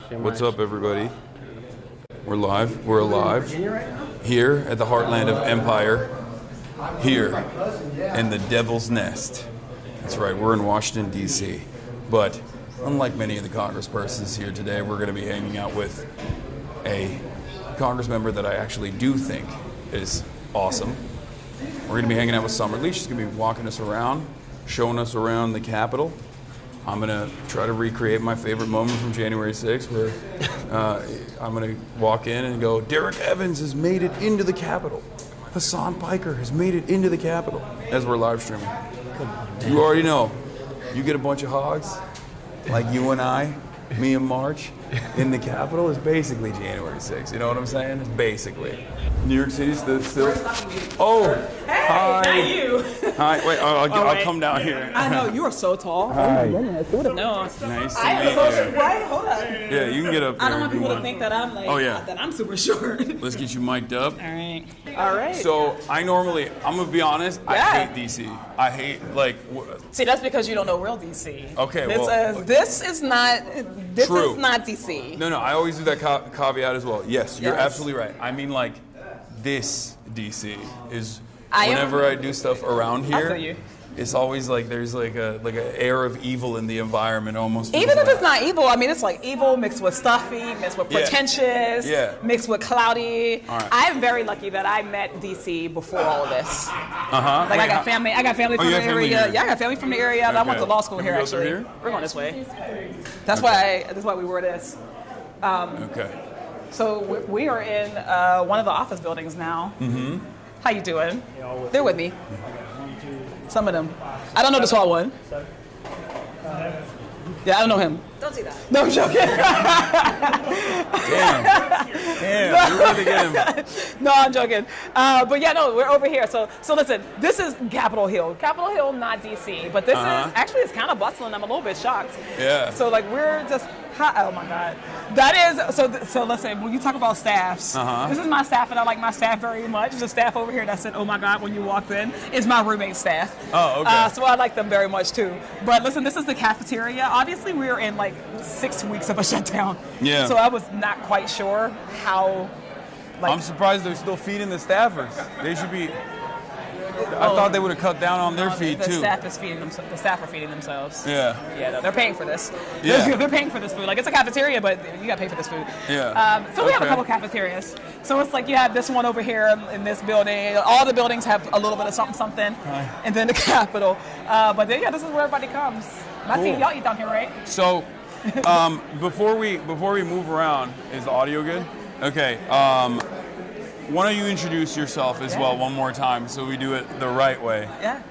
What's up, everybody? We're live. We're alive. Here at the heartland of Empire. Here in the Devil's Nest. That's right, we're in Washington, D.C. But unlike many of the congresspersons here today, we're going to be hanging out with a Congress member that I actually do think is awesome. We're going to be hanging out with Summerlee. She's going to be walking us around, showing us around the Capitol. I'm going to try to recreate my favorite moment from January 6th where I'm going to walk in and go, Derek Evans has made it into the Capitol. HASAN PIKER has made it into the Capitol as we're live streaming. You already know. You get a bunch of hogs like you and I, me and March, in the Capitol is basically January 6th. You know what I'm saying? It's basically. New York City's still. Oh, hey, hi. Not you. Hi. Wait, I'll come down here. I know you are so tall. Hi. Oh my goodness, who would have known? Nice to meet you. Right, hold up. Yeah, you can get up there. I don't want people to think that I'm like. Oh yeah. That I'm super short. Let's get you mic'd up. All right. All right. So I'm gonna be honest. Yeah. I hate DC. I hate See, that's because you don't know real DC. Okay, this is not True. DC. No, I always do that caveat as well. Yes, you're Yes. absolutely right. I mean, like, this DC is whenever I do stuff around I feel here, you. it's always like there's like an air of evil in the environment almost. Even if it's not evil, I mean, it's like evil mixed with stuffy, mixed with pretentious, mixed with cloudy. All right. I'm very lucky that I met DC before all of this. Uh-huh. Like I got family from the area. Yeah, I got family from the area. And I went to law school here actually. Here? We're going this way. That's why we wore this. Okay. So we are in one of the office buildings now. Mm-hmm. How you doing? They're with me. Some of them. I don't know the tall one. Yeah, I don't know him. Don't see that. No, I'm joking. Damn. You really get him. No, I'm joking. But yeah, no, we're over here. So listen, this is Capitol Hill. Capitol Hill, not DC, but this is actually it's kind of bustling. I'm a little bit shocked. Yeah. So like we're just. Oh my God, that is so. Listen, when you talk about staffs, this is my staff, and I like my staff very much. The staff over here that said, "Oh my God," when you walked in, is my roommate staff. Oh, okay. So I like them very much too. But listen, this is the cafeteria. Obviously, we're in like 6 weeks of a shutdown. Yeah. So I was not quite sure how. Like, I'm surprised they're still feeding the staffers. They should be. I thought they would have cut down on their feed too. The staff is feeding them. The staff are feeding themselves. Yeah. Yeah, no, they're paying for this. Yeah. They're paying for this food. Like it's a cafeteria, but you got to pay for this food. Yeah. So we have a couple cafeterias. So it's like you have this one over here in this building. All the buildings have a little bit of something, and then the Capitol. But then this is where everybody comes. My team, y'all eat down here, right? So, before we move around, is the audio good? Okay. Why don't you introduce yourself as well one more time so we do it the right way? Yeah.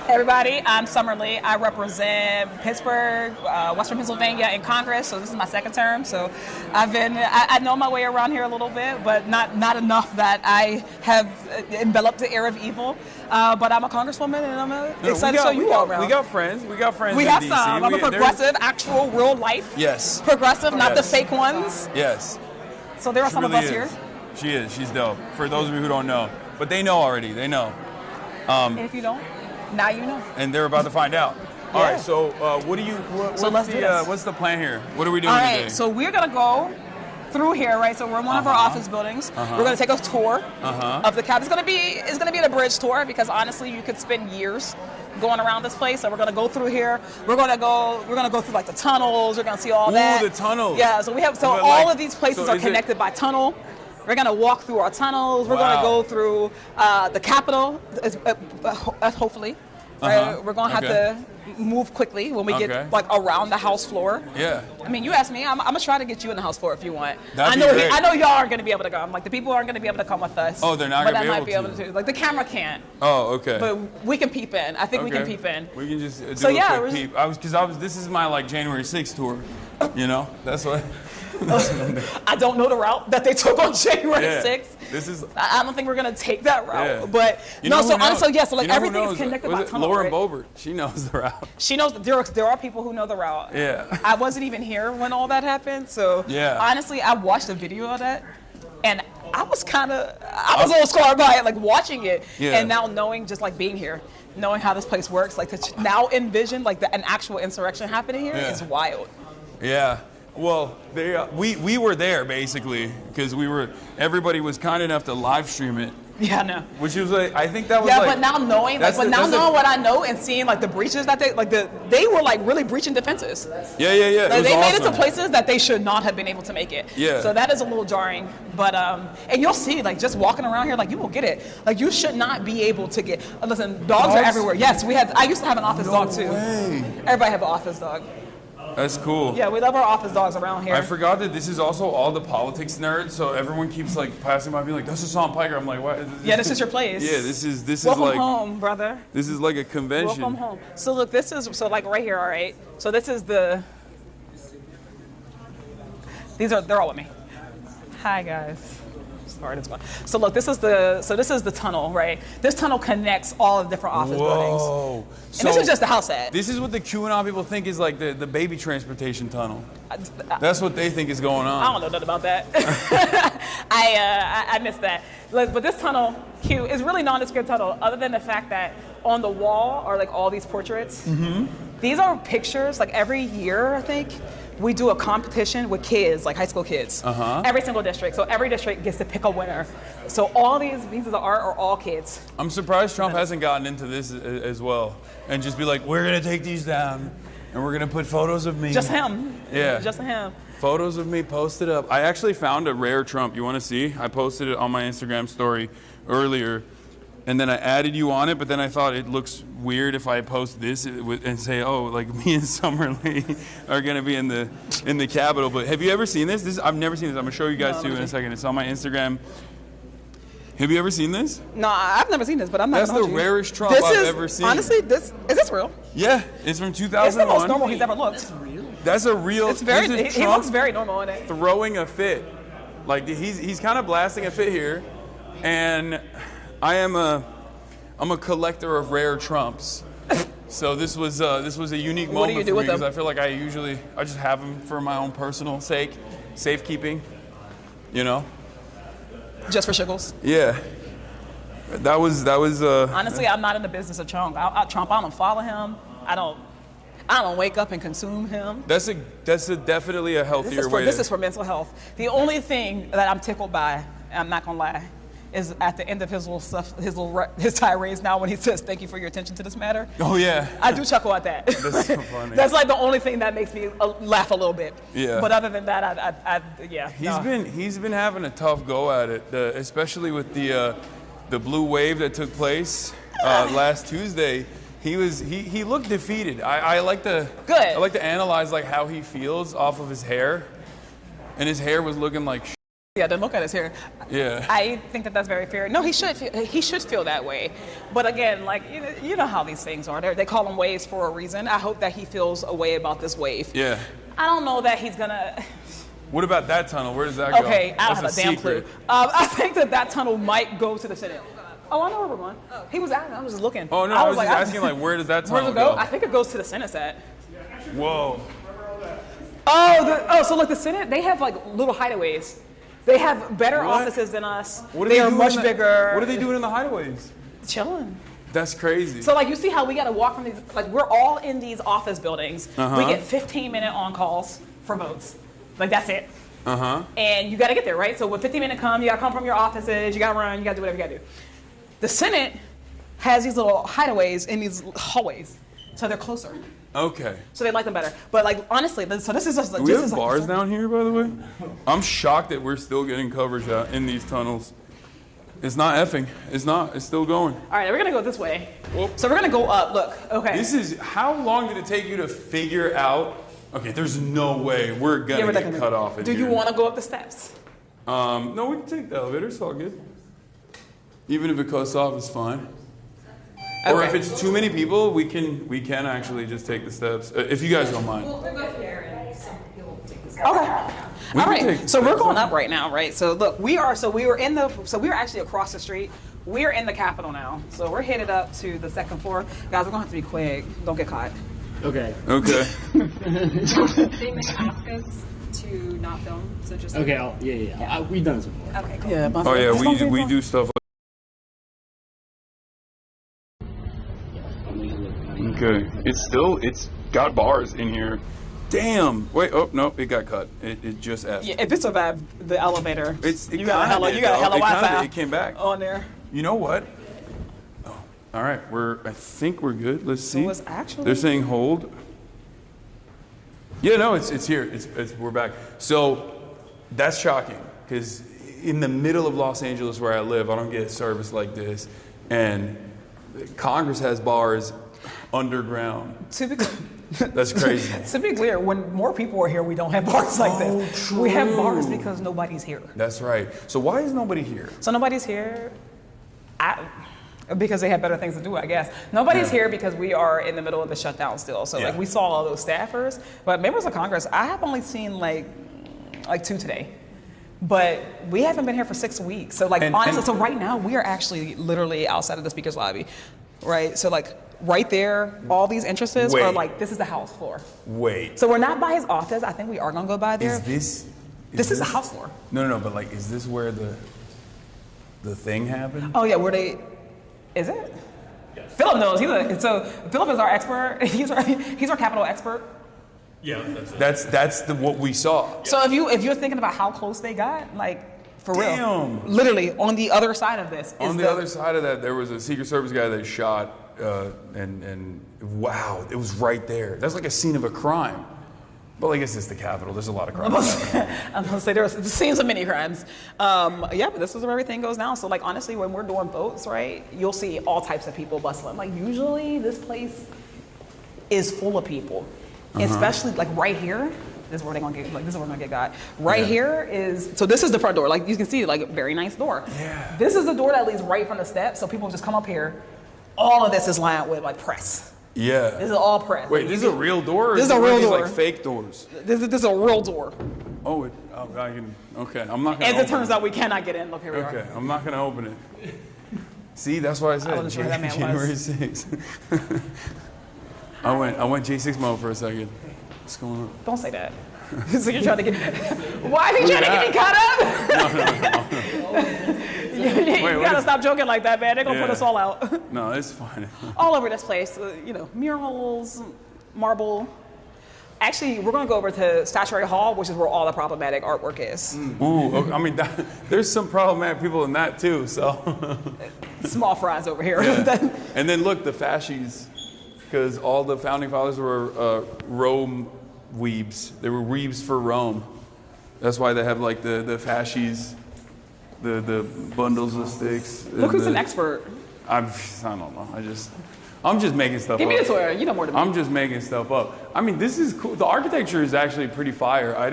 Hey everybody, I'm Summerlee. I represent Pittsburgh, Western Pennsylvania in Congress, so this is my second term. So I know my way around here a little bit, but not enough that I have enveloped the air of evil. But I'm a Congresswoman and I'm excited to show you all around. We got friends. We have in DC. Some. I'm a progressive, actual, real life. Yes. Progressive, not the fake ones. Yes. So there are some of us here. She is. She's dope. For those of you who don't know. But they know already. They know. And if you don't, now you know. And they're about to find out. All right. So what's the plan here? What are we doing today? All right. So we're going to go through here, right? So we're in one of our office buildings. We're going to take a tour of the Capitol. It's going to be an abridged tour because honestly, you could spend years going around this place. So we're going to go through here. We're going to go through like the tunnels. We're going to see all that. Ooh, the tunnels. Yeah. So all of these places are connected by tunnel. We're going to walk through our tunnels. We're going to go through the Capitol, hopefully. Right? We're going to have to move quickly when we get like around the House floor. Yeah. I mean, you asked me. I'm going to try to get you in the House floor if you want. I know y'all aren't going to be able to come. Like the people aren't going to be able to come with us. Oh, they're not going to be able to. Like the camera can't. Oh, okay. But we can peep in. I think we can peep in. We can just do a quick peep. This is my like January 6th tour. You know, that's what. I don't know the route that they took on January 6th. I don't think we're gonna take that route. Yeah. But so like everything is connected by tunnel. Lauren Boebert, she knows the route. She knows there are people who know the route. Yeah. I wasn't even here when all that happened, so honestly, I watched a video of that, and I was a little scarred by it, like watching it, and now knowing just like being here. Knowing how this place works, like to now envision like an actual insurrection happening here is wild. Yeah. Well, we were there basically because everybody was kind enough to live stream it. Yeah, I know. Which was like, I think that was yeah, like. but now knowing, knowing what I know and seeing like the breaches that they were like really breaching defenses. Yeah. Like, they made it to places that they should not have been able to make it. Yeah. So that is a little jarring, but and you'll see like just walking around here, like you will get it. Like you should not be able to get. Listen, dogs are everywhere. Yes, I used to have an office dog too. Way. Everybody have an office dog. That's cool. Yeah, we love our office dogs around here. I forgot that this is also all the politics nerds, so everyone keeps like passing by being like, "That's Hassan Piker." I'm like, "What?" This is your place. Yeah, this is Welcome like home, brother. This is like a convention. Welcome home. So look, like right here, all right. So this is they're all with me. Hi guys. Sorry, this one. So look, this is the tunnel, right? This tunnel connects all of the different office buildings. And this is just the house ad. This is what the QAnon people think is like the baby transportation tunnel. That's what they think is going on. I don't know nothing about that. I missed that. But this tunnel, Q, is really nondescript tunnel, other than the fact that on the wall are like all these portraits. Mm-hmm. These are pictures, like every year, I think, we do a competition with kids, like high school kids. Every single district. So every district gets to pick a winner. So all these pieces of art are all kids. I'm surprised Trump hasn't gotten into this as well and just be like, we're going to take these down and we're going to put photos of me. Just him. Yeah. Just him. Photos of me posted up. I actually found a rare Trump. You want to see? I posted it on my Instagram story earlier. And then I added you on it, but then I thought it looks weird if I post this and say, "Oh, like me and Summerlee are gonna be in the Capitol." But have you ever seen this? I've never seen this. I'm gonna show you guys too in a second. It's on my Instagram. Have you ever seen this? No, I've never seen this, but I'm not. That's the rarest Trump I've ever seen. Honestly, is this real? Yeah, it's from 2001. It's the most normal he's ever looked. That's real. That's a real. It's very. He looks very normal in it. Throwing a fit, like he's kind of blasting a fit here, and I'm a collector of rare Trumps. So this was a unique moment for me because I feel like I just have them for my own personal sake, safekeeping, you know. Just for shiggles. Yeah. That was. Honestly, I'm not in the business of Trump. I don't follow him. I don't wake up and consume him. That's definitely a healthier way. This is for mental health. The only thing that I'm tickled by, and I'm not gonna lie, is at the end of his tirades now when he says, "Thank you for your attention to this matter." Oh yeah. I do chuckle at that. That's so funny. That's like the only thing that makes me laugh a little bit. Yeah. But other than that, yeah. He's been having a tough go at it, especially with the blue wave that took place last Tuesday. He looked defeated. I like to analyze like how he feels off of his hair, and his hair was looking like. Yeah, then look at his hair. Yeah. I think that's very fair. No, he should feel that way. But again, like you know how these things are. They call them waves for a reason. I hope that he feels a way about this wave. Yeah. I don't know that he's gonna. What about that tunnel? Where does that go? Okay, I don't have a damn clue. I think that tunnel might go to the Senate. Oh, I know where we're going. He was asking. I was just looking. Oh no, I was just asking like where does that tunnel go? I think it goes to the Senate set. Whoa. So look, the Senate, they have like little hideaways. They have better offices than us. They are much bigger. What are they doing in the hideaways? Chilling. That's crazy. So like you see how we got to walk from these, like we're all in these office buildings. We get 15-minute on calls for votes. Like that's it. And you got to get there, right? So when 15-minute come, you got to come from your offices, you got to run, you got to do whatever you got to do. The Senate has these little hideaways in these hallways. So they're closer. Okay. So they like them better. But like honestly, so this is just like. Do we have bars down here, by the way? I'm shocked that we're still getting coverage out in these tunnels. It's not effing. It's not. It's still going. All right, we're gonna go this way. So we're gonna go up. Look. Okay. This is. How long did it take you to figure out? Okay, there's no way we're gonna get cut off. Do you want to go up the steps? No, we can take the elevator. It's all good. Even if it cuts off, it's fine. Okay. Or if it's too many people, we can actually just take the steps if you guys don't mind. We'll go here and some people will take the steps. Okay. All right. So we're going up right now, right? So look, we were actually across the street. We're in the Capitol now. So we're headed up to the second floor. Guys, we're gonna have to be quick. Don't get caught. Okay. Okay. They may ask us to not film, so just. Okay. Yeah. We've done this before. Okay. Cool. Yeah. Oh yeah, we do stuff. Okay, it's got bars in here. Damn. Wait. Oh no, it got cut. It just asked. Yeah, if it survived the elevator, You got hella Wi-Fi It came back on there. You know what? Oh, all right. I think we're good. Let's see. it's actually- They're saying hold. Yeah, no, it's here. We're back. So that's shocking because in the middle of Los Angeles where I live, I don't get service like this, and Congress has bars underground. That's crazy. To be clear, when more people are here, we don't have bars like this. True. We have bars because nobody's here. That's right. So why is nobody here? So nobody's here because they have better things to do, I guess. Nobody's here because we are in the middle of the shutdown still. So like we saw all those staffers, but members of Congress, I have only seen like 2 today. But we haven't been here for 6 weeks. So like honestly, so right now we are actually literally outside of the speaker's lobby, right? So like right there, all these entrances are like, this is the House floor. Wait. So we're not by his office. I think we are gonna go by there. This is the House floor. No, but like, is this where the thing happened? Oh yeah, is it? Yes. Philip knows. So Philip is our expert. He's our Capitol expert. Yeah, that's what we saw. So if you're thinking about how close they got, like for real, Damn. literally on the other side of this. On the other side of that, there was a Secret Service guy that shot, and wow, it was right there. That's like a scene of a crime. Well, I guess it's the Capitol. There's a lot of crime. I'm gonna say there's scenes of many crimes. Yeah, but this is where everything goes down. So like honestly, when we're doing votes, right, you'll see all types of people bustling. Like usually this place is full of people, especially like right here. This is where they're gonna get. Like this is where we're gonna get got. Right here is. So this is the front door. Like you can see, like a very nice door. Yeah. This is the door that leads right from the steps. So people just come up here. All of this is lined with like press. Yeah. This is all press. Wait, this is a real door? Or This is a real door. Like fake doors. This is a real door. Oh, I can. Okay, I'm not gonna. As it turns out, we cannot get in. Look, here we are. Okay, I'm not gonna open it. See, that's why I said wasn't sure who that man January was. 6th. I went J6 mode for a second. What's going on? Don't say that. So you're trying to get. Why is he trying to get me caught up? No. You gotta stop joking like that, man. They're gonna put us all out. No, it's fine. All over this place. Murals, marble. Actually, we're gonna go over to Statuary Hall, which is where all the problematic artwork is. Ooh, I mean, there's some problematic people in that too. So. Small fries over here. Yeah. And then look, the fascies, because all the founding fathers were Rome weebs. They were weebs for Rome. That's why they have like the fascies. The bundles of sticks. Look who's an expert. I don't know. I'm just making stuff up. Give me this one. You know more than me. I'm just making stuff up. I mean, this is cool. The architecture is actually pretty fire. I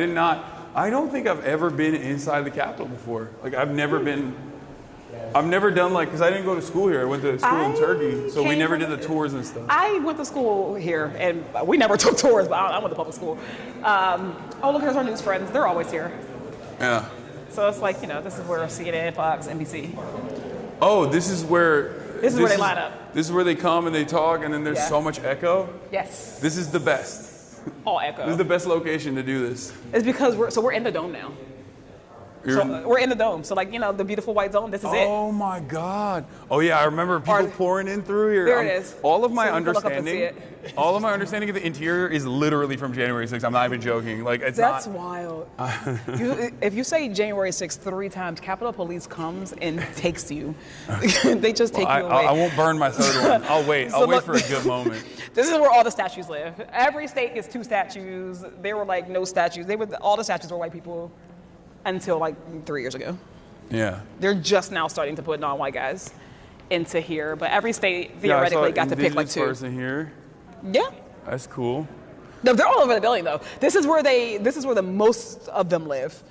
don't think I've ever been inside the Capitol before. Like I've never done like, because I didn't go to school here. I went to school in Turkey, so we never did the tours and stuff. I went to school here, and we never took tours, but I went to public school. Oh, look, here's our news friends. They're always here. Yeah. So it's like, this is where CNN, Fox, NBC. Oh, this is where they line up. This is where they come and they talk, and then there's so much echo. Yes. This is the best. All echo. This is the best location to do this. It's because we're in the dome now. We're in the dome. So like, the beautiful white zone, this is it. Oh my God. Oh yeah, I remember people pouring in through here. There it is. All of my So you can look up and see understanding of the interior is literally from January 6th. I'm not even joking. Like That's wild. If you say January 6th 3 times, Capitol Police comes and takes you. They just take you away. I won't burn my third one. I'll wait. I'll wait for a good moment. This is where all the statues live. Every state gets 2 statues. There were like no statues. All the statues were white people until like 3 years ago. Yeah. They're just now starting to put non-white guys into here, but every state theoretically got to pick like 2. Person here. Yeah. That's cool. No, they're all over the building though. This is where the most of them live.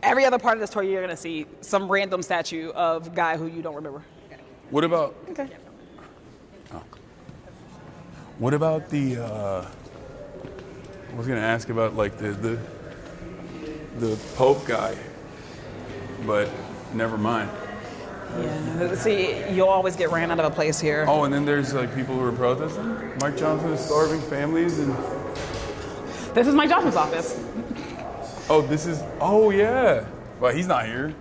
Every other part of this tour, you're gonna see some random statue of a guy who you don't remember. What about? Okay. Oh. What about the? I was gonna ask about like the Pope guy, but never mind. Yeah. See, you'll always get ran out of a place here. Oh, and then there's like people who are protesting. Mike Johnson is starving families, and This is Mike Johnson's office. oh, this is. Oh yeah. Well, he's not here.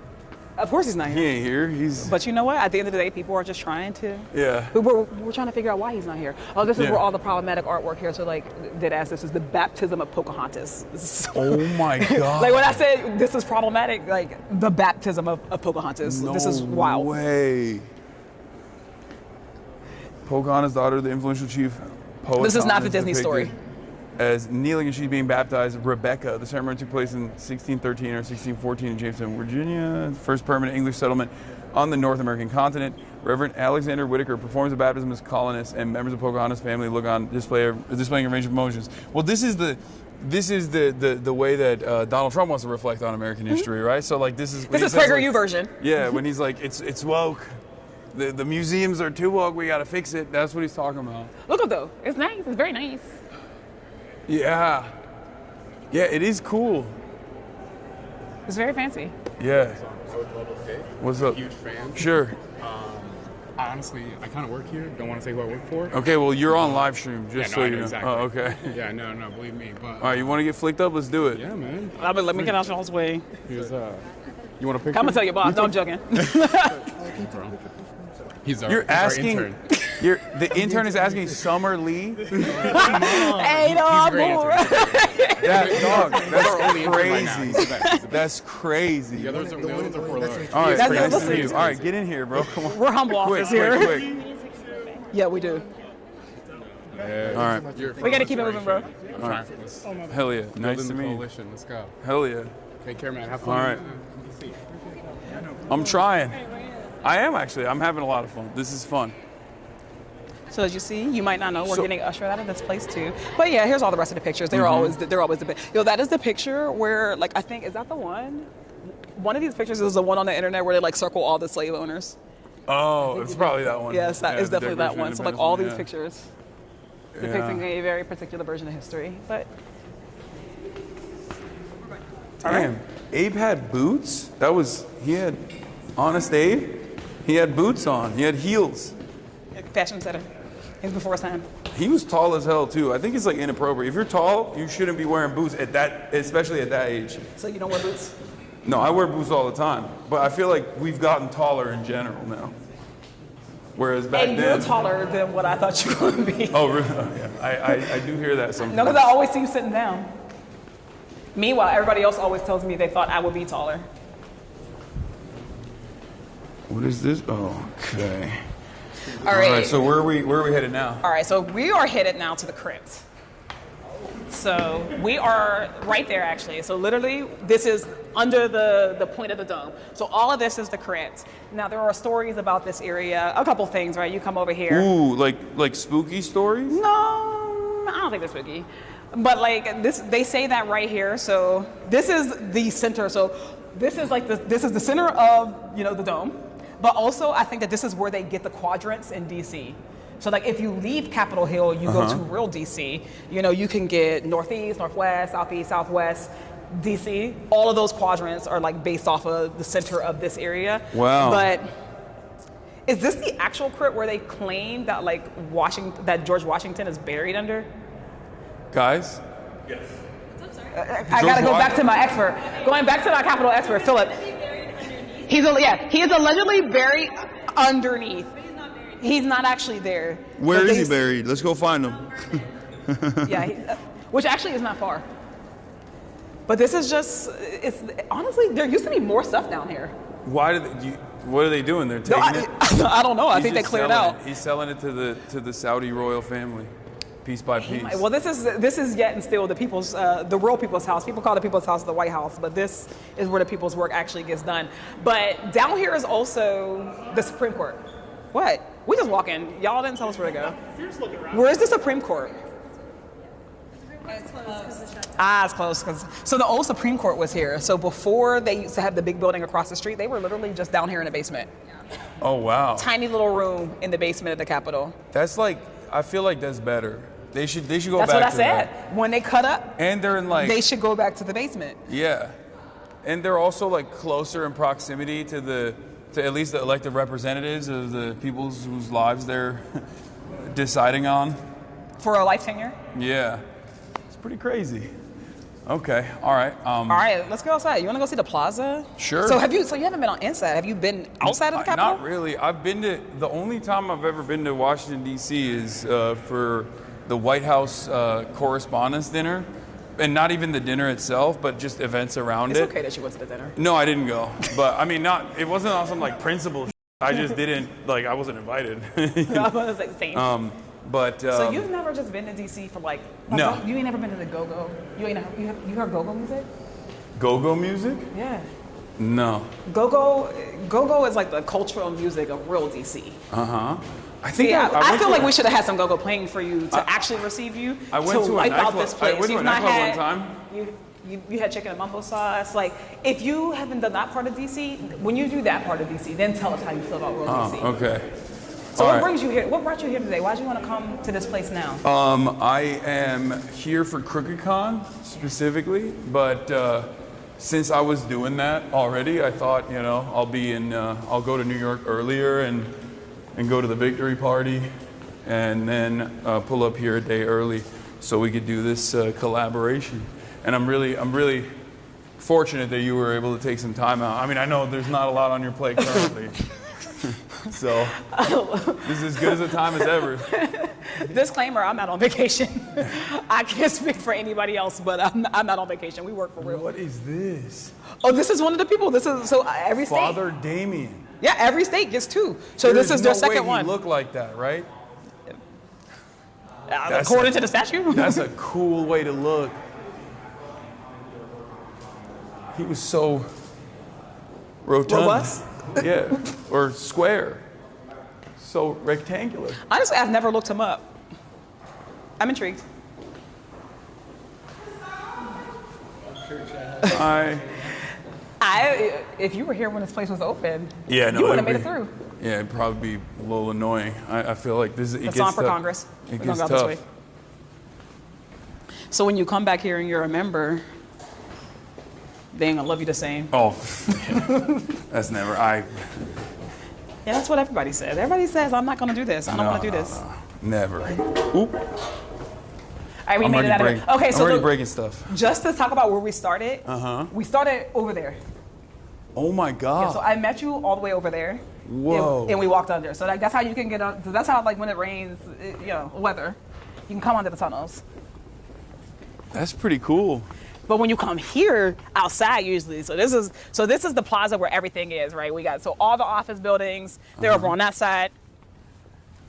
Of course he's not He here. ain't here. He's But you know what? At the end of the day, people are just trying to. yeah. We're trying to figure out why he's not here. Oh, this is Yeah. where all the problematic artwork here. So like, dead ass, this is the baptism of Pocahontas. This is so, Oh my God. like when I said this is problematic, like the baptism of Pocahontas. No this is wild. way. Pocahontas, daughter of the influential chief poet. This is not Thomas, the Disney depicted story. As kneeling and she's being baptized, Rebecca. The ceremony took place in 1613 or 1614 in Jamestown, Virginia, first permanent English settlement on the North American continent. Reverend Alexander Whitaker performs the baptism as colonists, and members of Pocahontas family look on displaying a range of emotions. Well, this is the way that Donald Trump wants to reflect on American history, right? So like this is PragerU version. Yeah, when he's like it's woke. The museums are too woke. We got to fix it. That's what he's talking about. Look at though. It's nice. It's very nice. Yeah. Yeah, it is cool. It's very fancy. Yeah. What's up? Huge fan. Sure. Honestly, I kind of work here. Don't want to say who I work for. Okay, well, you're on live stream, Yeah, just no, so I you know know. exactly. Oh, okay. Yeah, no, believe me. But All right, you want to get flicked up? Let's do it. yeah, man. Let me get out y'all's way. Here's you want a picture? I'm gonna tell your boss. No, I'm joking. He's our, You're he's our asking. intern. The intern is asking Summer Lee. Hey, dog. great boy. That dog. our only intern right now. Crazy. He's the best. That's crazy. The others are for large. All right, That's- nice to listen. meet you. All right, get in here, bro. Come on. We're humble Quick, office here. quick. Yeah, yeah, we do. All right. We gotta keep it moving, bro. I'm trying for this. Hell yeah. Nice Building to the meet you. coalition. Let's go. Hell yeah. Take care, man. Have fun. All right. I'm trying. I am actually. I'm having a lot of fun. This is fun. So as you see, you might not know we're So- getting ushered out of this place too. But yeah, here's all the rest of the pictures. They're always the that is the picture where like I think is that the one? One of these pictures is the one on the internet where they like circle all the slave owners. Oh, it's probably that one. Yes, that Yeah, is the definitely that Declaration of one. So like Independence all one, these yeah. pictures Yeah. depicting a very particular version of history. But Damn. Abe had boots? He had Honest Abe? He had boots on. He had heels. fashion setter. He's before his time. He was tall as hell too. I think it's like inappropriate. If you're tall, you shouldn't be wearing boots especially at that age. So you don't wear boots? No, I wear boots all the time. But I feel like we've gotten taller in general now. Whereas back And then. you're taller than what I thought you were going to be. Oh, really? Yeah. I do hear that sometimes. No, because I always see you sitting down. Meanwhile, everybody else always tells me they thought I would be taller. What is this? Oh, okay. All right. So where are we headed now? All right, so we are headed now to the crypt. So we are right there, actually. So literally, this is under the point of the dome. So all of this is the crypt. Now, there are stories about this area, a couple things, right? You come over here. Ooh, like spooky stories? No, I don't think they're spooky. But like this, they say that right here. So this is the center. So this is like this is the center of the dome. But also, I think that this is where they get the quadrants in DC. So like if you leave Capitol Hill, you go to real DC. You can get northeast, northwest, southeast, southwest, DC. All of those quadrants are like based off of the center of this area. Wow. But is this the actual crypt where they claim that that George Washington is buried under? Guys? I gotta go back to my expert. Going back to my Capitol expert, Philip. He is allegedly buried underneath. He's not actually there. Where is he buried? Let's go find him. Yeah, which actually is not far. But this is it's honestly, there used to be more stuff down here. What are they doing? They're taking it? I don't know. I He's think they just cleared selling out. it. He's selling it to the Saudi royal family, piece by piece. Well, this is yet and still the real people's house. People call the people's house the White House, but this is where the people's work actually gets done. But down here is also the Supreme Court. What? We just walk in. Y'all didn't tell us where to go. Where is the Supreme Court? It's closed. It's close. So the old Supreme Court was here. So before they used to have the big building across the street, they were literally just down here in the basement. Oh wow. Tiny little room in the basement of the Capitol. That's I feel like that's better. They should go That's back what I to said. that. When they cut up, And they're in they should go back to the basement. yeah. And they're also closer in proximity to at least the elected representatives of the people whose lives they're deciding on. For a life tenure? Yeah. It's pretty crazy. Okay. All right. All right, let's go outside. You want to go see the plaza? Sure. So you haven't been on inside. Have you been outside of the Capitol? Not really. I've been to, the only time I've ever been to Washington, D.C. is for the White House Correspondents' Dinner. And not even the dinner itself, but just events around it. It's okay that you went to the dinner. No, I didn't go. But I mean, it wasn't on some like principle. I just didn't, like, I wasn't invited. I was like, same. So you've never just been to DC for like No. You ain't never been to the go-go? You heard go-go music? Go-go music? Yeah. No. Go-go is like the cultural music of real DC. Uh-huh. I think I feel like we should have had some go-go playing for you to actually receive you. I went to a wipe out nightclub. this place. I went to a You've not nightclub had, one time. You had chicken and mumbo sauce. Like, if you haven't done that part of DC, when you do that part of DC, then tell us how you feel about real DC. Okay. So All what right. brings you here? What brought you here today? Why'd you want to come to this place now? I am here for CrookedCon specifically, but since I was doing that already, I thought, I'll go to New York earlier and go to the victory party, and then pull up here a day early so we could do this collaboration. And I'm really fortunate that you were able to take some time out. I mean, I know there's not a lot on your plate currently. So this is as good as a time as ever. Disclaimer, I'm not on vacation. I can't speak for anybody else, but I'm not on vacation. We work for real. What is this? Oh, this is one of the people. This is every state. Father Damien. Yeah, every state gets two. So this is their second one. He look like that, right? According to the statue? That's a cool way to look. He was so rotund. Robust? Yeah, or square. So rectangular. Honestly, I've never looked him up. I'm intrigued. If you were here when this place was open, you would have made it through. Yeah, it'd probably be a little annoying. I feel like this. It It's gets on for tough. Congress. It We're gets gonna go tough. this way. So when you come back here and you're a member, they ain't gonna love you the same. Oh, that's never. Yeah, that's what everybody says. Everybody says, I'm not gonna do this. I don't wanna do this. Never. Oop. All right, we made it out of it. Okay, I'm so already look, breaking stuff. just to talk about where we started, we started over there. Oh my God. So I met you all the way over there. Whoa. And we walked under. So that's how you can get on. So that's how, like, when it rains, weather, you can come under the tunnels. That's pretty cool. But when you come here outside, usually, so this is the plaza where everything is, right? We got all the office buildings. They're over on that side.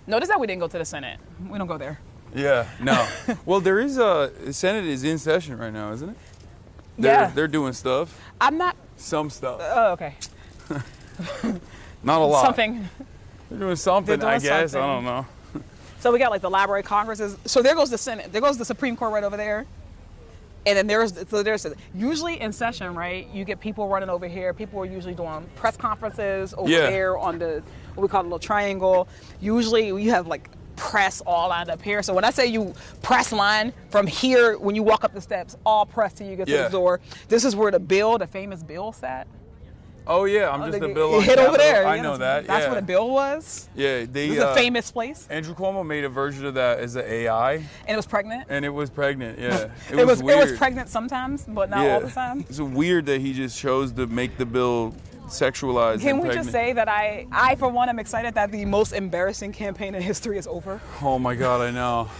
Notice that we didn't go to the Senate. We don't go there. Yeah. No. Well, there is the Senate is in session right now, isn't it? They're doing stuff. I'm not. Some stuff. Oh, okay. Not a lot. Something. They're doing something, They're doing I guess. something. I don't know. So we got like the Library of Congress. So there goes the Senate. There goes the Supreme Court right over there. And then there's usually in session, right? You get people running over here. People are usually doing press conferences over there on what we call the little triangle. Usually you have like press all lined up here. So when I say you press line from here, when you walk up the steps, all press till you get to the door. This is where the famous bill sat. Oh yeah, I'm just the bill on hit Capitol. over there. I know that. That's where the bill was. Yeah, This is a famous place. Andrew Cuomo made a version of that as an AI. And it was pregnant. And it was pregnant. Yeah, It was weird. pregnant sometimes, but not all the time. It's weird that he just chose to make the bill sexualized. Can and we pregnant. just say that I for one am excited that the most embarrassing campaign in history is over. Oh my God, I know.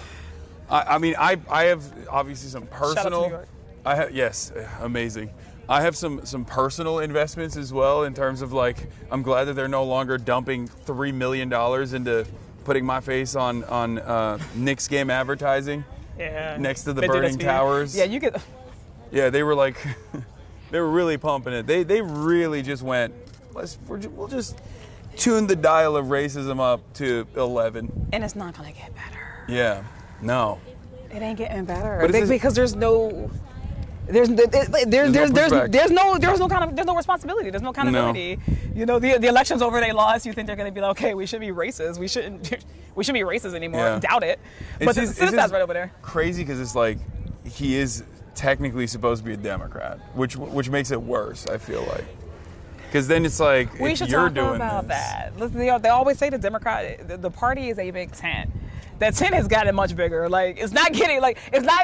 I mean, I have obviously some personal. Shout out to New York. I have, yes, amazing. I have some personal investments as well in terms of, like, I'm glad that they're no longer dumping $3 million into putting my face on Knicks game advertising. Yeah. Next to the They did burning us for you. towers. Yeah, you get. Yeah, they were like, they were really pumping it. They really just went, we'll just tune the dial of racism up to 11. And it's not gonna get better. Yeah, no. It ain't getting better But because no responsibility. There's no accountability. You know, the election's over. They lost. You think they're going to be like, okay, we should be racist. We shouldn't be racist anymore. Yeah. Doubt it. But the citizen's right over there. Crazy because it's like he is technically supposed to be a Democrat, which makes it worse. I feel like because then it's like We if should you're talk doing about this, that. Listen, they always say the Democrat, the party is a big tent. That tent has gotten much bigger. Like, it's not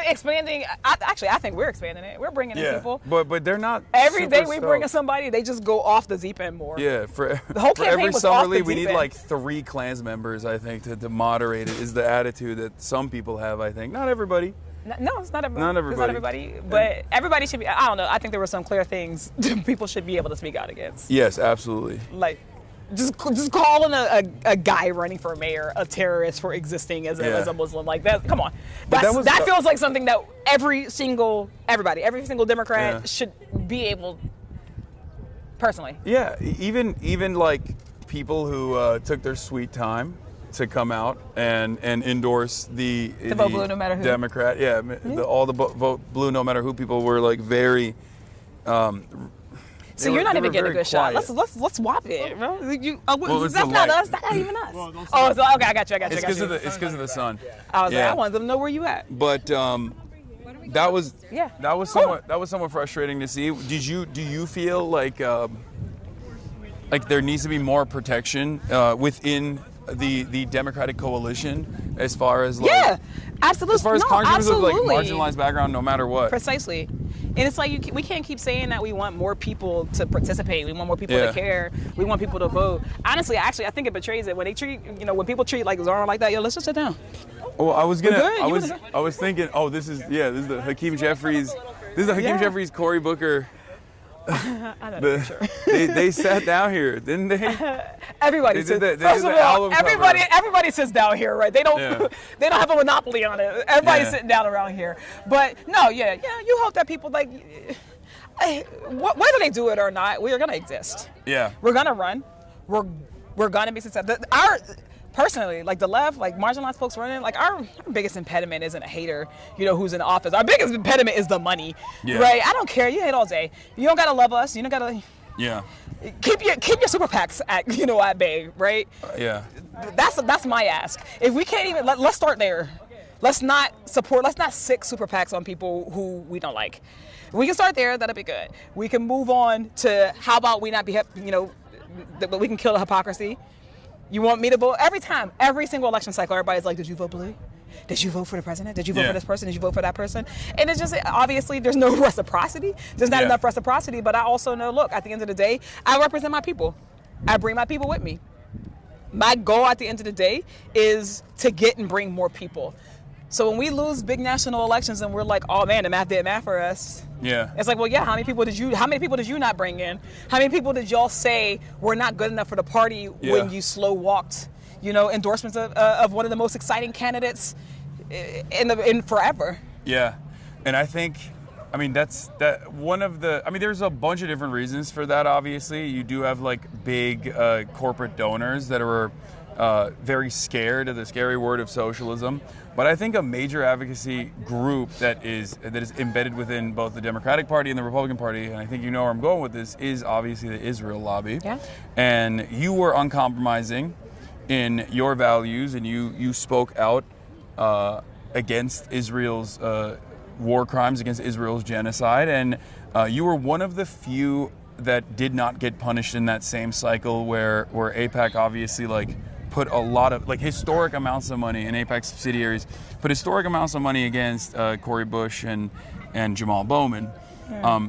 expanding. I think we're expanding it. We're bringing in people. But they're not. Every day we super bring in stoked. somebody, they just go off the deep end more. Yeah, for whole for campaign every was summer off the league, we deep need end. like 3 Klans members, I think, to moderate it. Is the attitude that some people have? I think not everybody. No, it's not everybody. Not everybody. It's not everybody. But everybody should be. I don't know. I think there were some clear things people should be able to speak out against. Yes, absolutely. Like, just calling a guy running for mayor a terrorist for existing as a Muslim, like that. Come on, that feels like something that every single Democrat should be able. Personally. Yeah, even like people who took their sweet time to come out and endorse the vote blue no matter who. Democrat. Yeah, all the vote blue no matter who people were like very. So you're not even getting a good shot. quiet. Let's swap it, bro. it's That's the not light. us. That's not even us. Okay, I got you. It's because of the sun. I was like, Yeah. I wanted them to know where you at. But that was Cool. somewhat frustrating to see. Do you feel like there needs to be more protection within the Democratic coalition as far as like absolutely. as far as congressmen with like absolutely. marginalized background, no matter what. Precisely. And it's like we can't keep saying that we want more people to participate. We want more people to care. We want people to vote. Honestly, I think it betrays it when they treat, when people treat like Zohran like that. Yo, let's just sit down. Oh, I was thinking, this is the Hakeem Jeffries. This is the Hakeem Jeffries, Cory Booker. I know, sure. They sat down here, didn't they? Everybody They did sits. the First of all, album cover. everybody sits down here, right? They don't they don't have a monopoly on it. Everybody's sitting down around here. But no, you hope that people like whether they do it or not, we are gonna exist. Yeah. We're gonna run. We're gonna be successful. Personally, like the left, like marginalized folks running, like our biggest impediment isn't a hater, who's in office. Our biggest impediment is the money, right? I don't care. You hate all day. You don't gotta love us. You don't gotta. Yeah. Keep your super PACs at bay, right? Yeah. That's my ask. If we can't even let's start there. Let's not sick super PACs on people who we don't like. If we can start there, that'll be good. We can move on to how about we not be but we can kill the hypocrisy. You want me to vote? Every single election cycle, everybody's like, did you vote blue? Did you vote for the president? Did you vote for this person? Did you vote for that person? And it's just, obviously, there's no reciprocity. There's not enough reciprocity, but I also know, look, at the end of the day, I represent my people. I bring my people with me. My goal at the end of the day is to get and bring more people. So when we lose big national elections and we're like, oh man, the math didn't math for us. Yeah. It's like, well, how many people did you not bring in? How many people did y'all say were not good enough for the party when you slow walked, endorsements of one of the most exciting candidates in forever? Yeah. And I think, there's a bunch of different reasons for that, obviously. You do have like big corporate donors that are very scared of the scary word of socialism. But I think a major advocacy group that is embedded within both the Democratic Party and the Republican Party, and I think you know where I'm going with this, is obviously the Israel lobby. Yeah. And you were uncompromising in your values, and you spoke out against Israel's war crimes, against Israel's genocide, and you were one of the few that did not get punished in that same cycle where AIPAC obviously put a lot of historic amounts of money in AIPAC subsidiaries, put historic amounts of money against Cori Bush and Jamal Bowman. Yeah.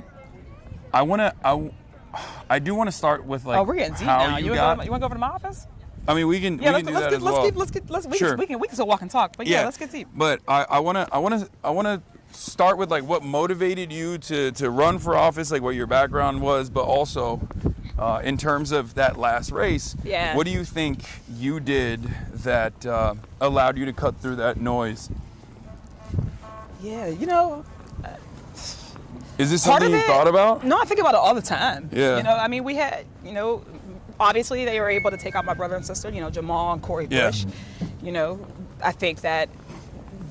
I do want to start with we're getting deep now. You want to go over to my office? We can do that as well. We can still walk and talk, but let's get deep. But I want to start with what motivated you to run for office, what your background was, but also in terms of that last race, what do you think you did that allowed you to cut through that noise? Yeah, is this something you thought about? No, I think about it all the time. Yeah. We had, obviously they were able to take out my brother and sister, Jamal and Cori Bush. I think that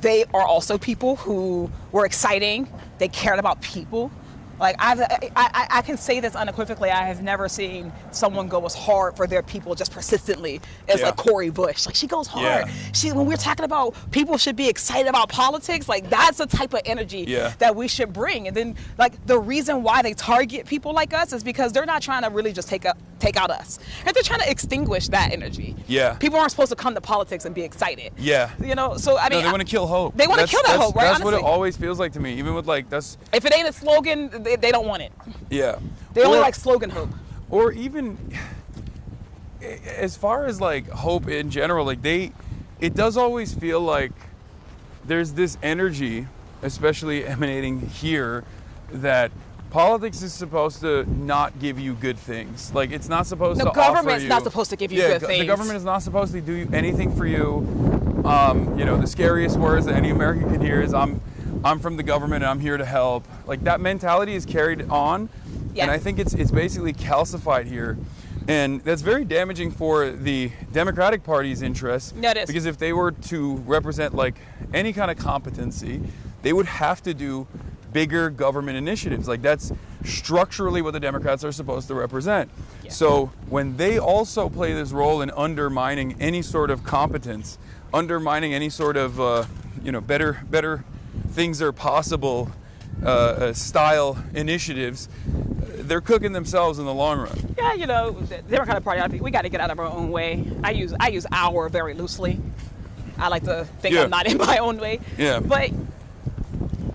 they are also people who were exciting. They cared about people. Like I can say this unequivocally. I have never seen someone go as hard for their people just persistently as like Cori Bush. Like she goes hard. Yeah. When we're talking about people should be excited about politics, like that's the type of energy that we should bring. And then like the reason why they target people like us is because they're not trying to really just take out us. And they're trying to extinguish that energy. Yeah. People aren't supposed to come to politics and be excited. Yeah. You know. So I mean, no, they want to kill hope. They want to kill that hope, right? That's Honestly. what it always feels like to me. Even with like that's. If it ain't a slogan, they don't want it. Yeah. They only like slogan hope. Or even as far as like hope in general, like it does always feel like there's this energy, especially emanating here, that politics is supposed to not give you good things. Like it's not supposed to offer you. The government's not supposed to give you good things. The government is not supposed to do anything for you. You know, the scariest words that any American can hear is I'm from the government and I'm here to help. Like that mentality is carried on, and I think it's basically calcified here, and that's very damaging for the Democratic Party's interests. Yeah, it is. Because if they were to represent like any kind of competency, they would have to do bigger government initiatives. Like that's structurally what the Democrats are supposed to represent. Yeah. So when they also play this role in undermining any sort of competence, undermining any sort of you know, better things are possible style initiatives, they're cooking themselves in the long run. Yeah, you know, the Democratic Party, I think we got to get out of our own way. I use our very loosely. I like to think I'm not in my own way. Yeah. But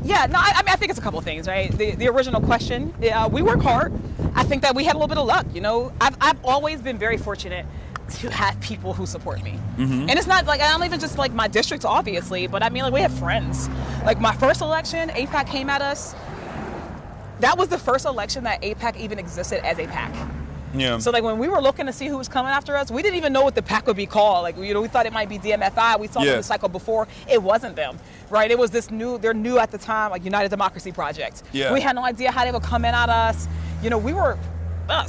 yeah, no, I mean, I think it's a couple of things, right? The original question, we work hard. I think that we had a little bit of luck, you know. I've always been very fortunate to have people who support me. And it's not like, I don't even just like my districts, obviously, but I mean, like we have friends. Like my first election, AIPAC came at us. That was the first election that AIPAC even existed as a PAC. Yeah. So like when we were looking to see who was coming after us, we didn't even know what the PAC would be called. Like, you know, we thought it might be DMFI. We saw them in the cycle before. It wasn't them, right? It was this they're new at the time, like United Democracy Project. Yeah. We had no idea how they would come in at us. You know, we were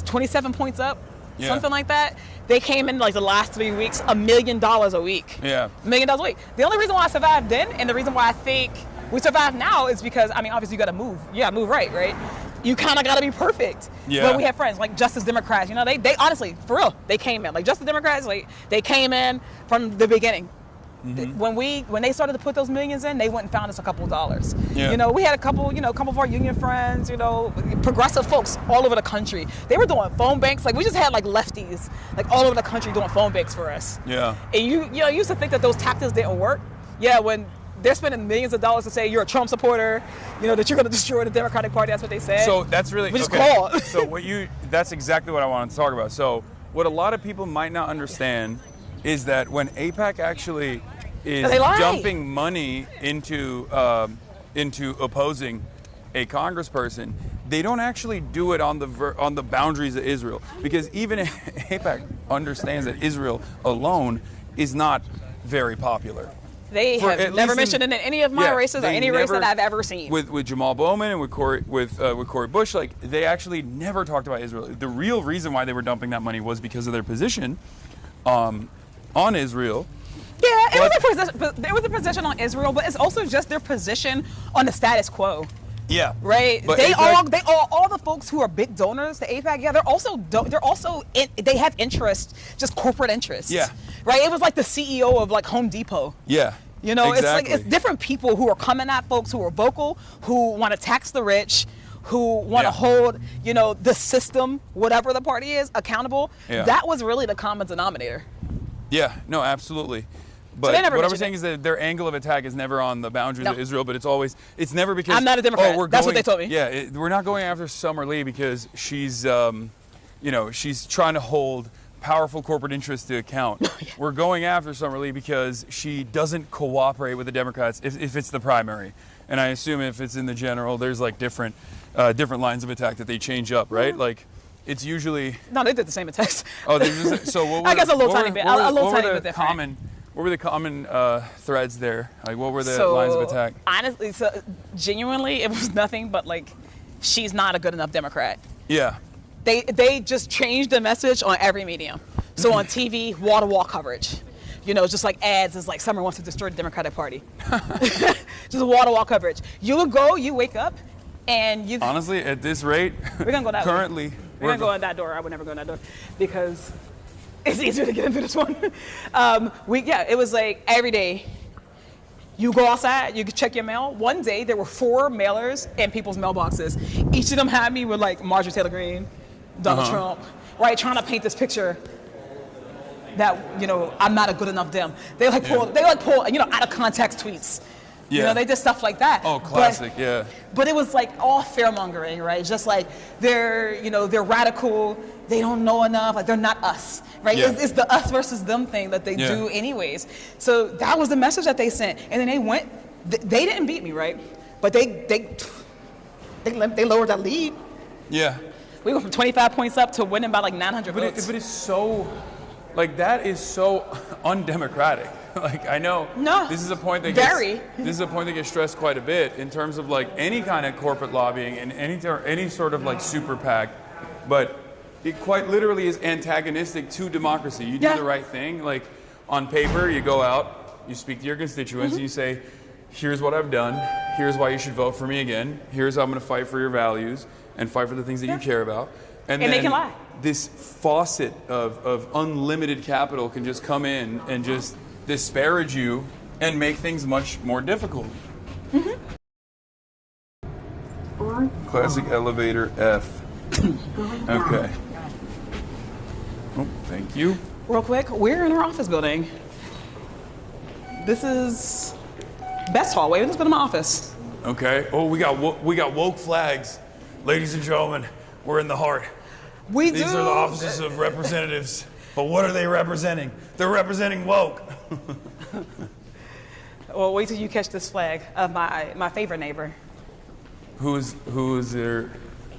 27 points up, something like that. They came in like the last 3 weeks, $1 million a week. Yeah. $1 million a week. The only reason why I survived then, and the reason why I think we survive now, is because, I mean, obviously you got to move. You got to move right? You kind of got to be perfect. Yeah. But we have friends like Justice Democrats. You know, they honestly, for real, they came in. Like Justice Democrats, like they came in from the beginning. When they started to put those millions in, they went and found us a couple of dollars. Yeah. You know, we had a couple of our union friends, you know, progressive folks all over the country. They were doing phone banks. Like we just had like lefties, like all over the country doing phone banks for us. Yeah. And you used to think that those tactics didn't work. Yeah, when they're spending millions of dollars to say you're a Trump supporter, you know, that you're going to destroy the Democratic Party. That's what they said. So that's really which is called. So that's exactly what I wanted to talk about. So what a lot of people might not understand is that when AIPAC actually is dumping money into opposing a congressperson, they don't actually do it on the boundaries of Israel, because even AIPAC understands that Israel alone is not very popular. They have never mentioned it in any of my races or any race that I've ever seen. With Jamal Bowman and with Cori Bush, like they actually never talked about Israel. The real reason why they were dumping that money was because of their position on Israel. Yeah, it was a position on Israel, but it's also just their position on the status quo. Yeah. Right. But all the folks who are big donors to AIPAC. Yeah, they have interest, just corporate interests. Yeah. Right. It was like the CEO of like Home Depot. Yeah. You know, exactly. it's different people who are coming at folks who are vocal, who want to tax the rich, who want to hold, you know, the system, whatever the party is, accountable. Yeah. That was really the common denominator. Yeah. No, absolutely. But what I was saying is that their angle of attack is never on the boundaries of Israel, but it's never because I'm not a Democrat. That's what they told me. Yeah, we're not going after Summer Lee because she's, she's trying to hold powerful corporate interests to account. We're going after Summer Lee because she doesn't cooperate with the Democrats if it's the primary, and I assume if it's in the general, there's like different lines of attack that they change up, right? Like. It's usually they did the same attacks. Oh, they just so what were, I guess a little tiny bit different. What were the common threads there? Like, what were the lines of attack? Honestly, genuinely, it was nothing but like, she's not a good enough Democrat. Yeah. They just changed the message on every medium. So on TV, wall-to-wall coverage. You know, just like ads is like Summer wants to destroy the Democratic Party. Just wall-to-wall coverage. You wake up, And you Honestly, at this rate, we're gonna go that currently, way. We're gonna go in that door. I would never go in that door because it's easier to get into this one. It was like every day. You go outside, you could check your mail. One day there were 4 mailers in people's mailboxes. Each of them had me with like Marjorie Taylor Greene, Donald Trump, right, trying to paint this picture that I'm not a good enough them. They pull out of context tweets. Yeah. They did stuff like that. Oh, classic, yeah. But it was like all fear-mongering, right? Just like they're radical, they don't know enough, like they're not us, right? Yeah. It's the us versus them thing that they do anyways. So that was the message that they sent. And then they went, they didn't beat me, right? But they lowered that lead. Yeah. We went from 25 points up to winning by like 900 votes. But it's so, like, that is so undemocratic. Like, I know this is a point that gets stressed quite a bit in terms of like any kind of corporate lobbying and any sort of like super PAC, but it quite literally is antagonistic to democracy. You do the right thing. Like on paper, you go out, you speak to your constituents, and you say, here's what I've done, here's why you should vote for me again, here's how I'm going to fight for your values and fight for the things that you care about. And then they can lie. This faucet of unlimited capital can just come in and just disparage you and make things much more difficult. Classic elevator F. Okay. Oh, thank you. Real quick, we're in our office building. This is best hallway. Let's go to my office. Okay. Oh, we got woke flags, ladies and gentlemen. We're in the heart. These are the offices of representatives. But what are they representing? They're representing woke. Well, wait till you catch this flag of my favorite neighbor. Who is there?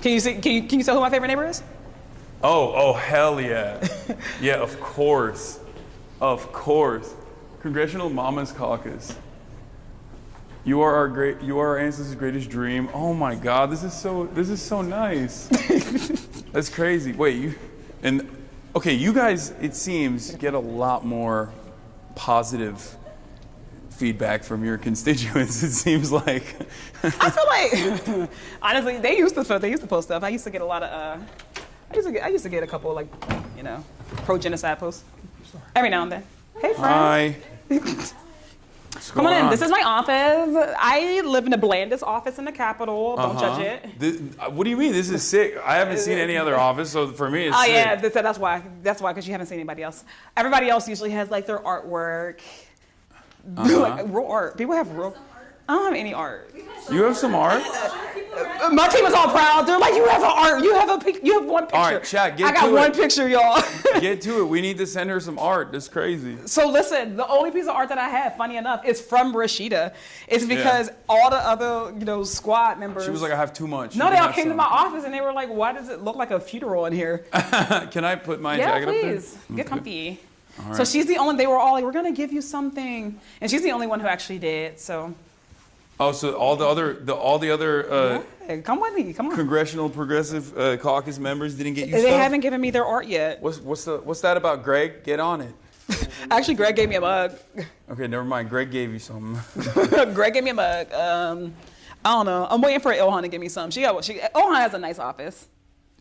Can you say who my favorite neighbor is? Oh, hell yeah. Yeah, of course. Of course. Congressional Mama's Caucus. You are our ancestors' greatest dream. Oh my God, this is so nice. That's crazy. Wait, you guys, it seems, get a lot more positive feedback from your constituents. It seems like. I feel like, honestly, they used to post stuff. I used to get a lot of. I used to get a couple like, pro-genocide posts every now and then. Hey, friend. Hi. Come on in. This is my office. I live in the blandest office in the Capitol. Don't judge it. What do you mean? This is sick. I haven't seen any other office, so for me, it's sick. Yeah, that's why. That's why, because you haven't seen anybody else. Everybody else usually has like their artwork, like real art. People have real. I don't have any art. You have some art? My team is all proud. They're like, you have art. You have one picture. All right, chat, get to it. I got one picture, y'all. Get to it. We need to send her some art. That's crazy. So listen, the only piece of art that I have, funny enough, is from Rashida. It's because all the other, squad members. She was like, I have too much. No, they all came to my office and they were like, why does it look like a funeral in here? Can I put my jacket up there? Yeah, please. Get comfy. Right. So she's the only. They were all like, we're gonna give you something, and she's the only one who actually did. So. Oh, so all the other come with me. Come on. Congressional Progressive Caucus members didn't get you They stuff? haven't given me their art yet. What's that about, Greg? Get on it. Actually, Greg gave me a mug. Okay, never mind. Greg gave you something. Greg gave me a mug. I don't know. I'm waiting for Ilhan to give me some. Ilhan has a nice office.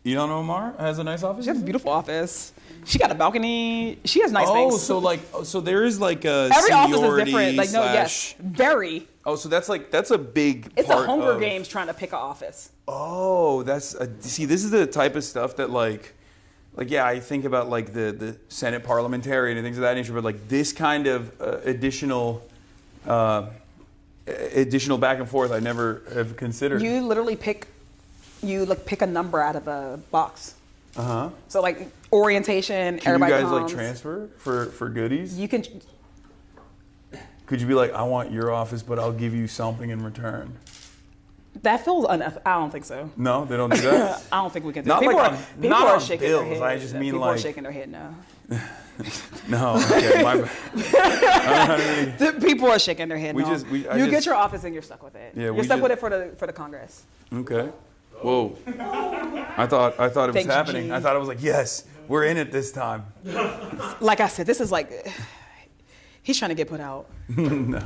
Ilhan Omar has a nice office? She has a beautiful office. She got a balcony. She has nice things. So there is like a every office is seniority different. Like, no, slash... yes, very. Oh, so that's a big It's part a Hunger of... Games trying to pick an office. Oh, see, this is the type of stuff that I think about like the Senate parliamentarian and things of that nature, but like this kind of additional back and forth I never have considered. You literally pick a number out of a box. So like orientation, Can everybody you guys comes. like transfer for goodies? You can. Could you be like, I want your office, but I'll give you something in return? That feels unethical. I don't think so. No, they don't do that. I don't think we can do Not that. like People on are shaking bills. their head. I just mean people like are shaking their head now. No, okay, my bad. People are shaking their head. You get your office and you're stuck with it. Yeah, you're stuck with it for the Congress. Okay. Whoa. I thought it was Thanks, happening. G. I thought it was like, yes, we're in it this time. Like I said, this is like he's trying to get put out. No,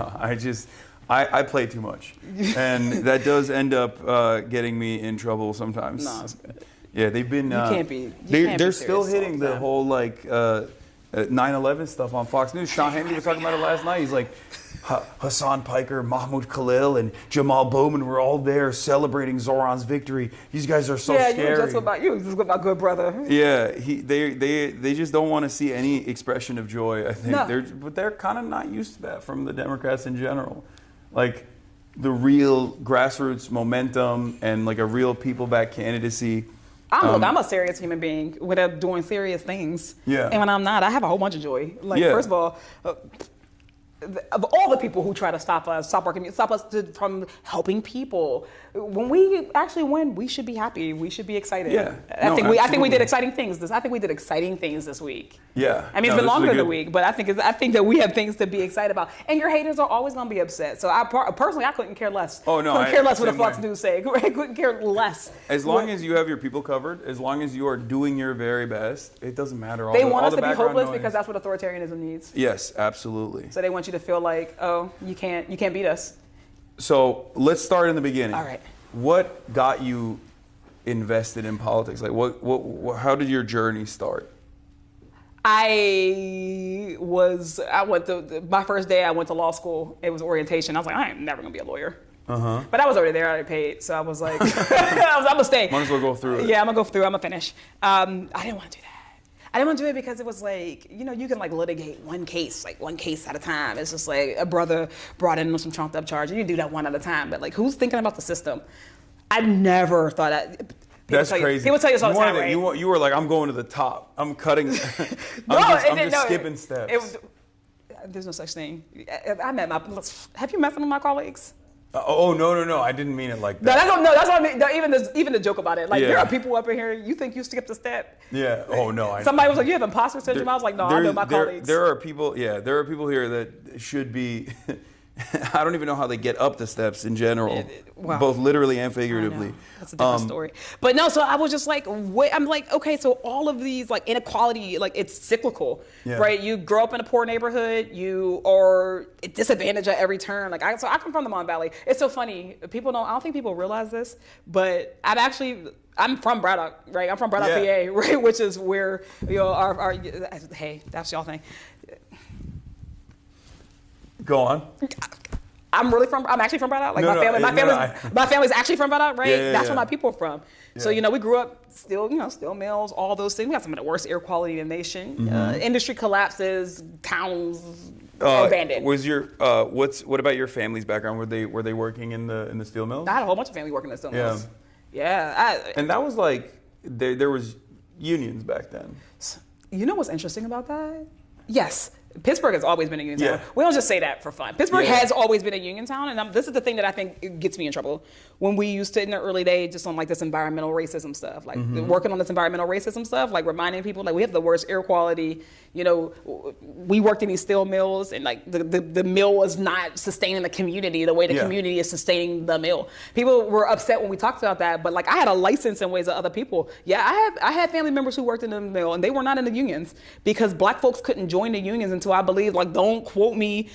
I play too much, and that does end up getting me in trouble sometimes. No, it's good. Yeah, they've been. They're still hitting the whole like 9/11 stuff on Fox News. Sean Hannity was talking about it last night. He's like, Hassan Piker, Mahmoud Khalil, and Jamal Bowman were all there celebrating Zohran's victory. These guys are so scary. Yeah, you were just with my good brother. Yeah, they just don't want to see any expression of joy. I think they're kind of not used to that from the Democrats in general, like the real grassroots momentum and like a real people-backed candidacy. I'm a serious human being when I'm doing serious things. Yeah. And when I'm not, I have a whole bunch of joy. Like, first of all, of all the people who try to stop us from helping people, when we actually win, we should be happy. We should be excited. Yeah. I think we did exciting things. I think we did exciting things this week. Yeah. I mean, it's been longer than a week, but I think that we have things to be excited about. And your haters are always going to be upset. So personally, I couldn't care less. Oh no, couldn't care less what the Fox News say. I couldn't care less. As long as you have your people covered, as long as you are doing your very best, it doesn't matter. They want us to be hopeless because that's what authoritarianism needs. Yes, absolutely. So they want you to feel like, oh, you can't beat us. So let's start in the beginning. All right. What got you invested in politics? Like, how did your journey start? My first day I went to law school. It was orientation. I was like, I ain't never gonna be a lawyer. But I was already there. I already paid, so I was like, I'm gonna stay. Might as well go through it. Yeah, I'm gonna go through. I'm gonna finish. I didn't want to do that. I didn't want to do it because it was like, you can like litigate one case at a time. It's just like a brother brought in some trumped up charge. You do that one at a time. But like, who's thinking about the system? I never thought that. That's crazy. He would tell you this all the time, right? You were like, I'm going to the top. I'm cutting. I'm just skipping steps. There's no such thing. Have you met some of my colleagues? No! I didn't mean it like that. That's what I mean. Even the joke about it. Like, there are people up in here. You think you skipped a step? Yeah. Oh no. Somebody was like, "You have imposter syndrome." I was like, "No, I know my colleagues." There are people. Yeah, there are people here that should be. I don't even know how they get up the steps in general, both literally and figuratively. That's a different story. But no, so I was just like, wait, I'm like, okay, so all of these like inequality, like it's cyclical, right? You grow up in a poor neighborhood, you are disadvantaged at every turn. Like I come from the Mon Valley. It's so funny. I don't think people realize this, but I'm from Braddock, right? I'm from Braddock, PA, right? Which is where our hey, that's y'all thing. Go on. I'm actually from Braddock. Like my family's actually from Braddock, right? That's where my people are from. Yeah. So we grew up steel mills, all those things. We got some of the worst air quality in the nation. Industry collapses, towns abandoned. Was your what about your family's background? Were they working in the steel mills? I had a whole bunch of family working in the steel mills. Yeah. And that was like there was unions back then. You know what's interesting about that? Yes. Pittsburgh has always been a union town. We don't just say that for fun. Pittsburgh has always been a union town, and this is the thing that I think gets me in trouble. When we used to, in the early days, just on like this environmental racism stuff, like working on this environmental racism stuff, like reminding people like we have the worst air quality. We worked in these steel mills, and like the mill was not sustaining the community the way the community is sustaining the mill. People were upset when we talked about that, but like I had a license in ways of other people. Yeah, I had family members who worked in the mill, and they were not in the unions because black folks couldn't join the unions until I believe, like, don't quote me,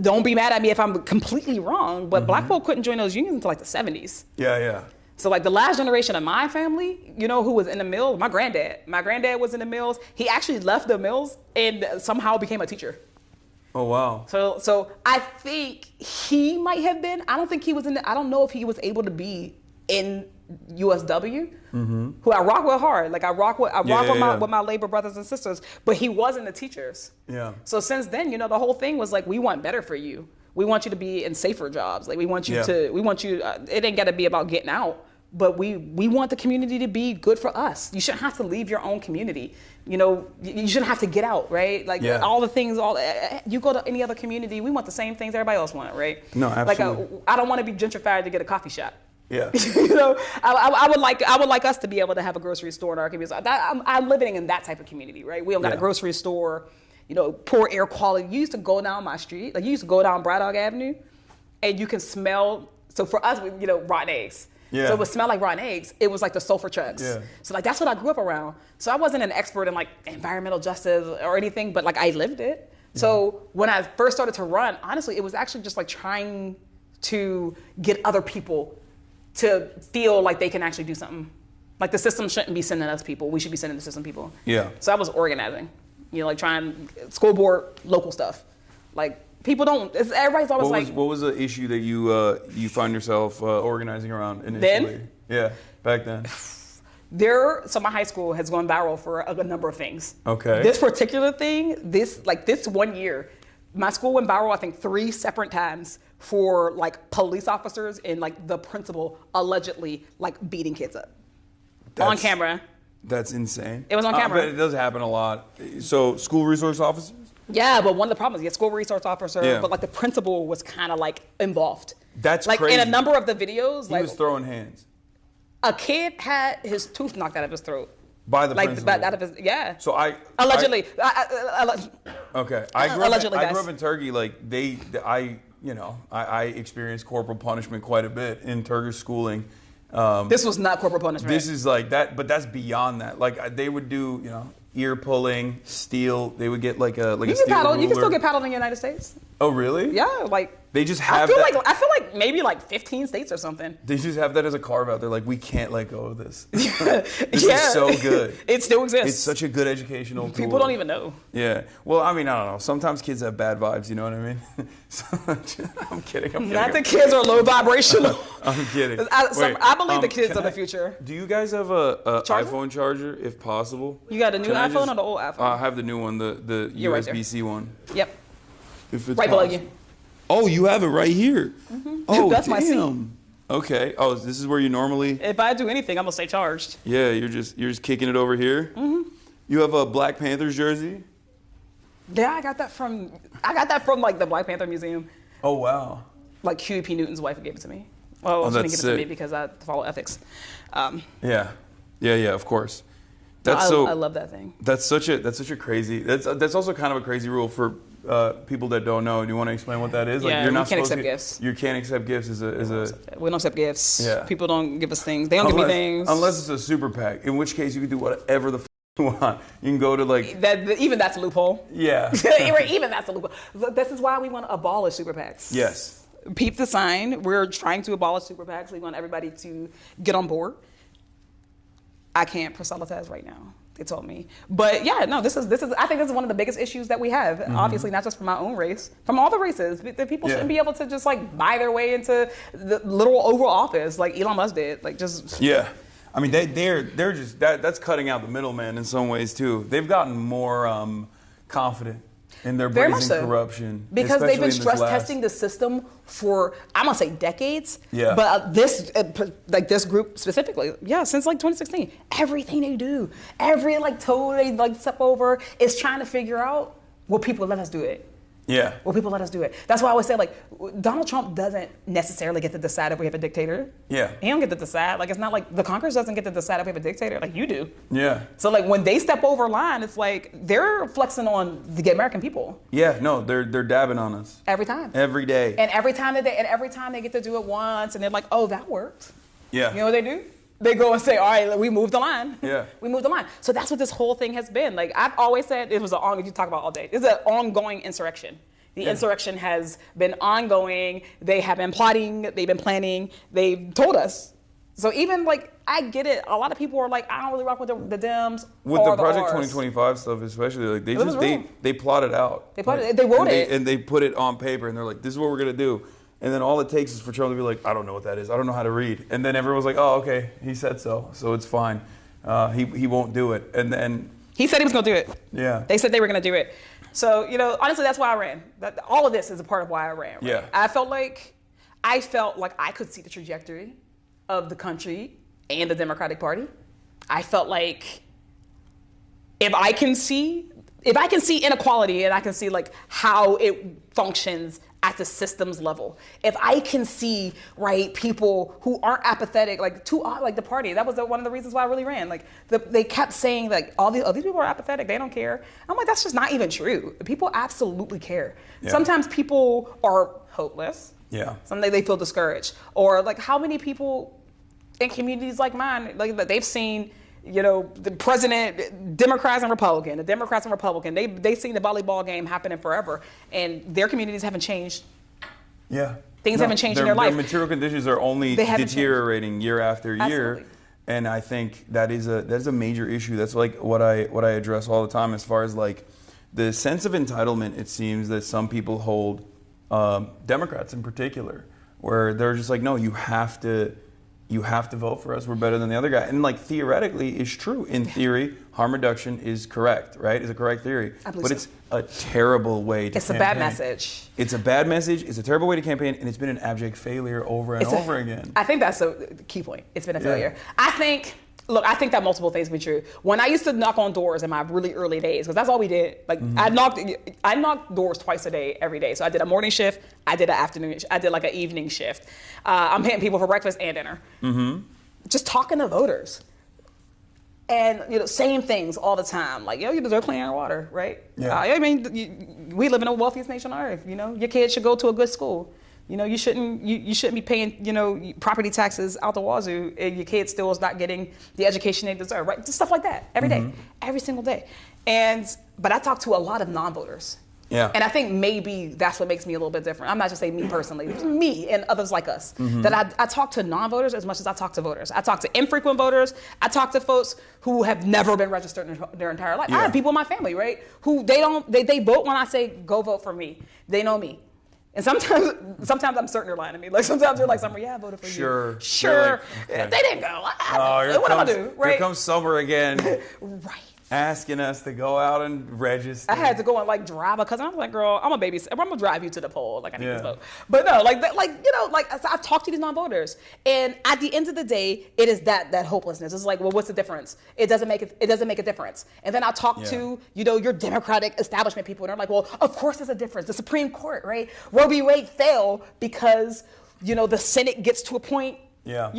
don't be mad at me if I'm completely wrong, but black folk couldn't join those unions until like the 70s. Yeah. So like the last generation of my family, who was in the mill, my granddad was in the mills. He actually left the mills and somehow became a teacher. Oh, wow. So I think he might have been, I don't know if he was able to be in USW, who I rock with hard. Like I rock with my labor brothers and sisters, but he wasn't the teachers. Yeah. So since then, the whole thing was like, we want better for you. We want you to be in safer jobs. Like we want you it ain't gotta be about getting out, but we want the community to be good for us. You shouldn't have to leave your own community. You shouldn't have to get out, right? Like all the things, you go to any other community, we want the same things everybody else want, right? No, absolutely. Like I don't want to be gentrified to get a coffee shop. Yeah. I would like us to be able to have a grocery store in our community. I'm living in that type of community, right? We don't got a grocery store, poor air quality. You used to go down my street, like you used to go down Braddock Avenue, and you can smell. So for us, rotten eggs. Yeah. So it would smell like rotten eggs. It was like the sulfur trucks. Yeah. So like that's what I grew up around. So I wasn't an expert in like environmental justice or anything, but like I lived it. So when I first started to run, honestly, it was actually just like trying to get other people to feel like they can actually do something. Like the system shouldn't be sending us people. We should be sending the system people. Yeah. So I was organizing, like trying school board, local stuff. Like people don't, everybody's always What was the issue that you find yourself organizing around initially? Then? Yeah, back then. So my high school has gone viral for a number of things. Okay. This particular thing, this 1 year, my school went viral, I think 3 separate times for like police officers and like the principal allegedly like beating kids up on camera. That's insane. It was on camera. But it does happen a lot. So school resource officers? Yeah, but one of the problems, you get school resource officer, Yeah. but like the principal was kind of like involved. That's like crazy. in a number of the videos, He like was throwing hands. a kid had his tooth knocked out of his throat. By the Like principal. out of his, yeah. So Allegedly. Okay. I grew Allegedly, up guys. in Turkey. Like I experienced corporal punishment quite a bit in Turkish schooling. This was not corporal punishment. This is like that, but that's beyond that. Like they would do, ear pulling, steel. They would get like a you steel can paddle. You can ruler. still get paddled in the United States. Oh really? Yeah, like They just I have feel that. like maybe like 15 states or something. They just have that as a carve out. They're like, we can't let go of this. This is so good. It still exists. It's such a good educational tool. People don't even know. Yeah. Well, I mean, I don't know. Sometimes kids have bad vibes. You know what I mean? I'm kidding. Not the kids are low vibrational. I'm kidding. I believe the kids can are the future. Do you guys have a Charger? iPhone charger, if possible? You got a new Can I iPhone or the old iPhone? I have the new one, the You're right there. USB-C one. Yep. If it's Right below possible. you. Oh, you have it right here. Oh, That's my seat. damn. Okay. Oh, this is where you normally. If I do anything, I'm gonna stay charged. Yeah, you're just kicking it over here. Mm-hmm. You have a Black Panthers jersey. Yeah, I got that from like the Black Panther Museum. Oh wow. Like QP Newton's wife gave it to me. Well, she didn't that's give it to me sick. because I follow ethics. Yeah. Of course. I love that thing. That's such a crazy. That's also kind of a crazy rule for people that don't know. Do you want to explain what that is? Yeah, you're not we can't supposed accept to, gifts. You can't accept gifts as a. We don't accept gifts. Yeah. People don't give us things. They don't give me things. Unless it's a super PAC, in which case you can do whatever the you want. You can go to like. Even that's a loophole. Yeah. Even that's a loophole. This is why we want to abolish super PACs. Yes. Peep the sign. We're trying to abolish super PACs. We want everybody to get on board. I can't proselytize right now. They told me, but yeah, no. This is. I think this is one of the biggest issues that we have. Mm-hmm. Obviously, not just from my own race, from all the races. The people shouldn't be able to just like buy their way into the little Oval Office like Elon Musk did. Like just. Yeah. I mean, they're just that's cutting out the middleman in some ways too. They've gotten more confident in their Very much brazen so. corruption Because they've been especially in this stress testing the system for, I'm gonna say decades. Yeah. But this group specifically, since like 2016, everything they do, every like toe they like step over is trying to figure out will people let us do it. Yeah. Will people let us do it? That's why I always say like Donald Trump doesn't necessarily get to decide if we have a dictator. Yeah. He don't get to decide. Like it's not like the Congress doesn't get to decide if we have a dictator. Like you do. Yeah. So like when they step over line, it's like they're flexing on the American people. Yeah. No, they're dabbing on us Every time. every day. And every time they get to do it once, and they're like, "Oh, that worked." Yeah. You know what they do? They go and say, "All right, we moved the line." Yeah. We moved the line. So that's what this whole thing has been. Like I've always said, it was you talk about all day. It's an ongoing insurrection. The insurrection has been ongoing. They have been plotting. They've been planning. They've told us. So even like I get it. A lot of people are like, "I don't really rock with the Dems." With or the Project Rs. 2025 stuff, especially, like It was real. they plotted out. They plotted Like, it. They wrote and it. and they put it on paper, and they're like, "This is what we're gonna do." And then all it takes is for Trump to be like, "I don't know what that is. I don't know how to read." And then everyone's like, "Oh, okay, he said so it's fine. He won't do it." And then He said he was going to do it. yeah, They said they were going to do it. So, honestly, that's why I ran. All of this is a part of why I ran. Right? Yeah. I felt like I could see the trajectory of the country and the Democratic Party. I felt like if I can see inequality and I can see like how it functions at the systems level. If I can see, right, people who aren't apathetic, like the party, that was one of the reasons why I really ran. Like they kept saying like these people are apathetic, they don't care. I'm like, that's just not even true. People absolutely care. Yeah. Sometimes people are hopeless. yeah, Sometimes they feel discouraged. Or like how many people in communities like mine, like they've seen the president, Democrats and Republican, the Democrats and Republican, they seen the volleyball game happening forever, and their communities haven't changed. Yeah. Things haven't changed in their life. Their material conditions are only deteriorating year after year. Absolutely. And I think that is a major issue. That's like what I address all the time as far as like the sense of entitlement. It seems that some people hold, Democrats in particular, where they're just like, no, you have to vote for us. We're better than the other guy. And like theoretically is true. In theory, harm reduction is correct, right? Is a correct theory. But it's a terrible way to campaign. A bad message. It's a bad message. It's a terrible way to campaign, and it's been an abject failure over and over again. I think that's a key point. It's been a failure. I think that multiple things be true. When I used to knock on doors in my really early days, because that's all we did. Like I knocked doors twice a day, every day. So I did a morning shift, I did an afternoon, I did like an evening shift. I'm hitting people for breakfast and dinner. Just talking to voters. And same things all the time. Like, you deserve clean air and water, right? Yeah. I mean, we live in the wealthiest nation on earth. Your kids should go to a good school. You shouldn't be paying property taxes out the wazoo, and your kid still is not getting the education they deserve, right? Just stuff like that every day, every single day. But I talk to a lot of non-voters. Yeah. And I think maybe that's what makes me a little bit different. I'm not just saying me personally, me and others like us. That I talk to non-voters as much as I talk to voters. I talk to infrequent voters. I talk to folks who have never been registered in their entire life. Yeah. I have people in my family, right, who they vote when I say go vote for me. They know me. And sometimes I'm certain they're lying to me. Like sometimes they're like, "Summer, yeah, I voted for you." Sure. Like, okay. They didn't go. What am I do? Right? Here comes Summer again. Right. Asking us to go out and register. I had to go and like drive because I'm like, girl, I'm a babysitter. I'm gonna drive you to the poll. Like I need this vote. But no, I've talked to these non-voters, and at the end of the day, it is that hopelessness. It's like, well, what's the difference? It doesn't make a difference. And then I talk to your Democratic establishment people, and they're like, well, of course there's a difference. The Supreme Court, right? Roe v. Wade fell because the Senate gets to a point. Yeah.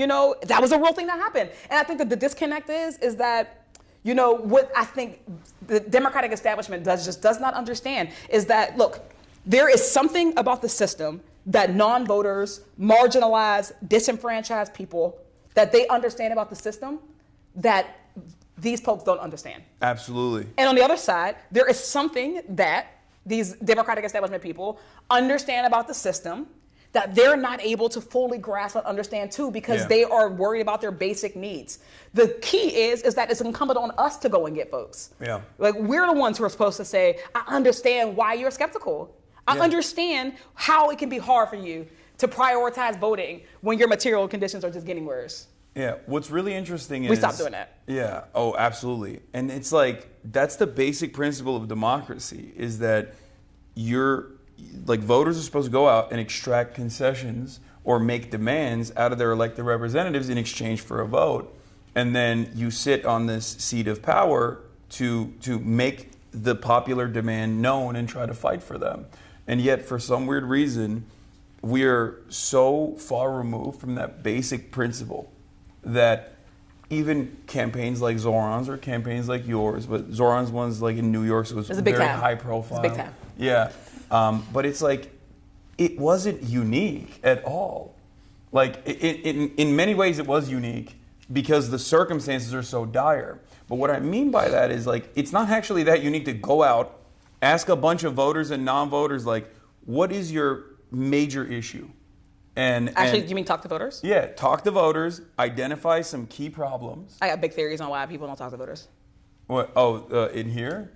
That was a real thing that happened, and I think that the disconnect is that. What I think the Democratic establishment does not understand is that, look, there is something about the system that non-voters, marginalized, disenfranchised people, that they understand about the system that these folks don't understand. Absolutely. And on the other side, there is something that these Democratic establishment people understand about the system that they're not able to fully grasp and understand too, because they are worried about their basic needs. The key is that it's incumbent on us to go and get folks. Yeah. Like we're the ones who are supposed to say, I understand why you're skeptical. I understand how it can be hard for you to prioritize voting when your material conditions are just getting worse. Yeah, what's really interesting is... We stopped doing that. Yeah, oh, absolutely. And it's like, that's the basic principle of democracy, is that voters are supposed to go out and extract concessions or make demands out of their elected representatives in exchange for a vote. And then you sit on this seat of power to make the popular demand known and try to fight for them. And yet, for some weird reason, we are so far removed from that basic principle that even campaigns like Zohran's or campaigns like yours, but Zohran's one's like in New York, so it's very high profile. It's big time. Yeah. But it's like, it wasn't unique at all. Like, in many ways it was unique because the circumstances are so dire. But what I mean by that is, like, it's not actually that unique to go out, ask a bunch of voters and non-voters, like, what is your major issue? Actually, you mean talk to voters? Yeah, talk to voters, identify some key problems. I got big theories on why people don't talk to voters. What? Oh, in here?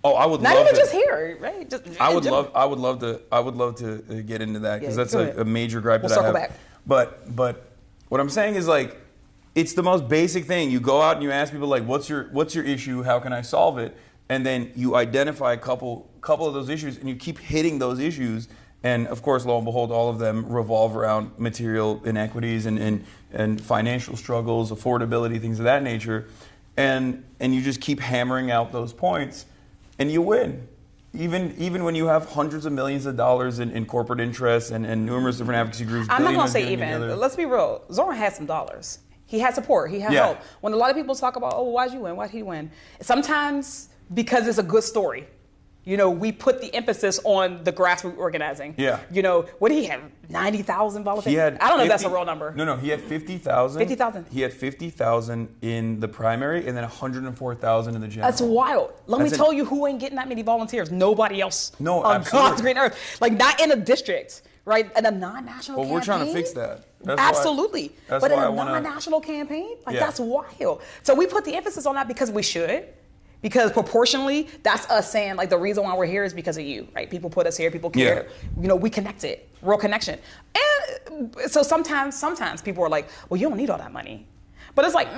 Oh, I would not love even to, just here, right? Just I would love to get into that because that's a major gripe that I have. We'll circle back. But what I'm saying is, like, it's the most basic thing. You go out and you ask people, like, what's your issue? How can I solve it? And then you identify a couple of those issues, and you keep hitting those issues. And of course, lo and behold, all of them revolve around material inequities and financial struggles, affordability, things of that nature. And you just keep hammering out those points. And you win, even when you have hundreds of millions of dollars in corporate interests and numerous different advocacy groups. I'm not going to say even. Together. Let's be real. Zohran had some dollars. He had support. He had help. When a lot of people talk about, oh, why'd you win? Why'd he win? Sometimes because it's a good story. we put the emphasis on the grassroots organizing. Yeah. What did he have? 90,000 volunteers? He had I don't know if that's 50 a real number. No, he had 50,000. 50,000. He had 50,000 in the primary and then 104,000 in the general. That's wild. Let me That's tell you who ain't getting that many volunteers. Nobody else. No, on absolutely. God's green earth. Like, not in a district, right? In a non-national campaign. Well, we're trying to fix that. Absolutely. But in why I a wanna- non-national campaign, like, Yeah. that's wild. So we put the emphasis on that because we should. Because proportionally, that's us saying, like, the reason why we're here is because of you, right? People put us here, people care. We connected, real connection. And so sometimes people are like, well, you don't need all that money. But it's like,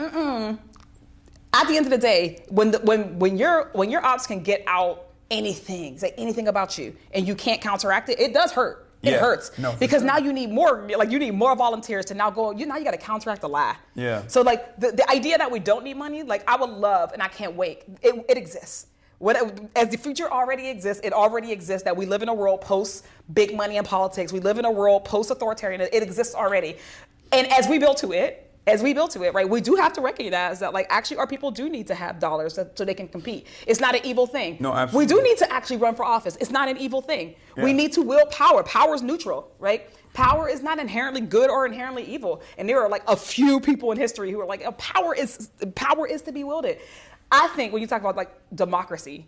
At the end of the day, when your ops can get out anything, say anything about you, and you can't counteract it, it does hurt. It hurts. No, for because sure. now you need more volunteers to now go, now you got to counteract the lie. Yeah. So like the idea that we don't need money, like I would love, and I can't wait, it exists. As the future already exists, it already exists that we live in a world post big money in politics. We live in a world post authoritarian. It exists already. And as we build to it, right, we do have to recognize that, like, actually our people do need to have dollars so they can compete. It's not an evil thing. No, absolutely. We do need to actually run for office. It's not an evil thing. Yeah. We need to wield power. Power is neutral, right? Power is not inherently good or inherently evil. And there are like a few people in history who are like, power is to be wielded. I think when you talk about like democracy,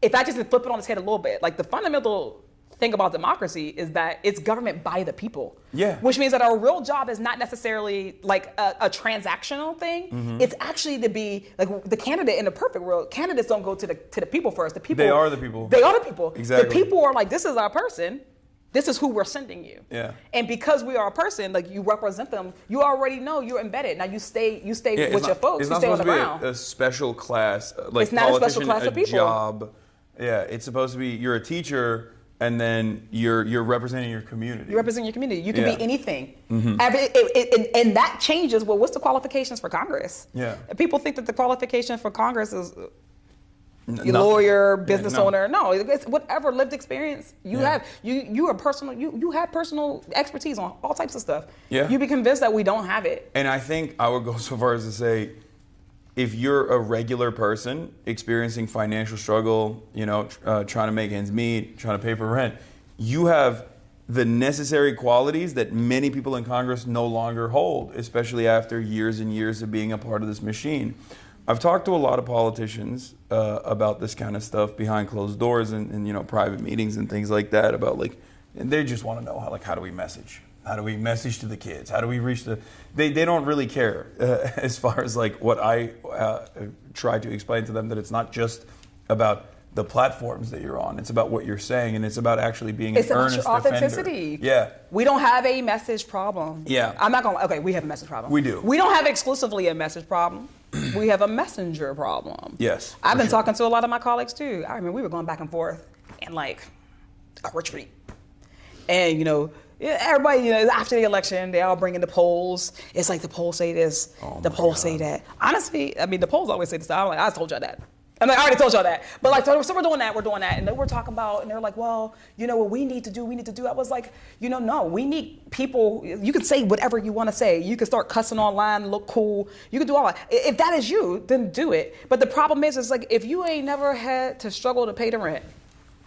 if I just flip it on its head a little bit, like the fundamental thing about democracy is that it's government by the people. Yeah. Which means that our real job is not necessarily like a transactional thing. Mm-hmm. It's actually to be like the candidate in the perfect world. Candidates don't go to the people first. The people. They are the people. They are the people. Exactly. The people are like, this is our person. This is who we're sending you. Yeah. And because we are a person, like you represent them, you already know you're embedded. Now you stay with your folks. You stay on the ground. It's not supposed to be a special class, like It's not a special politician, class of people. job. Yeah, it's supposed to be you're a teacher and then you're representing your community. You represent your community. You can Yeah. be anything. Mm-hmm. And that changes. Well, what's the qualifications for Congress? Yeah. People think that the qualification for Congress is Nothing. lawyer, business no. owner. No, it's whatever lived experience you Yeah. have. You are personal. You have personal expertise on all types of stuff. Yeah. You be convinced that we don't have it. And I think I would go so far as to say, if you're a regular person experiencing financial struggle, trying to make ends meet, trying to pay for rent, you have the necessary qualities that many people in Congress no longer hold, especially after years and years of being a part of this machine. I've talked to a lot of politicians about this kind of stuff behind closed doors and private meetings and things like that about and they just want to know how do we message? How do we message to the kids? How do we reach they don't really care as far as like what I try to explain to them, that it's not just about the platforms that you're on. It's about what you're saying, and it's about actually being an earnest It's about your defender. authenticity. Yeah. We don't have a message problem. Yeah. I'm not gonna. Okay, we have a message problem. We do. We don't have exclusively a message problem. We have a messenger problem. Yes. I've for been sure. talking to a lot of my colleagues too. I remember we were going back and forth in like a retreat, and everybody, after the election, they all bring in the polls. It's like the polls say this, the polls say that. Honestly, I mean, the polls always say this. I'm like, I told y'all that. I'm like, I already told y'all that. But like, so we're doing that, and then we're talking about, and they're like, well, what we need to do. I was like, no, we need people. You can say whatever you want to say. You can start cussing online, look cool. You can do all that. If that is you, then do it. But the problem is like, if you ain't never had to struggle to pay the rent,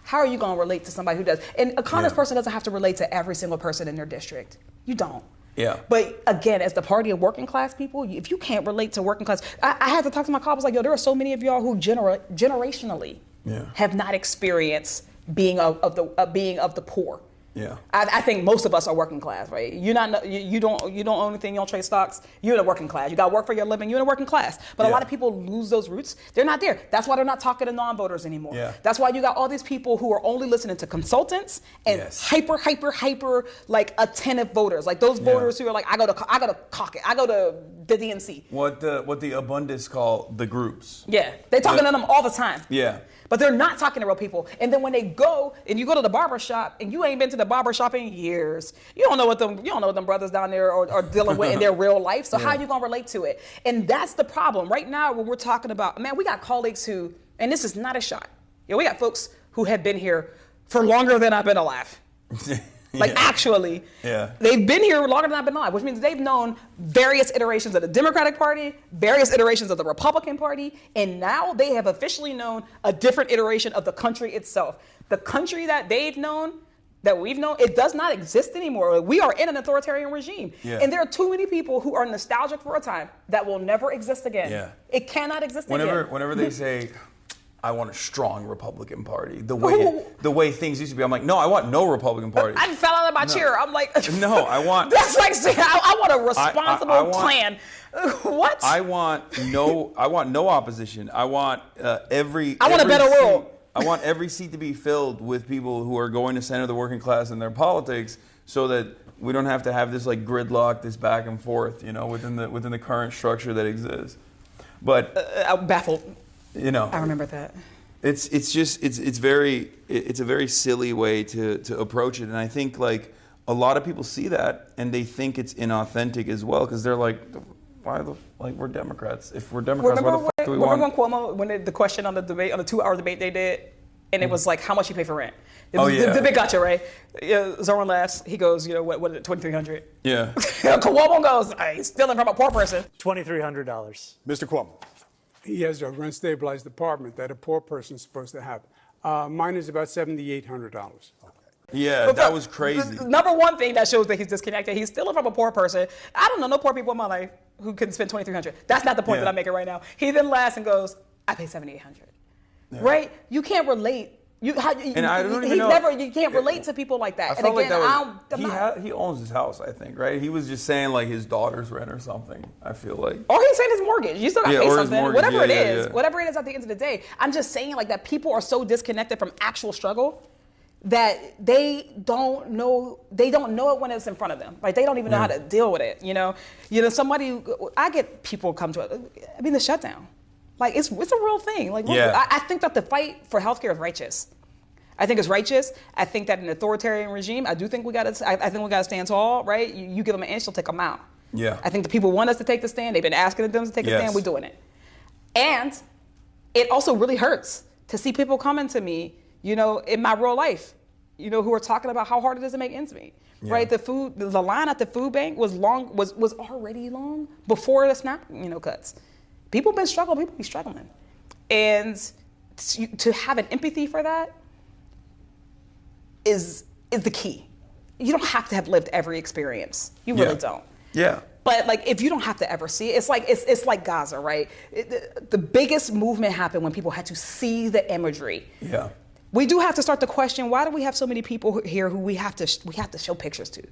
how are you going to relate to somebody who does? And a Congress person doesn't have to relate to every single person in their district. You don't. Yeah. But again, as the party of working class people, if you can't relate to working class, I had to talk to my colleagues like, there are so many of y'all who generationally have not experienced being of the poor. Yeah. I think most of us are working class, right? You don't own anything, you don't trade stocks. You're in a working class. You got to work for your living. You're in a working class. But a lot of people lose those roots. They're not there. That's why they're not talking to non-voters anymore. Yeah. That's why you got all these people who are only listening to consultants and hyper like attentive voters, like those voters who are like, I go to caucus, I go to the DNC. What the abundance call the groups. Yeah, they're talking to them all the time. Yeah. But they're not talking to real people. And then when they go, and you go to the barber shop, and you ain't been to the barber shop in years, you don't know what them brothers down there are dealing with in their real life. So how are you gonna relate to it? And that's the problem right now when we're talking about, man, we got colleagues who, and this is not a shot. We got folks who have been here for longer than I've been alive. Like actually. Yeah. They've been here longer than I've been alive, which means they've known various iterations of the Democratic Party, various iterations of the Republican Party, and now they have officially known a different iteration of the country itself. The country that they've known, that we've known, it does not exist anymore. We are in an authoritarian regime. Yeah. And there are too many people who are nostalgic for a time that will never exist again. Yeah. It cannot exist again. Whenever they say, I want a strong Republican Party, the way things used to be, I'm like, no, I want no Republican Party. I fell out of my chair. I'm like, no, I want. That's like saying I want a responsible plan. What? I want no opposition. I want every. I want a better world. I want every seat to be filled with people who are going to center the working class in their politics, so that we don't have to have this like gridlock, this back and forth, within the current structure that exists. But I'm baffled. I remember that. It's a very silly way to approach it, and I think like a lot of people see that and they think it's inauthentic as well, because they're like, we're Democrats. If we're Democrats, why the fuck do we want? Remember when Cuomo, when the question on the debate, on the 2-hour debate they did, and it was like, how much you pay for rent? The debate gotcha, right? Zohran laughs. He goes, what is it, $2,300? Yeah. Cuomo goes, he's stealing from a poor person. $2,300. Mr. Cuomo. He has a rent-stabilized apartment that a poor person's supposed to have. Mine is about $7,800. Yeah, that was crazy. Number one thing that shows that he's disconnected, he's stealing from a poor person. I don't know no poor people in my life who can spend $2,300. That's not the point that I'm making right now. He then laughs and goes, I pay $7,800. Yeah. Right? You can't relate. You can't relate to people like that. I felt like he owns his house, I think, right? He was just saying like his daughter's rent or something, I feel like. Or he's saying his mortgage. You still got to pay something. Whatever it is at the end of the day. I'm just saying like that people are so disconnected from actual struggle that they don't know it when it's in front of them. Like they don't even know how to deal with it. I get people come to it. I mean, the shutdown. Like it's a real thing. Like I think that the fight for healthcare is righteous. I think it's righteous. I think that in an authoritarian regime, I think we gotta stand tall, right? You give them an inch, they'll take them out. Yeah. I think the people want us to take the stand. They've been asking them to take a stand. We're doing it. And it also really hurts to see people coming to me, in my real life, who are talking about how hard it is to make ends meet. Yeah. Right? The line at the food bank was already long before the SNAP, cuts. People be struggling. And to have an empathy for that is the key. You don't have to have lived every experience. You really don't. Yeah. But like, if you don't have to ever see it, it's like Gaza, right? The biggest movement happened when people had to see the imagery. Yeah. We do have to start to question, why do we have so many people here who we have to show pictures to?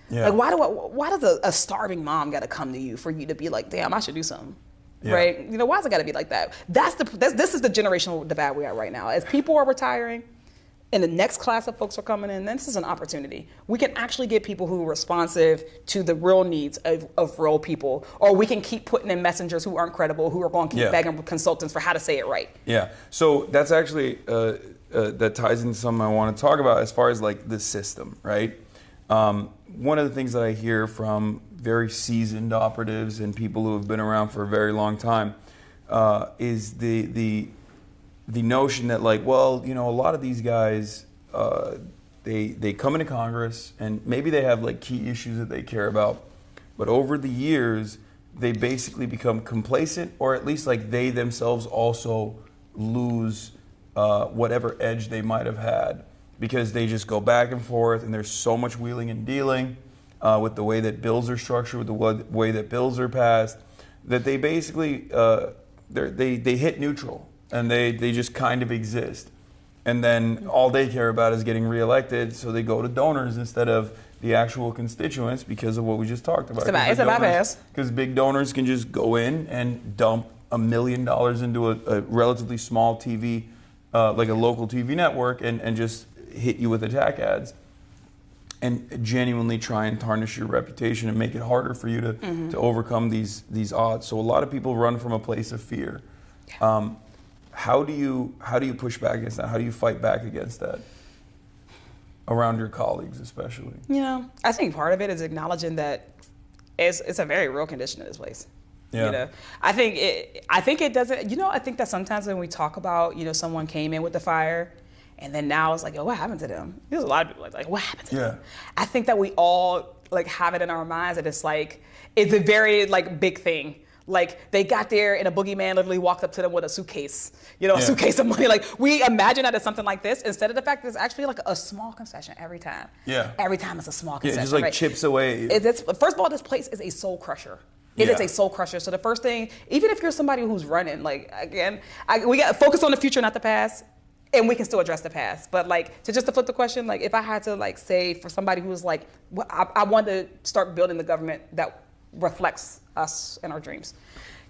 Yeah. Like, why does a starving mom got to come to you for you to be like, damn, I should do something? Yeah. Right? Why has it got to be like that? This is the generational divide we are right now. As people are retiring and the next class of folks are coming in, then this is an opportunity. We can actually get people who are responsive to the real needs of real people, or we can keep putting in messengers who aren't credible, who are going to keep begging consultants for how to say it right. Yeah. So that's actually, that ties into something I want to talk about as far as like the system, right? One of the things that I hear from very seasoned operatives and people who have been around for a very long time is the notion that like, well, a lot of these guys, they come into Congress and maybe they have like key issues that they care about, but over the years they basically become complacent, or at least like they themselves also lose whatever edge they might have had, because they just go back and forth and there's so much wheeling and dealing with the way that bills are structured, with the way that bills are passed, that they basically they hit neutral and they just kind of exist. And then all they care about is getting reelected, so they go to donors instead of the actual constituents, because of what we just talked about. It's a bypass. Because big donors can just go in and dump $1 million into a relatively small TV, like a local TV network, and just hit you with attack ads and genuinely try and tarnish your reputation and make it harder for you to overcome these odds. So a lot of people run from a place of fear. Yeah. How do you push back against that? How do you fight back against that around your colleagues, especially? I think part of it is acknowledging that it's a very real condition in this place. Yeah. I think it doesn't. I think that sometimes when we talk about someone came in with the fire, And then now it's like, yo, what happened to them? There's a lot of people like what happened to them? Yeah. I think that we all like have it in our minds that it's like, it's a very like big thing. Like they got there and a boogeyman literally walked up to them with a suitcase, a suitcase of money. Like we imagine that as something like this instead of the fact that it's actually like a small concession every time. Yeah. Every time it's a small concession. Yeah, just like chips away. First of all, this place is a soul crusher. It is a soul crusher. So the first thing, even if you're somebody who's running, like again, we got to focus on the future, not the past. And we can still address the past. But like, to flip the question, like if I had to like say for somebody who's like, I want to start building the government that reflects us and our dreams.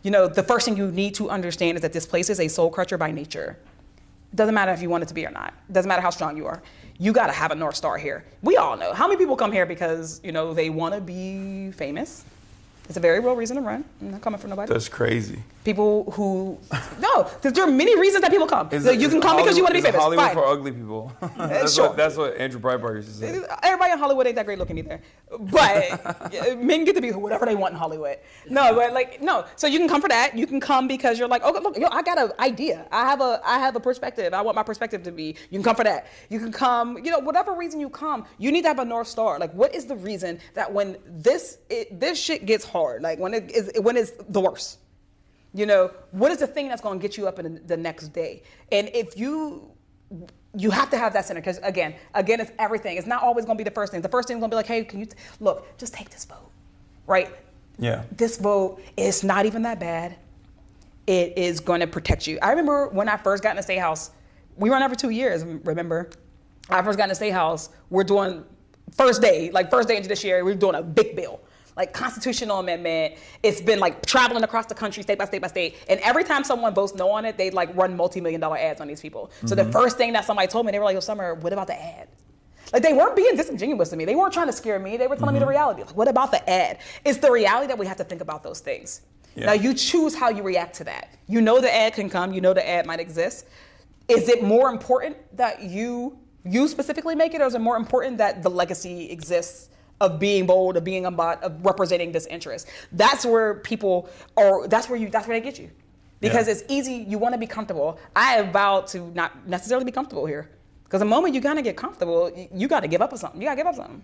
The first thing you need to understand is that this place is a soul crusher by nature. Doesn't matter if you want it to be or not. Doesn't matter how strong you are. You got to have a North Star here. We all know. How many people come here because, they want to be famous? It's a very real reason to run. I'm not coming from nobody. That's crazy. People who, no, there are many reasons that people come. You can come because you want to be famous. Hollywood Fine. for ugly people. That's what Andrew Breitbart used to say. Everybody in Hollywood ain't that great looking either. But men get to be whatever they want in Hollywood. No. So you can come for that. You can come because you're like, oh, look, I got an idea. I have a perspective. I want my perspective to be. You can come for that. You can come, whatever reason you come, you need to have a North Star. Like, what is the reason that when this shit gets hard, like when it's the worst, what is the thing that's going to get you up in the next day? And if you have to have that center, because again, it's everything. It's not always going to be the first thing. The first thing is going to be like, hey, can you look? Just take this vote, right? Yeah. This vote is not even that bad. It is going to protect you. I remember when I first got in the State House. We run every 2 years. Remember, I first got in the State House. We're doing first day into judiciary. We're doing a big bill. Like constitutional amendment. It's been like traveling across the country, state by state by state. And every time someone votes no on it, they like run multi-million-dollar ads on these people. Mm-hmm. So the first thing that somebody told me, they were like, yo, Summer, what about the ad? Like they weren't being disingenuous to me. They weren't trying to scare me. They were telling me the reality. Like, what about the ad? It's the reality that we have to think about those things. Yeah. Now you choose how you react to that. The ad can come. the ad might exist. Is it more important that you specifically make it, or is it more important that the legacy exists of being bold, of being of representing this interest? That's where people are, that's where they get you. Because it's easy, you want to be comfortable. I have vowed to not necessarily be comfortable here. Because the moment you kind of get comfortable, you got to give up on something. You got to give up something.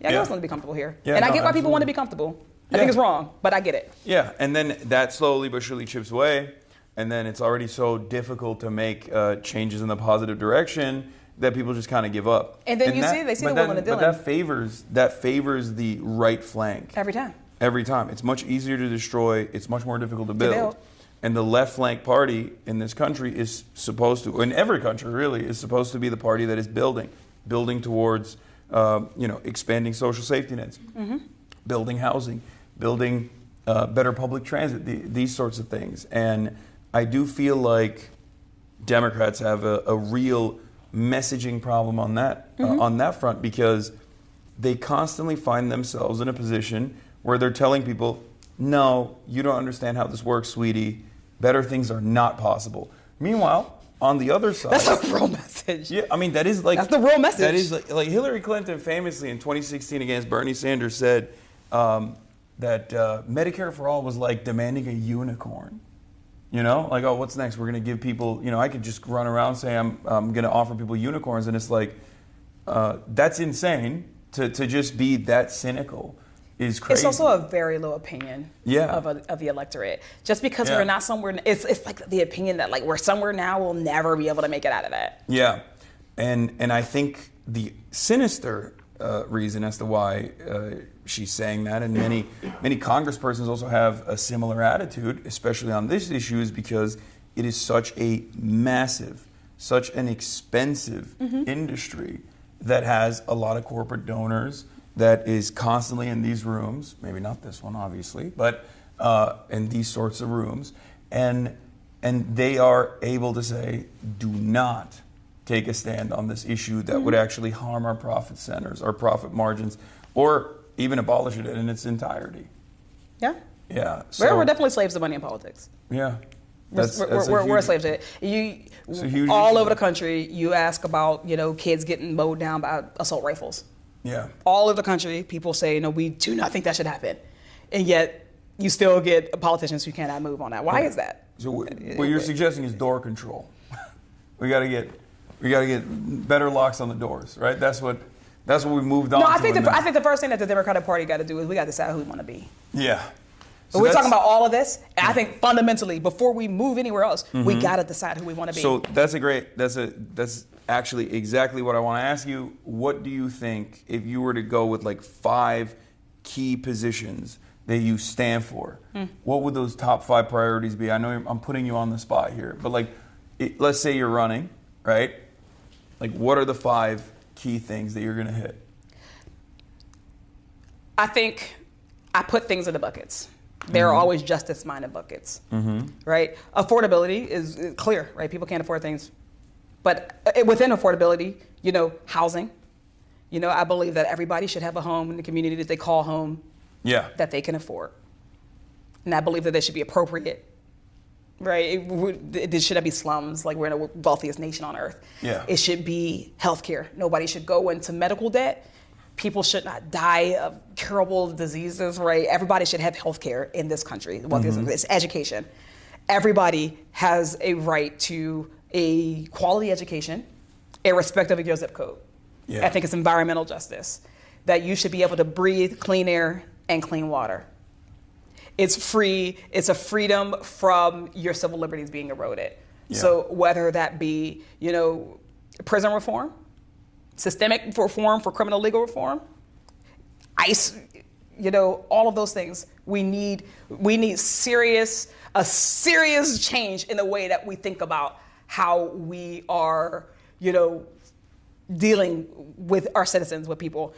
I just want to be comfortable here. Yeah, and I get why people want to be comfortable. I think it's wrong, but I get it. Yeah, and then that slowly but surely chips away. And then it's already so difficult to make changes in the positive direction that people just kind of give up. And then they see the woman of Dylan. But that favors the right flank. Every time. Every time. It's much easier to destroy. It's much more difficult to build. And the left flank party in this country is supposed to, in every country really, is supposed to be the party that is building towards, expanding social safety nets, building housing, building better public transit, these sorts of things. And I do feel like Democrats have a real messaging problem on that front, because they constantly find themselves in a position where they're telling people, no, you don't understand how this works, sweetie. Better things are not possible. Meanwhile, on the other side, that's a real message. Yeah, I mean that's the real message. That is like Hillary Clinton famously in 2016 against Bernie Sanders said that Medicare for all was like demanding a unicorn. Like, oh, what's next? We're going to give people, I could just run around saying I'm going to offer people unicorns. And it's like, that's insane to just be that cynical is crazy. It's also a very low opinion of the electorate. Just because we're not somewhere, it's like the opinion that like we're somewhere now, we'll never be able to make it out of that. Yeah. And I think the sinister reason as to why she's saying that, and many congresspersons also have a similar attitude, especially on this issue, is because it is such a massive, such an expensive industry that has a lot of corporate donors, that is constantly in these rooms, maybe not this one obviously, but in these sorts of rooms, and they are able to say, do not take a stand on this issue that would actually harm our profit centers, our profit margins, or even abolish it in its entirety. Yeah. Yeah. So, we're definitely slaves to money in politics. Yeah. We're slaves to it. All over the country, you ask about kids getting mowed down by assault rifles. Yeah. All over the country, people say, no, we do not think that should happen. And yet, you still get politicians who cannot move on that. Why is that? So what you're suggesting is door control. We got to get We got to get better locks on the doors, right? That's what we moved on. No, to I think in the first thing that the Democratic Party got to do is we got to decide who we want to be. Yeah. But we're talking about all of this, and I think fundamentally, before we move anywhere else, we got to decide who we want to be. So that's actually exactly what I want to ask you. What do you think if you were to go with like 5 key positions that you stand for? What would those top 5 priorities be? I know I'm putting you on the spot here, but like, let's say you're running, right? Like, what are the 5 key things that you're going to hit? I think I put things into buckets. There are always justice-minded buckets, right? Affordability is clear, right? People can't afford things. But within affordability, housing. I believe that everybody should have a home in the community that they call home that they can afford. And I believe that they should be appropriate, right? It shouldn't be slums like we're in the wealthiest nation on earth. Yeah. It should be healthcare. Nobody should go into medical debt. People should not die of curable diseases, right? Everybody should have health care in this country. It's education. Everybody has a right to a quality education, irrespective of your zip code. Yeah. I think it's environmental justice, that you should be able to breathe clean air and clean water. It's free. It's a freedom from your civil liberties being eroded. Yeah. So whether that be, prison reform, systemic reform for criminal legal reform, ICE, all of those things. We need a serious change in the way that we think about how we are, dealing with our citizens, with people.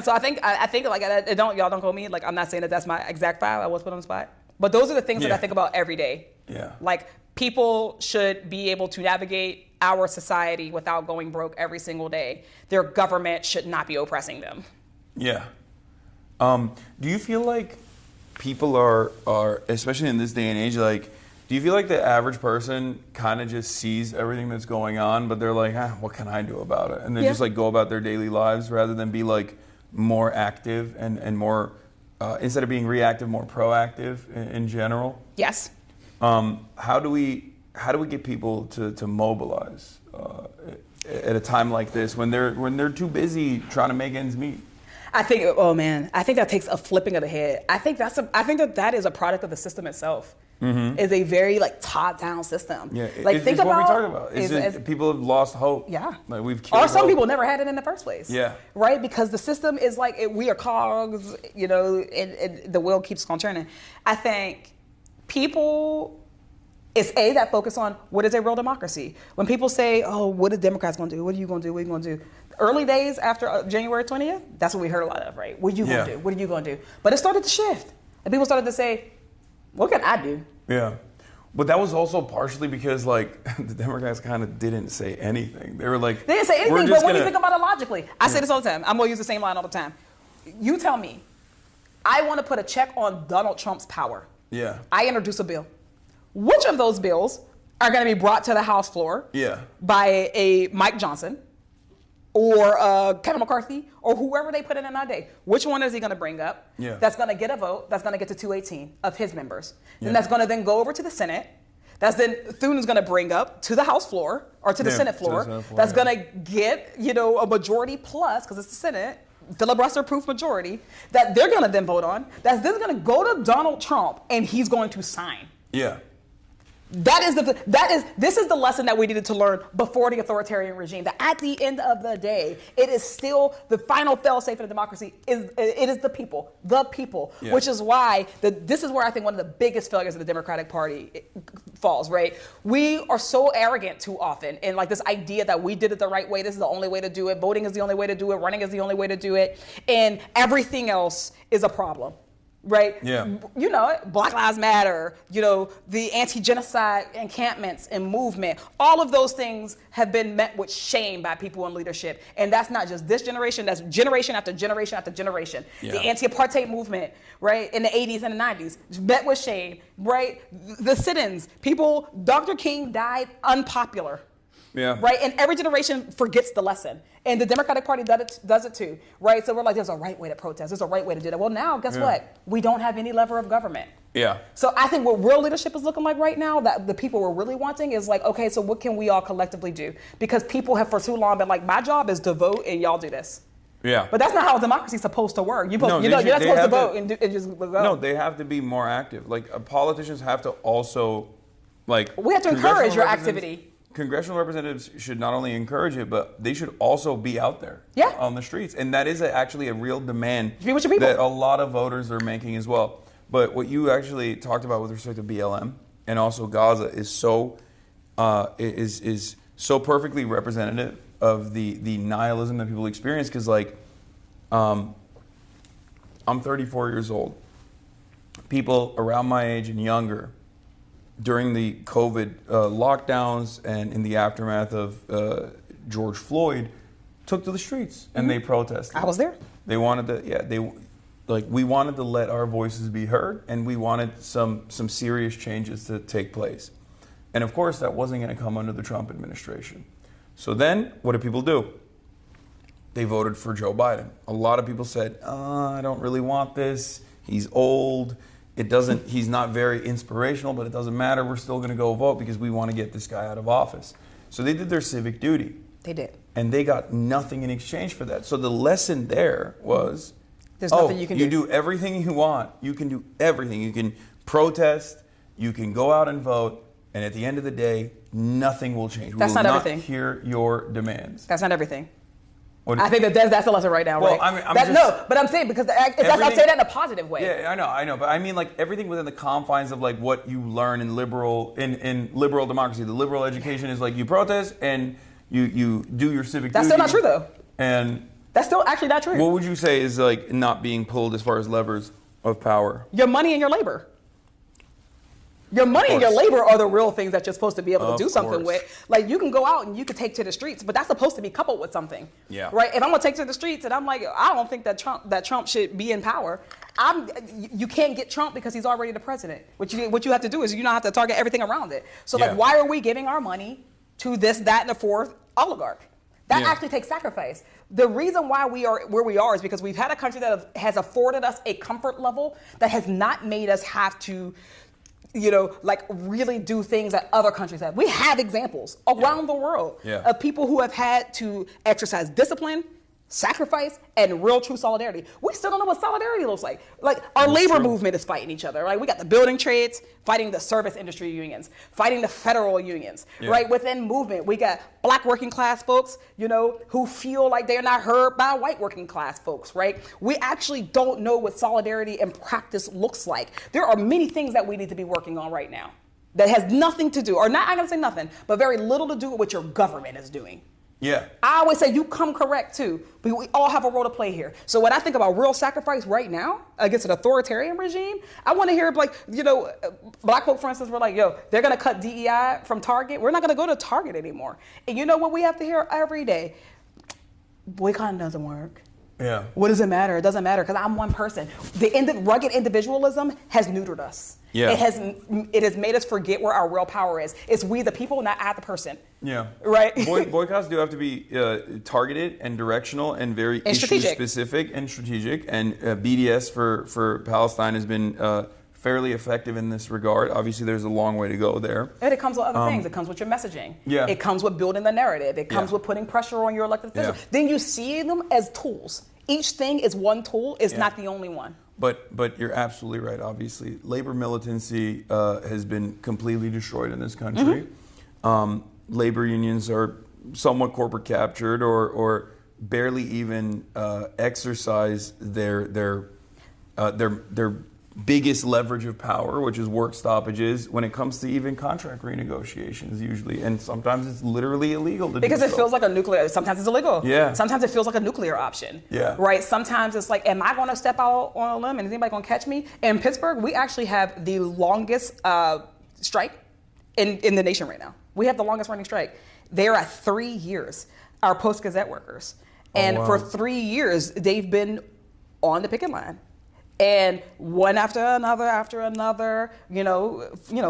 So I think like, y'all don't call me, like, I'm not saying that that's my exact 5, I was put on the spot, but those are the things that I think about every day. Yeah. Like, people should be able to navigate our society without going broke every single day. Their government should not be oppressing them. Yeah. Do you feel like people are, especially in this day and age, like, do you feel like the average person kind of just sees everything that's going on, but they're like, what can I do about it? And they just like go about their daily lives rather than be like more active and more, instead of being reactive, more proactive in general? Yes. How do we get people to mobilize at a time like this when they're too busy trying to make ends meet? I think that takes a flipping of the head. I think that is a product of the system itself. Is a very like top-down system. Yeah, like think about what we talked about. People have lost hope. Yeah, like we've killed or some hope. people never had it in the first place. Yeah, right, because the system is like we are cogs, and the wheel keeps on turning. I think people. It's that focus on what is a real democracy. When people say, "Oh, what are Democrats going to do? What are you going to do? What are you going to do?" Early days after January 20th, that's what we heard a lot of, right? What are you going to do? What are you going to do? But it started to shift, and people started to say, "What can I do?" Yeah, but that was also partially because like the Democrats kind of didn't say anything. They were like, they didn't say anything. But when you think about it logically, I say this all the time. I'm going to use the same line all the time. You tell me, I want to put a check on Donald Trump's power. Yeah. I introduce a bill. Which of those bills are going to be brought to the House floor by a Mike Johnson or Kevin McCarthy or whoever they put in that day? Which one is he going to bring up that's going to get a vote, that's going to get to 218 of his members? And that's going to then go over to the Senate. That's then Thune is going to bring up to the House floor or to the Senate floor. That's going to get, a majority plus, because it's the Senate, filibuster-proof majority, that they're going to then vote on. That's then going to go to Donald Trump, and he's going to sign. Yeah. This is the lesson that we needed to learn before the authoritarian regime. That at the end of the day, it is still the final fail-safe in a democracy. It is the people, which is why this is where I think one of the biggest failures of the Democratic Party falls. Right? We are so arrogant too often, and like this idea that we did it the right way. This is the only way to do it. Voting is the only way to do it. Running is the only way to do it, and everything else is a problem. Right? Yeah. Black Lives Matter, the anti-genocide encampments and movement, all of those things have been met with shame by people in leadership. And that's not just this generation, that's generation after generation after generation. Yeah. The anti-apartheid movement, right, in the 80s and the 90s, met with shame, right? The sit-ins, Dr. King died unpopular. Yeah. Right? And every generation forgets the lesson. And the Democratic Party does it too. Right? So we're like, there's a right way to protest. There's a right way to do that. Well, now, guess what? We don't have any lever of government. Yeah. So I think what real leadership is looking like right now, that the people we're really wanting is like, okay, so what can we all collectively do? Because people have for too long been like, my job is to vote and y'all do this. Yeah. But that's not how democracy is supposed to work. You're not supposed to vote and just go. No, they have to be more active. Like politicians have to also, like. We have to encourage your activity. Congressional representatives should not only encourage it, but they should also be out there on the streets. And that is actually a real demand be with your people. that a lot of voters are making as well. But what you actually talked about with respect to BLM and also Gaza is so is so perfectly representative of the nihilism that people experience. Because like, I'm 34 years old. People around my age and younger, during the COVID lockdowns and in the aftermath of George Floyd, took to the streets and they protested. I was there. They wanted to, we wanted to let our voices be heard, and we wanted some serious changes to take place. And of course, that wasn't going to come under the Trump administration. So then, what did people do? They voted for Joe Biden. A lot of people said, I don't really want this. He's old. He's not very inspirational, but it doesn't matter. We're still going to go vote because we want to get this guy out of office. So they did their civic duty. They did. And they got nothing in exchange for that. So the lesson there was, there's nothing you can do. You do everything you want. You can do everything. You can protest. You can go out and vote. And at the end of the day, nothing will change. That's not everything. We will not hear your demands. That's not everything. I think that's the lesson right now, well, right? But I'm saying because I'm saying that in a positive way. Yeah, I know, but I mean like everything within the confines of like what you learn in liberal democracy. The liberal education is like you protest and you do your civic duty. That's still not true though. And that's still actually not true. What would you say is like not being pulled as far as levers of power? Your money and your labor. Your money and your labor are the real things that you're supposed to be able to do something with. Like you can go out and you can take to the streets, but that's supposed to be coupled with something. Yeah. Right? If I'm gonna take to the streets and I'm like, I don't think that Trump should be in power. You can't get Trump because he's already the president. What you have to do is you don't have to target everything around it. So like, why are we giving our money to this, that, and the fourth oligarch? That actually takes sacrifice. The reason why we are where we are is because we've had a country that has afforded us a comfort level that has not made us have to, like really do things that other countries have. We have examples around the world of people who have had to exercise discipline, sacrifice, and real true solidarity. We still don't know what solidarity looks like. Like our labor movement is fighting each other, right? We got the building trades fighting the service industry unions, fighting the federal unions, right? Within movement, we got black working class folks, who feel like they're not heard by white working class folks, right? We actually don't know what solidarity in practice looks like. There are many things that we need to be working on right now that has nothing to do, or not, I'm gonna say nothing, but very little to do with what your government is doing. Yeah. I always say you come correct too, but we all have a role to play here. So when I think about real sacrifice right now against an authoritarian regime, I want to hear like, black folk, for instance, were like, they're going to cut DEI from Target. We're not going to go to Target anymore. And you know what we have to hear every day? Boycotting doesn't work. Yeah. What does it matter? It doesn't matter because I'm one person. The rugged individualism has neutered us. Yeah. It has made us forget where our real power is. It's we the people, not I the person. Yeah. Right? Boycotts do have to be targeted and directional and very issue specific and strategic. And BDS for Palestine has been fairly effective in this regard. Obviously, there's a long way to go there. And it comes with other things. It comes with your messaging. Yeah. It comes with building the narrative. It comes with putting pressure on your elected officials. Yeah. Then you see them as tools. Each thing is one tool. It's not the only one. But you're absolutely right. Obviously, labor militancy has been completely destroyed in this country. Mm-hmm. Labor unions are somewhat corporate captured, or barely even exercise their biggest leverage of power, which is work stoppages, when it comes to even contract renegotiations usually. And sometimes it's literally illegal to do so. Because it feels like a nuclear, sometimes it's illegal. Yeah. Sometimes it feels like a nuclear option. Yeah. Right? Sometimes it's like, am I going to step out on a limb and is anybody going to catch me? In Pittsburgh, we actually have the longest strike in the nation right now. We have the longest running strike. They're at 3 years, our Post-Gazette workers. And for 3 years, they've been on the picket line. And one after another,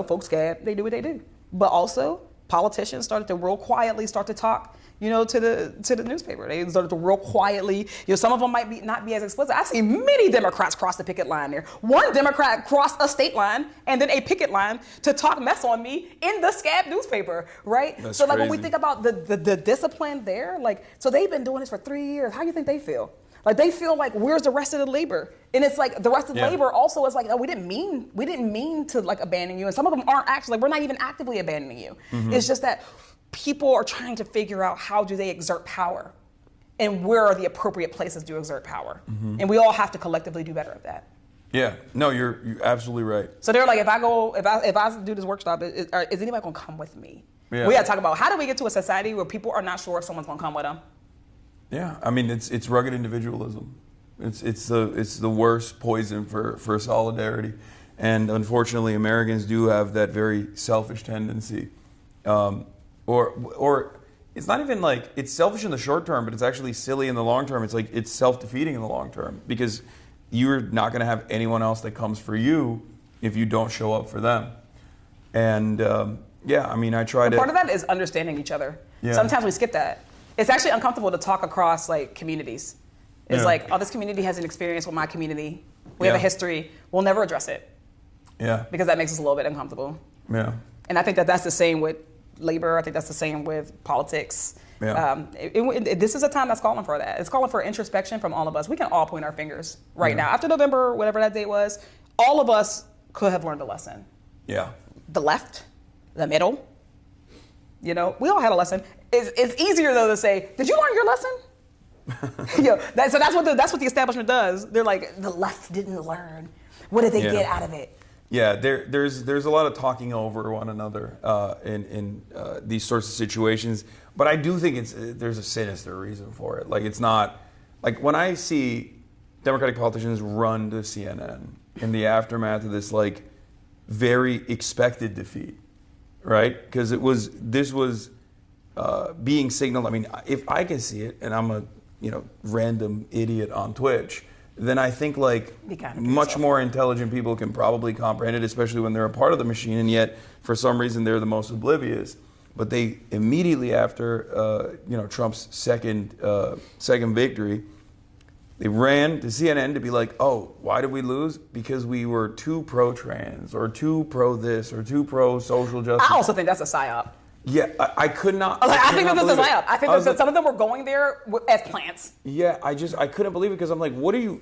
folks gab, they do what they do. But also, politicians started to real quietly start to talk, to the newspaper. They started to real quietly, some of them might not be as explicit. I've seen many Democrats cross the picket line there. One Democrat crossed a state line and then a picket line to talk mess on me in the Scab newspaper, right? That's so like crazy. when we think about the discipline there, like, so they've been doing this for 3 years. How do you think they feel? Like they feel like, where's the rest of the labor? And it's like the rest of the labor also is like, oh, we didn't mean to like abandon you. And some of them aren't actually, like, we're not even actively abandoning you. It's just that people are trying to figure out how do they exert power and where are the appropriate places to exert power. And we all have to collectively do better at that. Yeah, no, you're absolutely right. So they're like, if I do this workshop, is anybody gonna come with me? Yeah. We gotta talk about how do we get to a society where people are not sure if someone's gonna come with them. Yeah, I mean it's rugged individualism. It's the worst poison for solidarity, and unfortunately Americans do have that very selfish tendency, or it's not even like it's selfish in the short term, but it's actually silly in the long term. It's like it's self-defeating in the long term because you're not going to have anyone else that comes for you if you don't show up for them. And I mean I try to. Part of that is understanding each other. Yeah. Sometimes we skip that. It's actually uncomfortable to talk across like communities. It's like, oh, this community has an experience with my community. We have a history. We'll never address it. Yeah. Because that makes us a little bit uncomfortable. Yeah. And I think that's the same with labor. I think that's the same with politics. Yeah. This is a time that's calling for that. It's calling for introspection from all of us. We can all point our fingers right now. After November, whatever that date was, all of us could have learned a lesson. Yeah. The left, the middle, we all had a lesson. It's easier though to say, did you learn your lesson? So that's what the establishment does. They're like, the left didn't learn. What did they get out of it? Yeah, there's a lot of talking over one another in these sorts of situations. But I do think there's a sinister reason for it. Like it's not like when I see Democratic politicians run to CNN in the aftermath of this like very expected defeat, right? Because this was being signaled. I mean, if I can see it, and I'm a random idiot on Twitch, then I think like much more intelligent people can probably comprehend it, especially when they're a part of the machine, and yet for some reason they're the most oblivious. But they immediately after Trump's second victory, they ran to CNN to be like, oh, why did we lose? Because we were too pro-trans or too pro-this or too pro-social justice. I also think that's a psyop. Yeah, I could not. I think that's a psyop. I think that some of them were going there as plants. Yeah, I couldn't believe it because I'm like,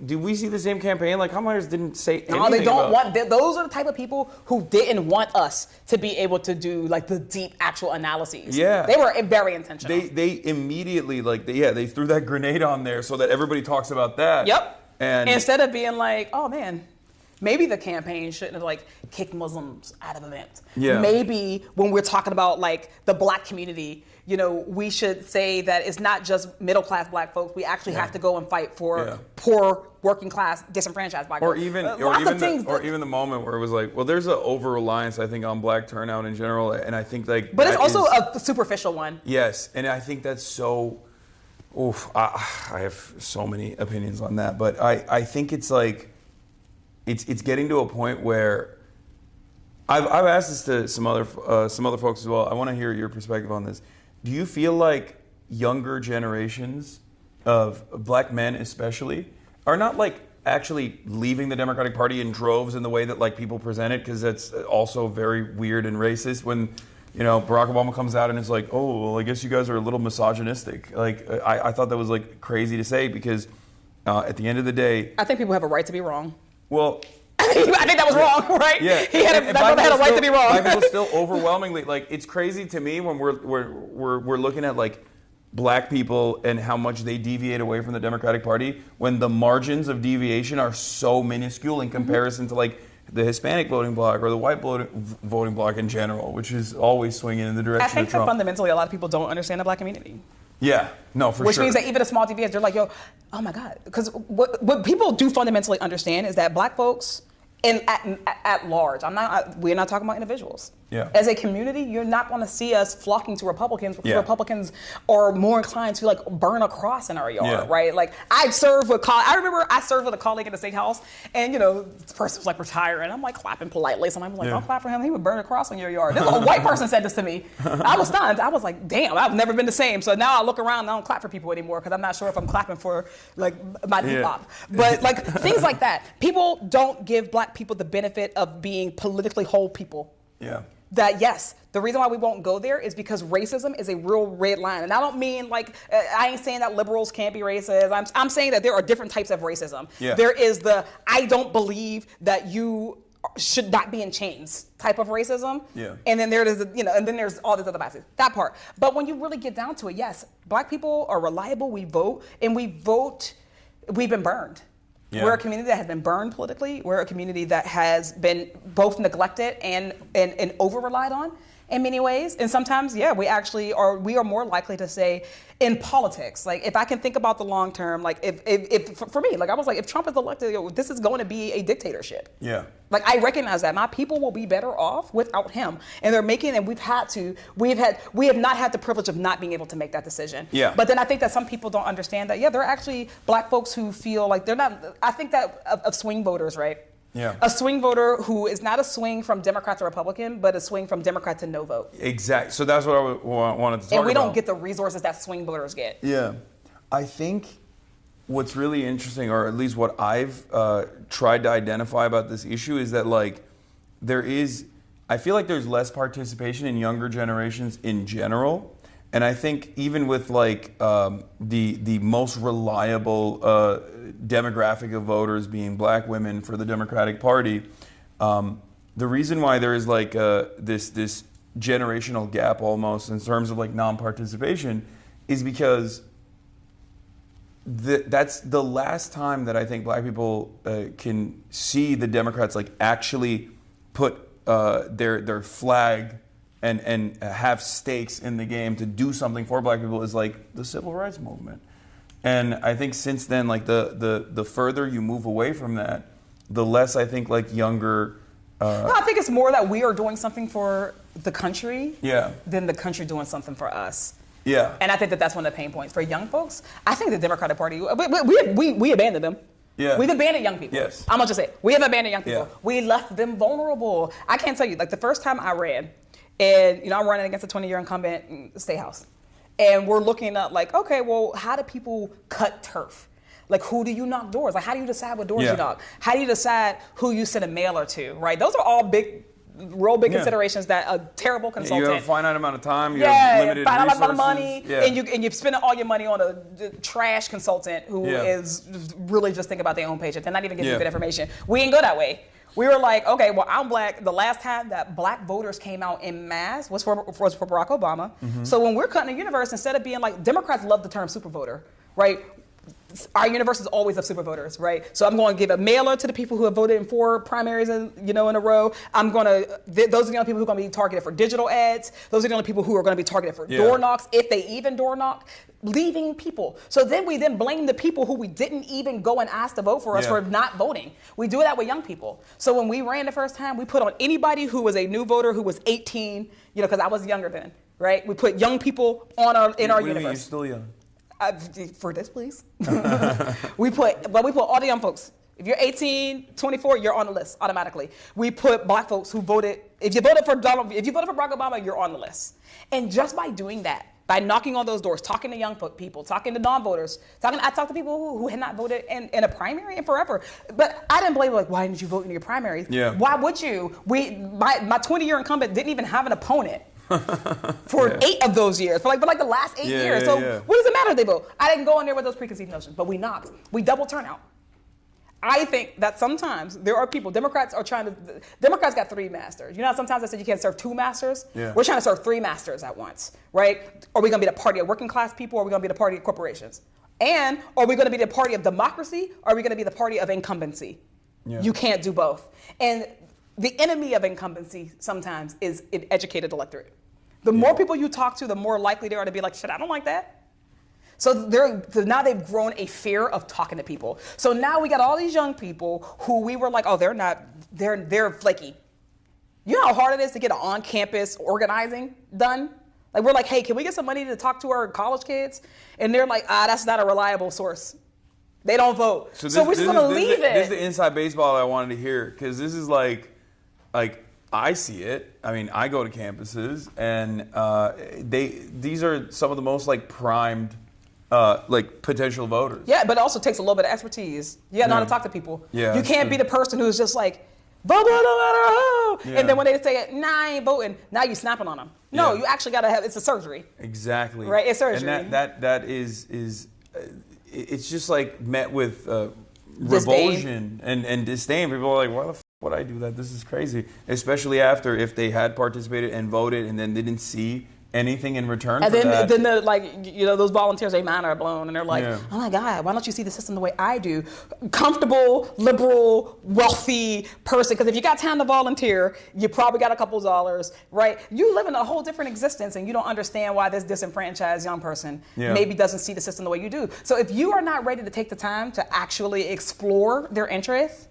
did we see the same campaign? Like, Kamala didn't say anything. No, they don't want, those are the type of people who didn't want us to be able to do like the deep actual analyses. Yeah. They were very intentional. They immediately, they threw that grenade on there so that everybody talks about that. Yep. And instead of being like, oh man, maybe the campaign shouldn't have like kicked Muslims out of events. Yeah. Maybe when we're talking about like the black community, we should say that it's not just middle class black folks. We actually have to go and fight for poor, working class, disenfranchised black folks. Or even the moment where it was like, well, there's an over reliance I think on black turnout in general, and I think like. But it's also a superficial one. Yes, and I think that's so. Oof, I have so many opinions on that, but I think it's like. It's getting to a point where I've asked this to some other folks as well. I want to hear your perspective on this. Do you feel like younger generations of black men especially are not like actually leaving the Democratic Party in droves in the way that like people present it? Because that's also very weird and racist when Barack Obama comes out and is like, oh, well, I guess you guys are a little misogynistic. Like I thought that was like crazy to say because at the end of the day, I think people have a right to be wrong. Well, I think that was wrong, right? Yeah, that had a right to be wrong. Black people still overwhelmingly like it's crazy to me when we're looking at like black people and how much they deviate away from the Democratic Party when the margins of deviation are so minuscule in comparison to like the Hispanic voting bloc or the white voting bloc in general, which is always swinging in the direction of Trump. I think that fundamentally a lot of people don't understand the black community. Yeah, no, for sure. Which means that even a small deviation, they're like, yo, oh my God. Because what people do fundamentally understand is that black folks, at large, we're not talking about individuals. Yeah. As a community, you're not going to see us flocking to Republicans because Yeah. Republicans are more inclined to like burn a cross in our yard, Yeah. right? Like I remember I served with a colleague in the state house, and this person was like retiring. I'm like clapping politely. Somebody was like, Yeah. "Don't clap for him. He would burn a cross on your yard." A white person said this to me. I was stunned. I was like, "Damn, I've never been the same." So now I look around and I don't clap for people anymore because I'm not sure if I'm clapping for like my hip-hop. But like things like that. People don't give black people the benefit of being politically whole people. Yeah. That yes, the reason why we won't go there is because racism is a real red line, and I don't mean like I ain't saying that liberals can't be racist. I'm saying that there are different types of racism. Yeah. There is the I don't believe that you should not be in chains type of racism. Yeah. And then there's and then there's all these other biases. That part. But when you really get down to it, yes, black people are reliable. We vote, and we vote. We've been burned. Yeah. We're a community that has been burned politically. We're a community that has been both neglected and over-relied on in many ways. And sometimes, yeah, we are more likely to say in politics, like if I can think about the long term, like if for me, like I was like, if Trump is elected, this is going to be a dictatorship. Yeah. Like I recognize that my people will be better off without him, and we have not had the privilege of not being able to make that decision. Yeah. But then I think that some people don't understand that. Yeah, there are actually black folks who feel like they're not. I think that of swing voters, right? Yeah. A swing voter who is not a swing from Democrat to Republican, but a swing from Democrat to no vote. Exactly. So that's what I wanted to talk about. And we don't get the resources that swing voters get. Yeah. I think what's really interesting, or at least what I've tried to identify about this issue, is that like I feel like there's less participation in younger generations in general. And I think even with like the most reliable demographic of voters being black women for the Democratic Party, the reason why there is like this generational gap almost in terms of like non-participation is because that's the last time that I think black people can see the Democrats like actually put their flag and have stakes in the game to do something for black people is like the civil rights movement. And I think since then, like the further you move away from that, the less I think like younger. Well, I think it's more that we are doing something for the country Yeah. than the country doing something for us. Yeah. And I think that that's one of the pain points for young folks. I think the Democratic Party, we abandoned them. Yeah. We've abandoned young people. Yes. I'm gonna just say it. We have abandoned young people. Yeah. We left them vulnerable. I can't tell you, like the first time I ran, and I'm running against a 20-year incumbent in the state house. And we're looking at like, okay, well, how do people cut turf? Like, who do you knock doors? Like, how do you decide what doors Yeah. you knock? How do you decide who you send a mailer to, right? Those are all real big Yeah. considerations that a terrible consultant. You have a finite amount of time. You have limited find out resources. about money, Yeah. and you're spending all your money on a trash consultant who Yeah. is really just thinking about their own paycheck. They're not even giving you Yeah. good information. We didn't go that way. We were like, okay, well, I'm black. The last time that black voters came out en masse was for Barack Obama. Mm-hmm. So when we're cutting the universe, instead of being like, Democrats love the term super voter, right? Our universe is always of super voters, right? So I'm going to give a mailer to the people who have voted in 4 primaries in a row. I'm going to, those are the only people who are going to be targeted for digital ads. Those are the only people who are going to be targeted for door knocks, if they even door knock, leaving people. So then we blame the people who we didn't even go and ask to vote for us for not voting. We do that with young people. So when we ran the first time, we put on anybody who was a new voter who was 18, because I was younger then, right? We put young people in our What do you mean universe. you're still young? For this, please. we put all the young folks. If you're 18, 24, you're on the list automatically. We put black folks who voted. If you voted for Barack Obama, you're on the list. And just by doing that, by knocking on those doors, talking to young people, talking to non-voters, I talked to people who had not voted in a primary in forever. But I didn't blame like, why didn't you vote in your primaries? Yeah. Why would you? My 20-year incumbent didn't even have an opponent. For 8 of those years, for the last 8 years. So what does it matter if they vote? I didn't go in there with those preconceived notions, but we knocked. We double turnout. I think that sometimes there are people, Democrats got 3 masters. You know how sometimes I said you can't serve 2 masters? Yeah. We're trying to serve 3 masters at once, right? Are we going to be the party of working class people, or are we going to be the party of corporations? And are we going to be the party of democracy, or are we going to be the party of incumbency? Yeah. You can't do both. And the enemy of incumbency sometimes is an educated electorate. The more people you talk to, the more likely they are to be like, shit, I don't like that. So now they've grown a fear of talking to people. So now we got all these young people who we were like, oh, they're flaky. You know how hard it is to get an on-campus organizing done? Like, we're like, hey, can we get some money to talk to our college kids? And they're like, that's not a reliable source. They don't vote. So we're just going to leave it. This is the inside baseball I wanted to hear, because this is like I see it. I mean, I go to campuses, and these are some of the most like primed like potential voters. Yeah, but it also takes a little bit of expertise. You got to know how to talk to people. Yeah, you can't be the person who's just like, vote no matter how. Yeah. And then when they say, nah, I ain't voting, now you snapping on them. No, you actually got to have, it's a surgery. Exactly. Right, it's surgery. And that is it's just like met with revulsion and disdain. People are like, why the f would I do that? This is crazy. Especially after if they had participated and voted and then didn't see anything in return and for that. Then the, like, you know, those volunteers, their mind are blown, and they're like, Yeah. oh my God, why don't you see the system the way I do? Comfortable, liberal, wealthy person, because if you got time to volunteer, you probably got a couple dollars, right? You live in a whole different existence, and you don't understand why this disenfranchised young person maybe doesn't see the system the way you do. So if you are not ready to take the time to actually explore their interests,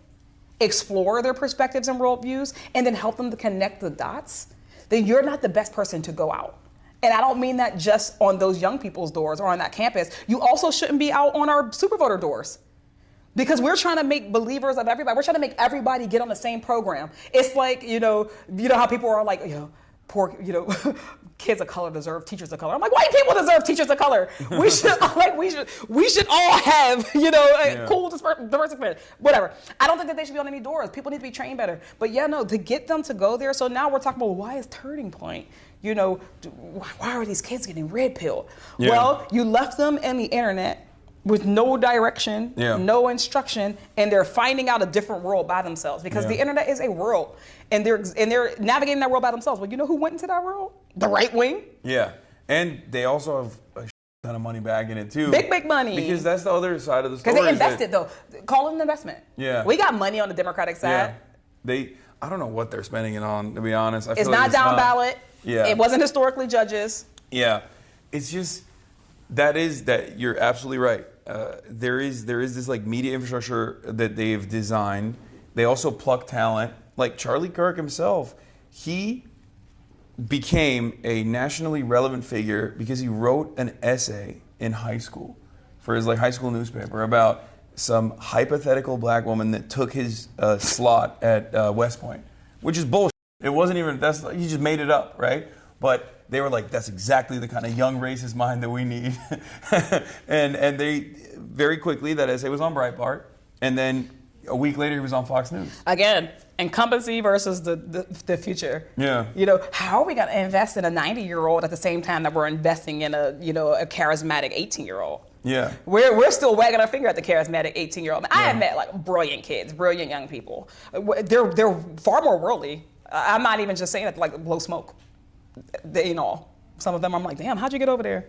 explore their perspectives and worldviews, and then help them to connect the dots, then you're not the best person to go out. And I don't mean that just on those young people's doors or on that campus. You also shouldn't be out on our super voter doors, because we're trying to make believers of everybody. We're trying to make everybody get on the same program. It's like, you know how people are like, poor, kids of color deserve teachers of color. I'm like, white people deserve teachers of color. We should we should all have, cool diversity, whatever. I don't think that they should be on any doors. People need to be trained better. But to get them to go there. So now we're talking about, why is Turning Point? Why are these kids getting red pilled? Yeah. Well, you left them in the internet with no direction, no instruction, and they're finding out a different world by themselves, because the internet is a world, and they're navigating that world by themselves. Well, you know who went into that world? The right wing. Yeah, and they also have a ton of money back in it too. Big money. Because that's the other side of the story. Because they invested though. Call it an investment. Yeah. We got money on the Democratic side. Yeah. I don't know what they're spending it on, to be honest. It's not down ballot. Yeah. It wasn't historically judges. Yeah. It's just that you're absolutely right. There is this like media infrastructure that they've designed. They also pluck talent. Like Charlie Kirk himself, he became a nationally relevant figure because he wrote an essay in high school for his high school newspaper about some hypothetical black woman that took his slot at West Point, which is bullshit. It wasn't even, he just made it up, right? But they were like, that's exactly the kind of young racist mind that we need. and they, very quickly, that essay was on Breitbart. And then a week later, he was on Fox News. Again, incumbency versus the future. Yeah. How are we going to invest in a 90-year-old at the same time that we're investing in a charismatic 18-year-old? Yeah. We're still wagging our finger at the charismatic 18-year-old. I have met brilliant kids, brilliant young people. They're far more worldly. I'm not even just saying it to blow smoke. Some of them I'm like, damn, how'd you get over there?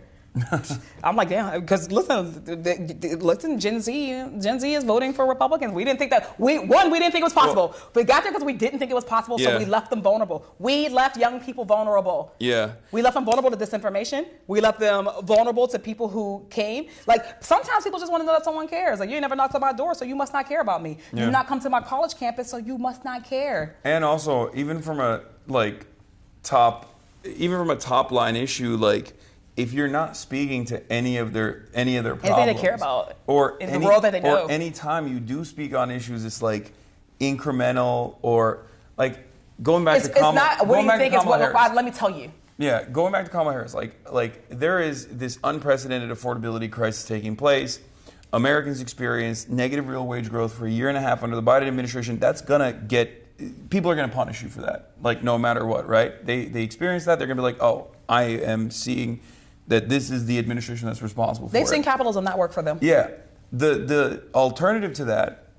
I'm like, damn, because listen, Gen Z is voting for Republicans. We didn't think that we didn't think it was possible. We got there because we didn't think it was possible, so we left them vulnerable. We left young people vulnerable. Yeah. We left them vulnerable to disinformation. We left them vulnerable to people who came. Sometimes people just want to know that someone cares. You ain't never knocked on my door, so you must not care about me. Yeah. You've not come to my college campus, so you must not care. And also, even from a top line issue, if you're not speaking to any of their problems, anything they care about, or in the world that they know, or any time you do speak on issues, it's incremental or going back to Kamala. It's not. What do you think is what required? Let me tell you. Yeah, going back to Kamala Harris, there is this unprecedented affordability crisis taking place. Americans experienced negative real wage growth for a year and a half under the Biden administration. That's gonna people are gonna punish you for that, no matter what, right? They experience that. They're gonna be like, oh, I am seeing that this is the administration that's responsible for it. They've seen capitalism not work for them. Yeah. The alternative to that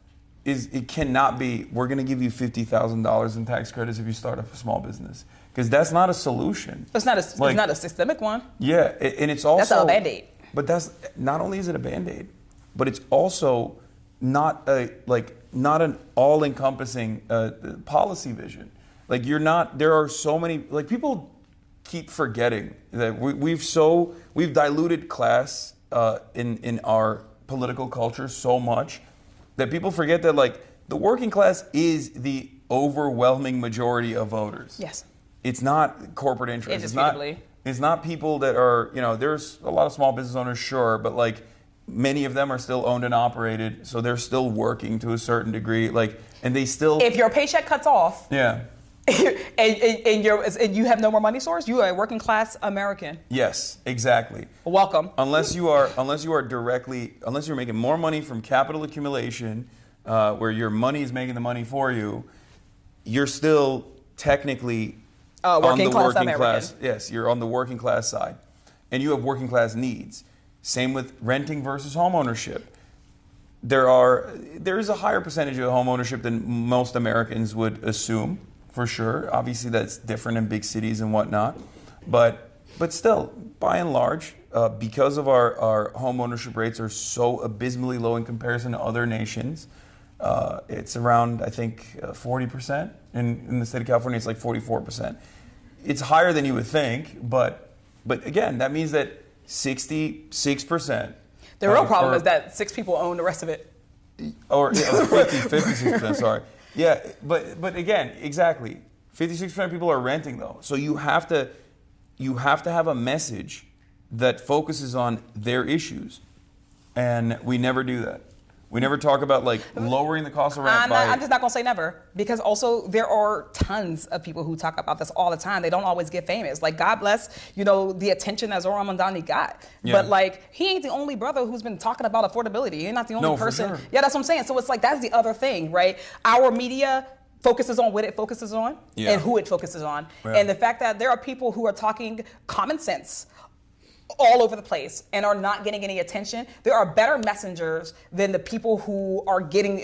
is it cannot be, we're going to give you $50,000 in tax credits if you start up a small business. Because that's not a solution. It's not a systemic one. Yeah. And it's also... That's a Band-Aid. But not only is it a Band-Aid, but it's also not an all-encompassing policy vision. There are so many, people keep forgetting that we've diluted class in our political culture so much that people forget that the working class is the overwhelming majority of voters. Yes. It's not corporate interests. Indisputably. It's not people that are, there's a lot of small business owners, sure, but like many of them are still owned and operated, so they're still working to a certain degree. And they still. If your paycheck cuts off, yeah. and you have no more money source, you are a working class American. Yes, exactly. Welcome. Unless you're making more money from capital accumulation, where your money is making the money for you, you're still technically working class American. Yes, you're on the working class side, and you have working class needs. Same with renting versus home ownership. There is a higher percentage of home ownership than most Americans would assume, for sure. Obviously, that's different in big cities and whatnot, but still, by and large, because of our home ownership rates are so abysmally low in comparison to other nations, it's around, I think, 40%. In the state of California, it's like 44%. It's higher than you would think, but again, that means that 66%. The real problem is that 6 people own the rest of it. Or 56%, sorry. Yeah, but again, exactly. 56% of people are renting though. So you have to have a message that focuses on their issues. And we never do that. We never talk about lowering the cost of rent I'm just not gonna say never, because also there are tons of people who talk about this all the time. They don't always get famous. God bless, the attention that Zohran Mamdani got. Yeah. But he ain't the only brother who's been talking about affordability. He's not the only person. For sure. Yeah, that's what I'm saying. So it's that's the other thing, right? Our media focuses on what it focuses on and who it focuses on. Yeah. And the fact that there are people who are talking common sense all over the place and are not getting any attention. There are better messengers than the people who are getting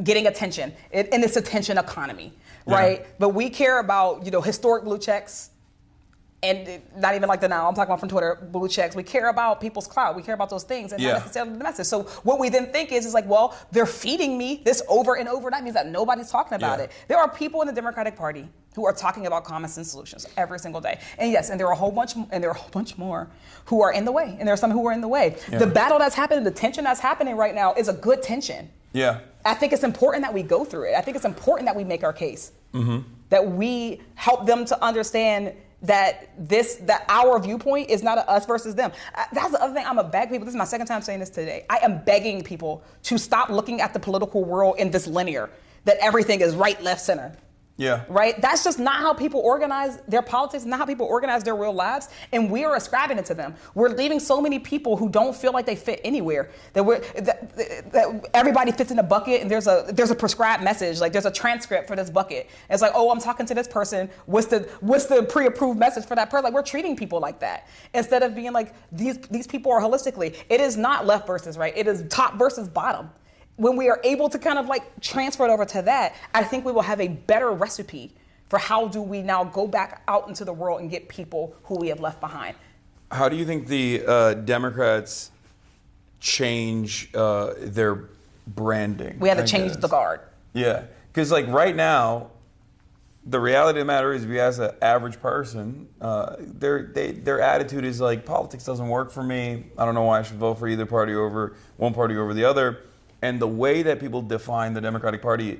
getting attention in this attention economy, right? Yeah. But we care about historic blue checks, and not even the now. I'm talking about from Twitter, blue checks. We care about people's clout. We care about those things, and not necessarily the message. So what we then think is well, they're feeding me this over and over. That means that nobody's talking about it. There are people in the Democratic Party who are talking about common sense solutions every single day. And yes, and there are a whole bunch more who are in the way. And there are some who are in the way. Yeah. The battle that's happening, the tension that's happening right now is a good tension. Yeah. I think it's important that we go through it. I think it's important that we make our case. Mm-hmm. That we help them to understand that our viewpoint is not a us versus them. That's the other thing I'm gonna beg people. This is my second time saying this today. I am begging people to stop looking at the political world in this linear, that everything is right, left, center. Yeah. Right? That's just not how people organize their politics, not how people organize their real lives. And we are ascribing it to them. We're leaving so many people who don't feel like they fit anywhere. That everybody fits in a bucket, and there's a prescribed message. There's a transcript for this bucket. It's I'm talking to this person. What's the pre-approved message for that person? We're treating people like that. Instead of being these people are holistically. It is not left versus right. It is top versus bottom. When we are able to kind of transfer it over to that, I think we will have a better recipe for how do we now go back out into the world and get people who we have left behind. How do you think the Democrats change their branding? We have to change the guard. Yeah, because right now, the reality of the matter is, if you ask an average person, their attitude is politics doesn't work for me. I don't know why I should vote for either party over one party over the other. And the way that people define the Democratic Party,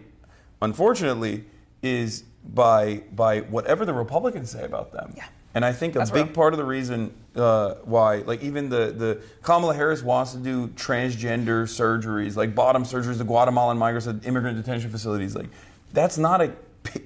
unfortunately, is by whatever the Republicans say about them. Yeah. And I think a big part of the reason why, even the Kamala Harris wants to do transgender surgeries, bottom surgeries, the Guatemalan migrants at immigrant detention facilities, that's not a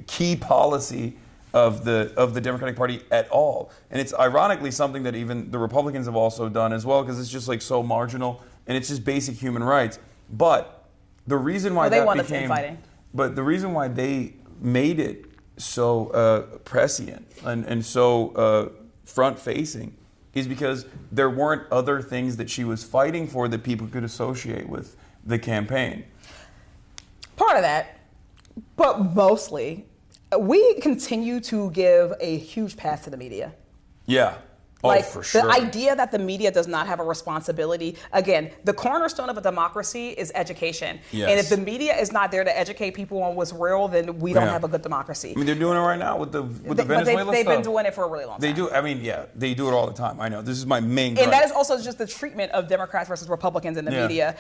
key policy of the Democratic Party at all. And it's ironically something that even the Republicans have also done as well, because it's just so marginal and it's just basic human rights. But the reason why the reason why they made it so prescient and so front-facing is because there weren't other things that she was fighting for that people could associate with the campaign. Part of that, but mostly, we continue to give a huge pass to the media. Yeah. Like, for sure. the idea that the media does not have a responsibility, again, the cornerstone of a democracy is education. Yes. And if the media is not there to educate people on what's real, then we don't Yeah. have a good democracy. I mean, they're doing it right now with the But Venezuela they've stuff. been doing it for a really long time. They do. I mean, yeah, they do it all the time. I know. This is my main. And gripe. that is also just the treatment of Democrats versus Republicans in the Yeah. media.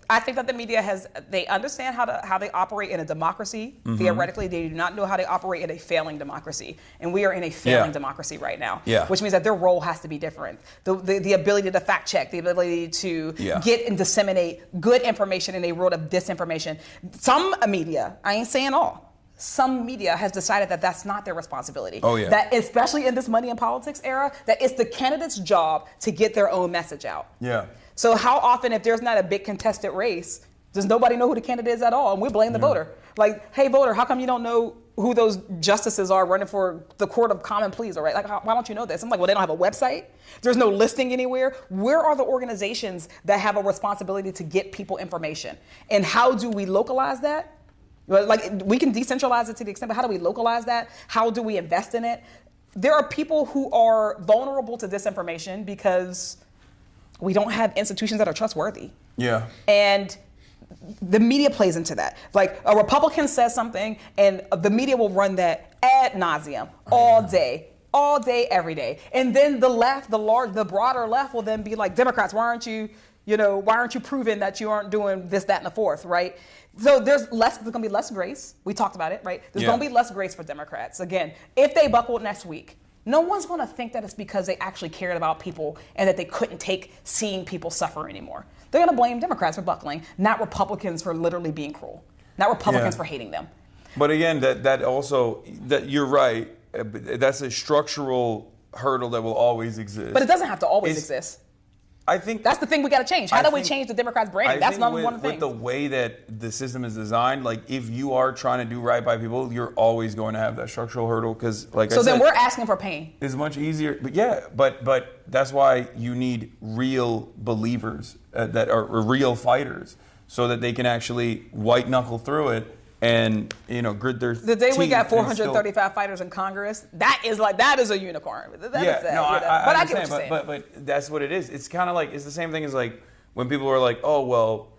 I think that the media they understand how they operate in a democracy. Mm-hmm. Theoretically, they do not know how they operate in a failing democracy. And we are in a failing democracy right now. Yeah. Which means that their role has to be different. The ability to fact check, the ability to get and disseminate good information in a world of disinformation. Some media, I ain't saying all, some media has decided that that's not their responsibility. Oh, yeah. That especially in this money in politics era, that it's the candidate's job to get their own message out. Yeah. So how often, if there's not a big contested race, does nobody know who the candidate is at all? And we blame the voter. Like, hey, voter, how come you don't know who those justices are running for the court of common pleas? All right, like, why don't you know this? I'm like, well, they don't have a website. There's no listing anywhere. Where are the organizations that have a responsibility to get people information? And how do we localize that? Like, we can decentralize it to the extent, but how do we localize that? How do we invest in it? There are people who are vulnerable to disinformation because we don't have institutions that are trustworthy. Yeah. And the media plays into that. Like, a Republican says something, and the media will run that ad nauseum all day, every day. And then the left, the broader left, will then be like, Democrats, why aren't you proving that you aren't doing this, that, and the fourth, right? So there's going to be less grace. We talked about it, right? There's going to be less grace for Democrats. Again, if they buckle next week, no one's going to think that it's because they actually cared about people and that they couldn't take seeing people suffer anymore. They're going to blame Democrats for buckling, not Republicans for literally being cruel, not Republicans for hating them. But again, that also, you're right. That's a structural hurdle that will always exist. But it doesn't have to always exist. I think that's the thing we got to change. How do we change the Democrats' brain? That's number one thing. With the way that the system is designed, like, if you are trying to do right by people, you're always going to have that structural hurdle. Because, like I said, so then we're asking for pain. It's much easier. But that's why you need real believers that are real fighters, so that they can actually white knuckle through it and, grit their teeth. The day we got 435 fighters in Congress, that is a unicorn. I understand, but that's what it is. It's kind of like, it's the same thing as, like, when people are like, oh, well,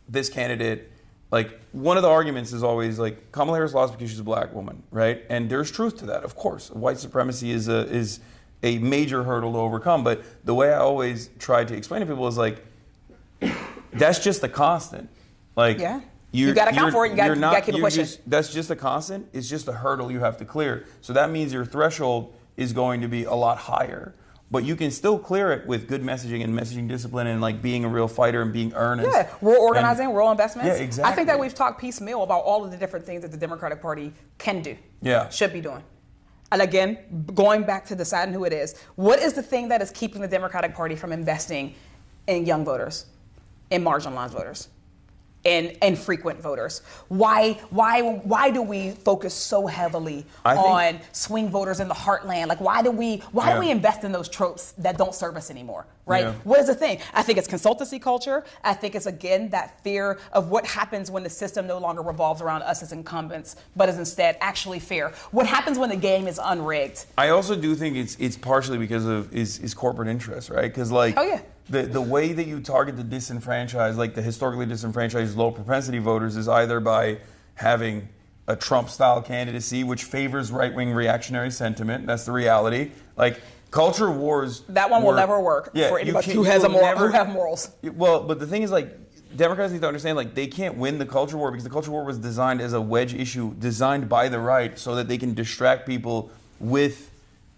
this candidate, like, one of the arguments is always like, Kamala Harris lost because she's a black woman, right? And there's truth to that, of course. White supremacy is a major hurdle to overcome. But the way I always try to explain to people is, like, that's just a constant. Like, you got to account for it. You got to keep it pushing. That's just a constant. It's just a hurdle you have to clear. So that means your threshold is going to be a lot higher. But you can still clear it with good messaging and messaging discipline and, like, being a real fighter and being earnest. Yeah, rural organizing, rural investments. Yeah, exactly. I think that we've talked piecemeal about all of the different things that the Democratic Party can do. Yeah. Should be doing. And again, going back to deciding who it is, what is the thing that is keeping the Democratic Party from investing in young voters, in marginalized voters, and frequent voters? Why do we focus so heavily on swing voters in the heartland? Like, why do we invest in those tropes that don't serve us anymore? Right? Yeah. What is the thing? I think it's consultancy culture. I think it's, again, that fear of what happens when the system no longer revolves around us as incumbents, but is instead actually fair. What happens when the game is unrigged? I also do think it's partially because of is corporate interest, right? Because, like, the way that you target the disenfranchised, like the historically disenfranchised low propensity voters, is either by having a Trump-style candidacy, which favors right-wing reactionary sentiment. That's the reality. Like, culture wars. That one will never work for anybody who have morals. Well, but the thing is, like, Democrats need to understand, like, they can't win the culture war because the culture war was designed as a wedge issue, designed by the right, so that they can distract people with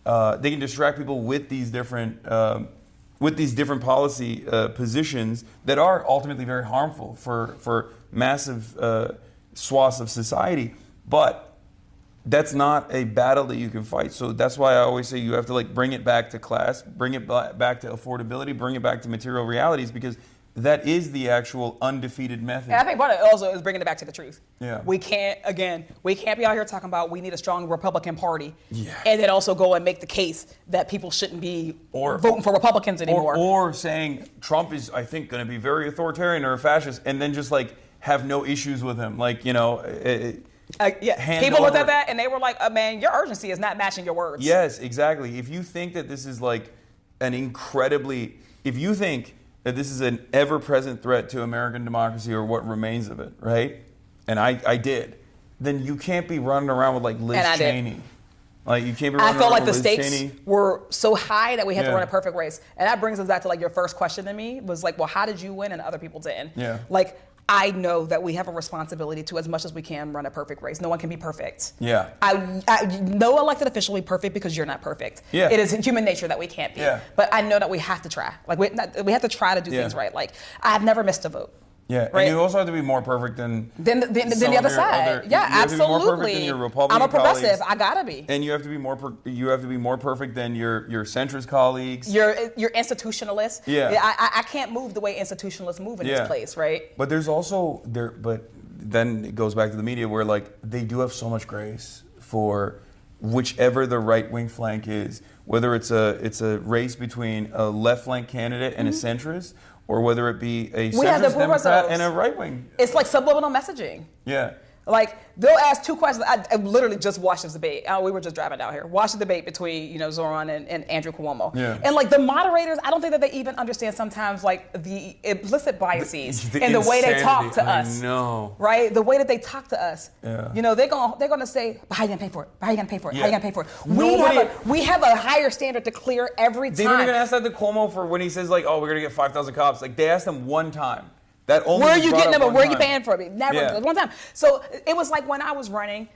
these different policy positions that are ultimately very harmful for massive swaths of society. But that's not a battle that you can fight. So that's why I always say you have to, like, bring it back to class, bring it back to affordability, bring it back to material realities, because that is the actual undefeated method. And I think part of it also is bringing it back to the truth. Yeah. We can't be out here talking about we need a strong Republican Party, and then also go and make the case that people shouldn't be voting for Republicans anymore. Or saying Trump is, I think, going to be very authoritarian or a fascist, and then just, like, have no issues with him. Like, People looked at that and they were like, man, your urgency is not matching your words. Yes, exactly. If you think that this is like if you think that this is an ever-present threat to American democracy or what remains of it, right? And I did. Then you can't be running around with like Liz Cheney. Like you can't be running I felt around like the with Liz stakes Cheney. were so high that we had to run a perfect race. And that brings us back to like your first question to me was like, well, how did you win and other people didn't? Yeah. Like, I know that we have a responsibility to, as much as we can, run a perfect race. No one can be perfect. Yeah. No elected official will be perfect because you're not perfect. Yeah. It is human nature that we can't be. Yeah. But I know that we have to try. Like we have to try to do things right. Like I've never missed a vote. Yeah, right? And you also have to be more perfect than the other side. You have to be more perfect absolutely. than your Republican I'm a progressive. colleagues. I gotta be. And you have to be more perfect than your centrist colleagues. You're institutionalist. Yeah. I can't move the way institutionalists move in this place, right? But there's also but then it goes back to the media where like they do have so much grace for whichever the right wing flank is, whether it's a race between a left flank candidate and a centrist, or whether it be a centrist Democrat and a right wing. It's like subliminal messaging. Yeah. Like they'll ask two questions. I literally just watched this debate. We were just driving down here. Watched the debate between Zohran and Andrew Cuomo. Yeah. And like the moderators, I don't think that they even understand sometimes like the implicit biases in the way they talk to us. I know. Right? The way that they talk to us. Yeah. They're gonna say, but how you gonna pay for it? How you gonna pay for it? Yeah. How you gonna pay for it? We have a higher standard to clear every time. They don't even ask that to Cuomo for when he says like, oh, we're gonna get 5,000 cops. Like they asked him one time. That only where are you getting them, or where are you time. paying for it? Never, one time. So it was like when I was running,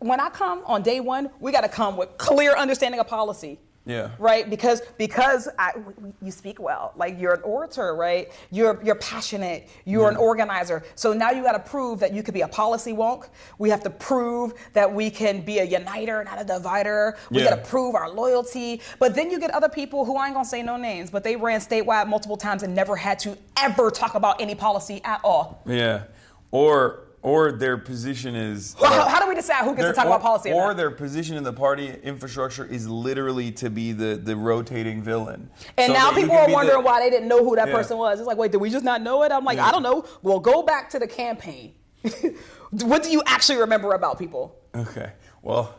when I come on day one, we got to come with clear understanding of policy. Yeah. Right? Because you speak well. Like you're an orator, right? You're passionate. You're an organizer. So now you got to prove that you could be a policy wonk. We have to prove that we can be a uniter, not a divider. We got to prove our loyalty. But then you get other people who I ain't gonna say no names, but they ran statewide multiple times and never had to ever talk about any policy at all. Yeah. Or their position is... how do we decide who gets to talk about policy or not? not? Their position in the party infrastructure is literally to be the rotating villain. And so now people are wondering why they didn't know who that Yeah. person was. It's like, wait, did we just not know it? I'm like, I don't know. Well, go back to the campaign. What do you actually remember about people? Okay, well...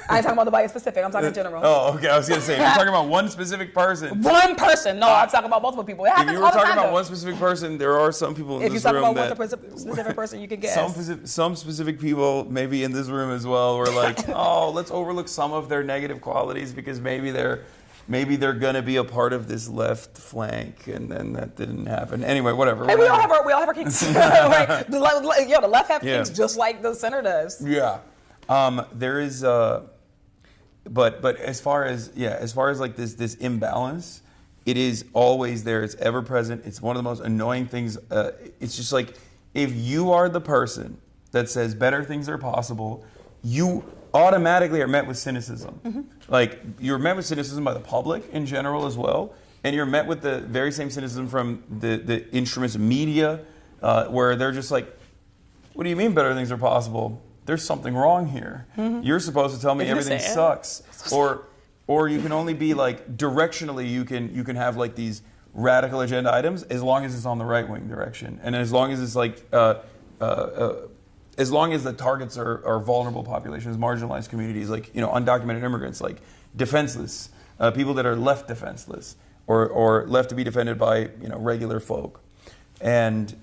I ain't talking about nobody specific. I'm talking in general. Oh, okay. I was going to say, if you're talking about one specific person... One person. No, I'm talking about multiple people. It happens If you were all the talking time, about though. one specific person, there are some people in this room If you're that... talking about one specific person, you can guess. Some specific people, maybe in this room as well, were like, oh, let's overlook some of their negative qualities because maybe they're going to be a part of this left flank, and then that didn't happen. Anyway, whatever. Hey, we all have our kinks. Right? The left have kinks just like the center does. Yeah. There is... But as far as like this imbalance, it is always there. It's ever present. It's one of the most annoying things. It's just like if you are the person that says better things are possible, you automatically are met with cynicism. Mm-hmm. Like you're met with cynicism by the public in general as well, and you're met with the very same cynicism from the instruments media, where they're just like, "What do you mean better things are possible? There's something wrong here. Mm-hmm. You're supposed to tell me everything sucks." Or you can only be like directionally you can have like these radical agenda items as long as it's on the right wing direction, and as long as it's like as long as the targets are vulnerable populations, marginalized communities, like undocumented immigrants, like defenseless people that are left defenseless or left to be defended by regular folk, and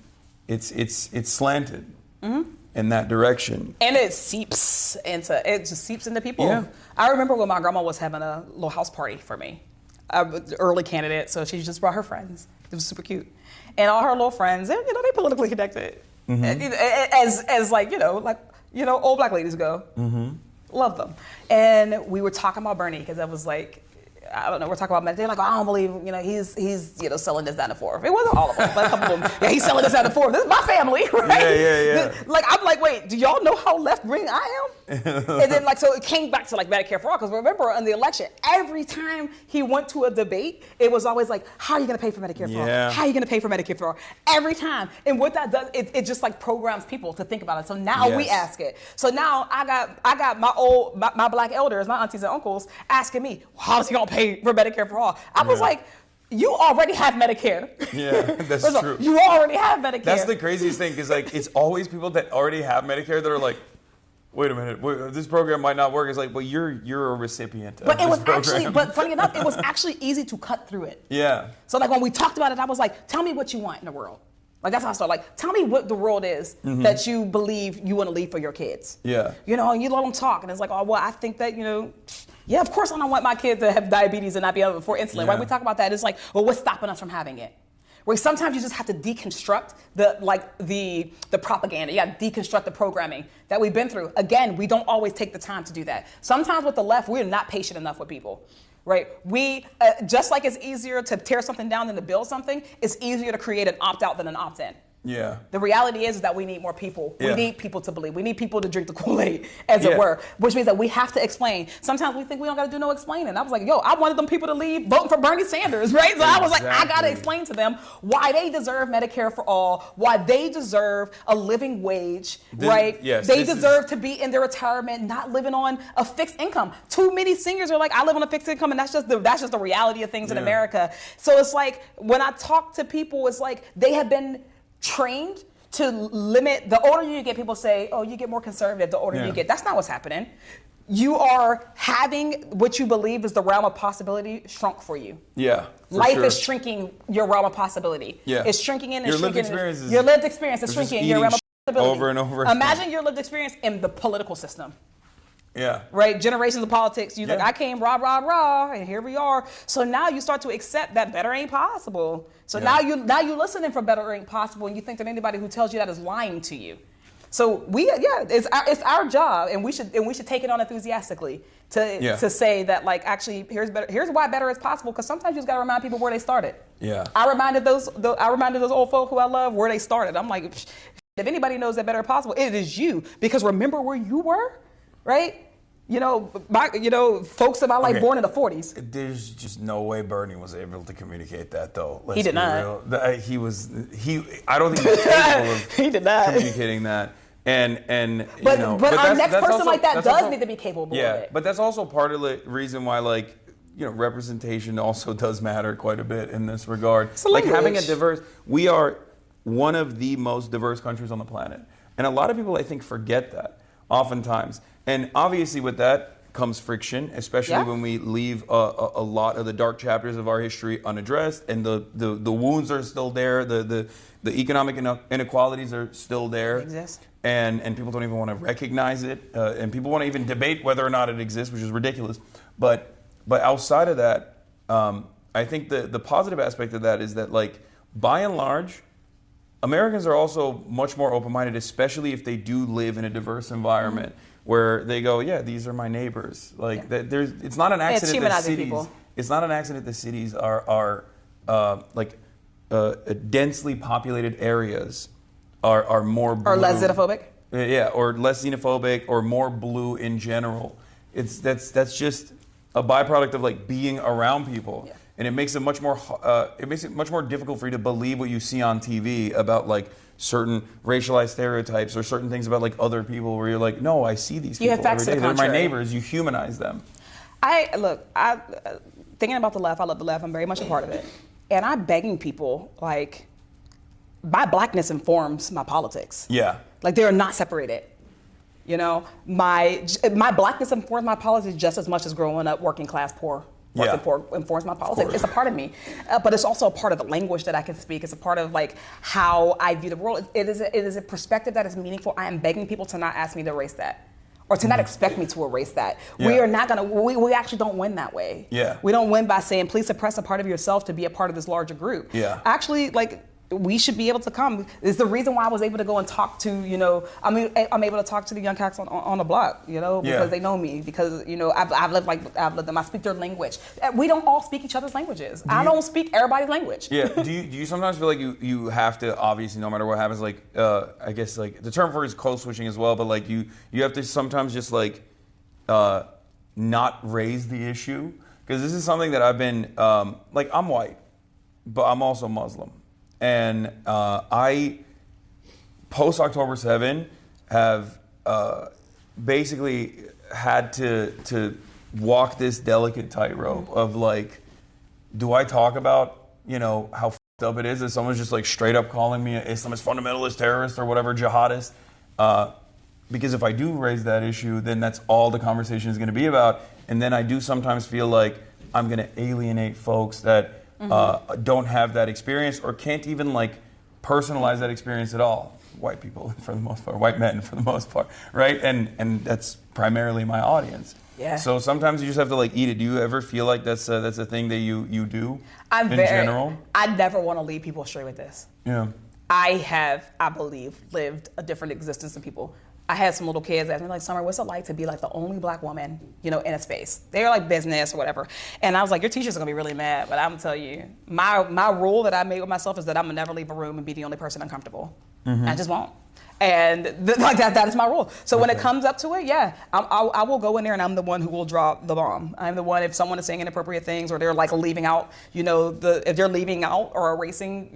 it's slanted. Mm-hmm. In that direction, and it just seeps into people. Yeah. I remember when my grandma was having a little house party for me. I was the early candidate, so she just brought her friends. It was super cute, and all her little friends, they politically connected, mm-hmm. as like old black ladies go. Mm-hmm. Love them, and we were talking about Bernie because I was like, I don't know, we're talking about men. They're like, I don't believe, he's selling this, that, and the fourth. It wasn't all of them, but a couple of them. Yeah, he's selling this, that, and the fourth. This is my family, right? Yeah. Like, I'm like, wait, do y'all know how left wing I am? And then, so it came back to Medicare for all, because remember, in the election, every time he went to a debate, it was always like, how are you going to pay for Medicare for all? How are you going to pay for Medicare for all? Every time. And what that does, it just programs people to think about it. So now we ask it. So now I got my black elders, my aunties and uncles, asking me, how's he going to pay for Medicare for all? I was like, you already have Medicare. Yeah, that's true. You already have Medicare. That's the craziest thing, because it's always people that already have Medicare that are like, wait a minute, this program might not work. It's like, well, you're a recipient. But of it was this actually, program. but funny enough, it was actually easy to cut through it. Yeah. So like when we talked about it, I was like, tell me what you want in the world. Like that's how I started. Like, tell me what the world is that you believe you want to leave for your kids. Yeah. You know, and you let them talk, and it's like, oh well, I think that yeah, of course I don't want my kid to have diabetes and not be able to afford insulin. Yeah. Right? We talk about that. It's like, well, what's stopping us from having it? Where sometimes you just have to deconstruct the propaganda. You got to deconstruct the programming that we've been through. Again, we don't always take the time to do that. Sometimes with the left, we're not patient enough with people. Right? We just like it's easier to tear something down than to build something, it's easier to create an opt-out than an opt-in. Yeah. The reality is that we need more people. Yeah. We need people to believe. We need people to drink the Kool-Aid, as Yeah. it were, which means that we have to explain. Sometimes we think we don't got to do no explaining. I was like, yo, I wanted them people to leave voting for Bernie Sanders, right? So I was like, I got to explain to them why they deserve Medicare for all, why they deserve a living wage, right? Yes, they deserve to be in their retirement, not living on a fixed income. Too many seniors are like, I live on a fixed income, and that's just the reality of things in Yeah. America. So it's like when I talk to people, it's like they have been trained to limit. The older you get, people say, oh, you get more conservative the older you get. That's not what's happening. You are having what you believe is the realm of possibility shrunk for you. Yeah. Life sure. is shrinking your realm of possibility. Yeah. It's shrinking in and Your lived shrinking. experience is- Your lived experience is They're just shrinking your realm of eating possibility. over and over again. Imagine your lived experience in the political system. Yeah. Right? Generations of politics. You like, Yeah. I came rah, rah, rah, and here we are. So now you start to accept that better ain't possible. So Yeah. now you're listening for better ain't possible, and you think that anybody who tells you that is lying to you. So it's our job, and we should take it on enthusiastically to say that, like, actually here's why better is possible, because sometimes you just gotta remind people where they started. Yeah. I reminded those old folk who I love where they started. I'm like, if anybody knows that better is possible, it is you, because remember where you were, right? Folks in my life born in the 40s. There's just no way Bernie was able to communicate that, though. Let's He did be not. real. I don't think he was capable of He did not. communicating that. And But our next person also, like that that's does also- need to be capable yeah, of it. but that's also part of the reason why, like, representation also does matter quite a bit in this regard. It's a Like having a language. we are one of the most diverse countries on the planet. And a lot of people, I think, forget that oftentimes. And obviously with that comes friction, especially when we leave a lot of the dark chapters of our history unaddressed, and the wounds are still there, the economic inequalities are still there. They exist. And people don't even want to recognize it, and people want to even debate whether or not it exists, which is ridiculous. But outside of that, I think the positive aspect of that is that, like, by and large, Americans are also much more open-minded, especially if they do live in a diverse environment where they go, yeah, these are my neighbors. Like, it's not an accident that humanizing cities. people. It's not an accident that cities are densely populated areas are more blue. Or less xenophobic. Yeah, or less xenophobic, or more blue in general. That's just a byproduct of, like, being around people. Yeah. And it makes it much more difficult for you to believe what you see on TV about, like, certain racialized stereotypes or certain things about, like, other people, where you're like, no, I see these You people have facts every to day. the They're my contrary. neighbors. You humanize them. Thinking about the left, I love the left. I'm very much a part of it. And I'm begging people, like, my blackness informs my politics. Yeah. Like, they are not separated. My blackness informs my politics just as much as growing up working class poor. Working poor informs my politics. It's a part of me, but it's also a part of the language that I can speak. It's a part of, like, how I view the world. It is a perspective that is meaningful. I am begging people to not ask me to erase that, or to not expect me to erase that. We Yeah. are not gonna. We actually don't win that way. Yeah. We don't win by saying, please suppress a part of yourself to be a part of this larger group. Yeah. Actually, like, we should be able to come. It's the reason why I was able to go and talk to, I'm able to talk to the young cats on the block, because they know me, because, I've lived them. I speak their language. We don't all speak each other's languages. I don't speak everybody's language. Yeah. Do you sometimes feel like you have to, obviously, no matter what happens, like, I guess, like, the term for it is code switching as well, but, like, you have to sometimes just, like, not raise the issue? Because this is something that I've been, like, I'm white, but I'm also Muslim. And I, post October 7, have basically had to walk this delicate tightrope of, like, do I talk about, how f***ed up it is that someone's just, like, straight up calling me an Islamist fundamentalist terrorist or whatever, jihadist? because if I do raise that issue, then that's all the conversation is going to be about. And then I do sometimes feel like I'm going to alienate folks that don't have that experience or can't even like personalize that experience at all. White people, for the most part, white men, for the most part, right? And that's primarily my audience. Yeah. So sometimes you just have to like eat it. Do you ever feel like that's a thing that you do in general? I never want to lead people astray with this. Yeah. I have, I believe, lived a different existence than people. I had some little kids ask me, like, Summer, what's it like to be like the only black woman, in a space? They're like business or whatever. And I was like, your teachers are gonna be really mad, but I'm gonna tell you, my rule that I made with myself is that I'm gonna never leave a room and be the only person uncomfortable. I just won't. And that is my rule. So when it comes up to it, yeah, I will go in there and I'm the one who will drop the bomb. I'm the one, if someone is saying inappropriate things or they're like leaving out, if they're leaving out or erasing,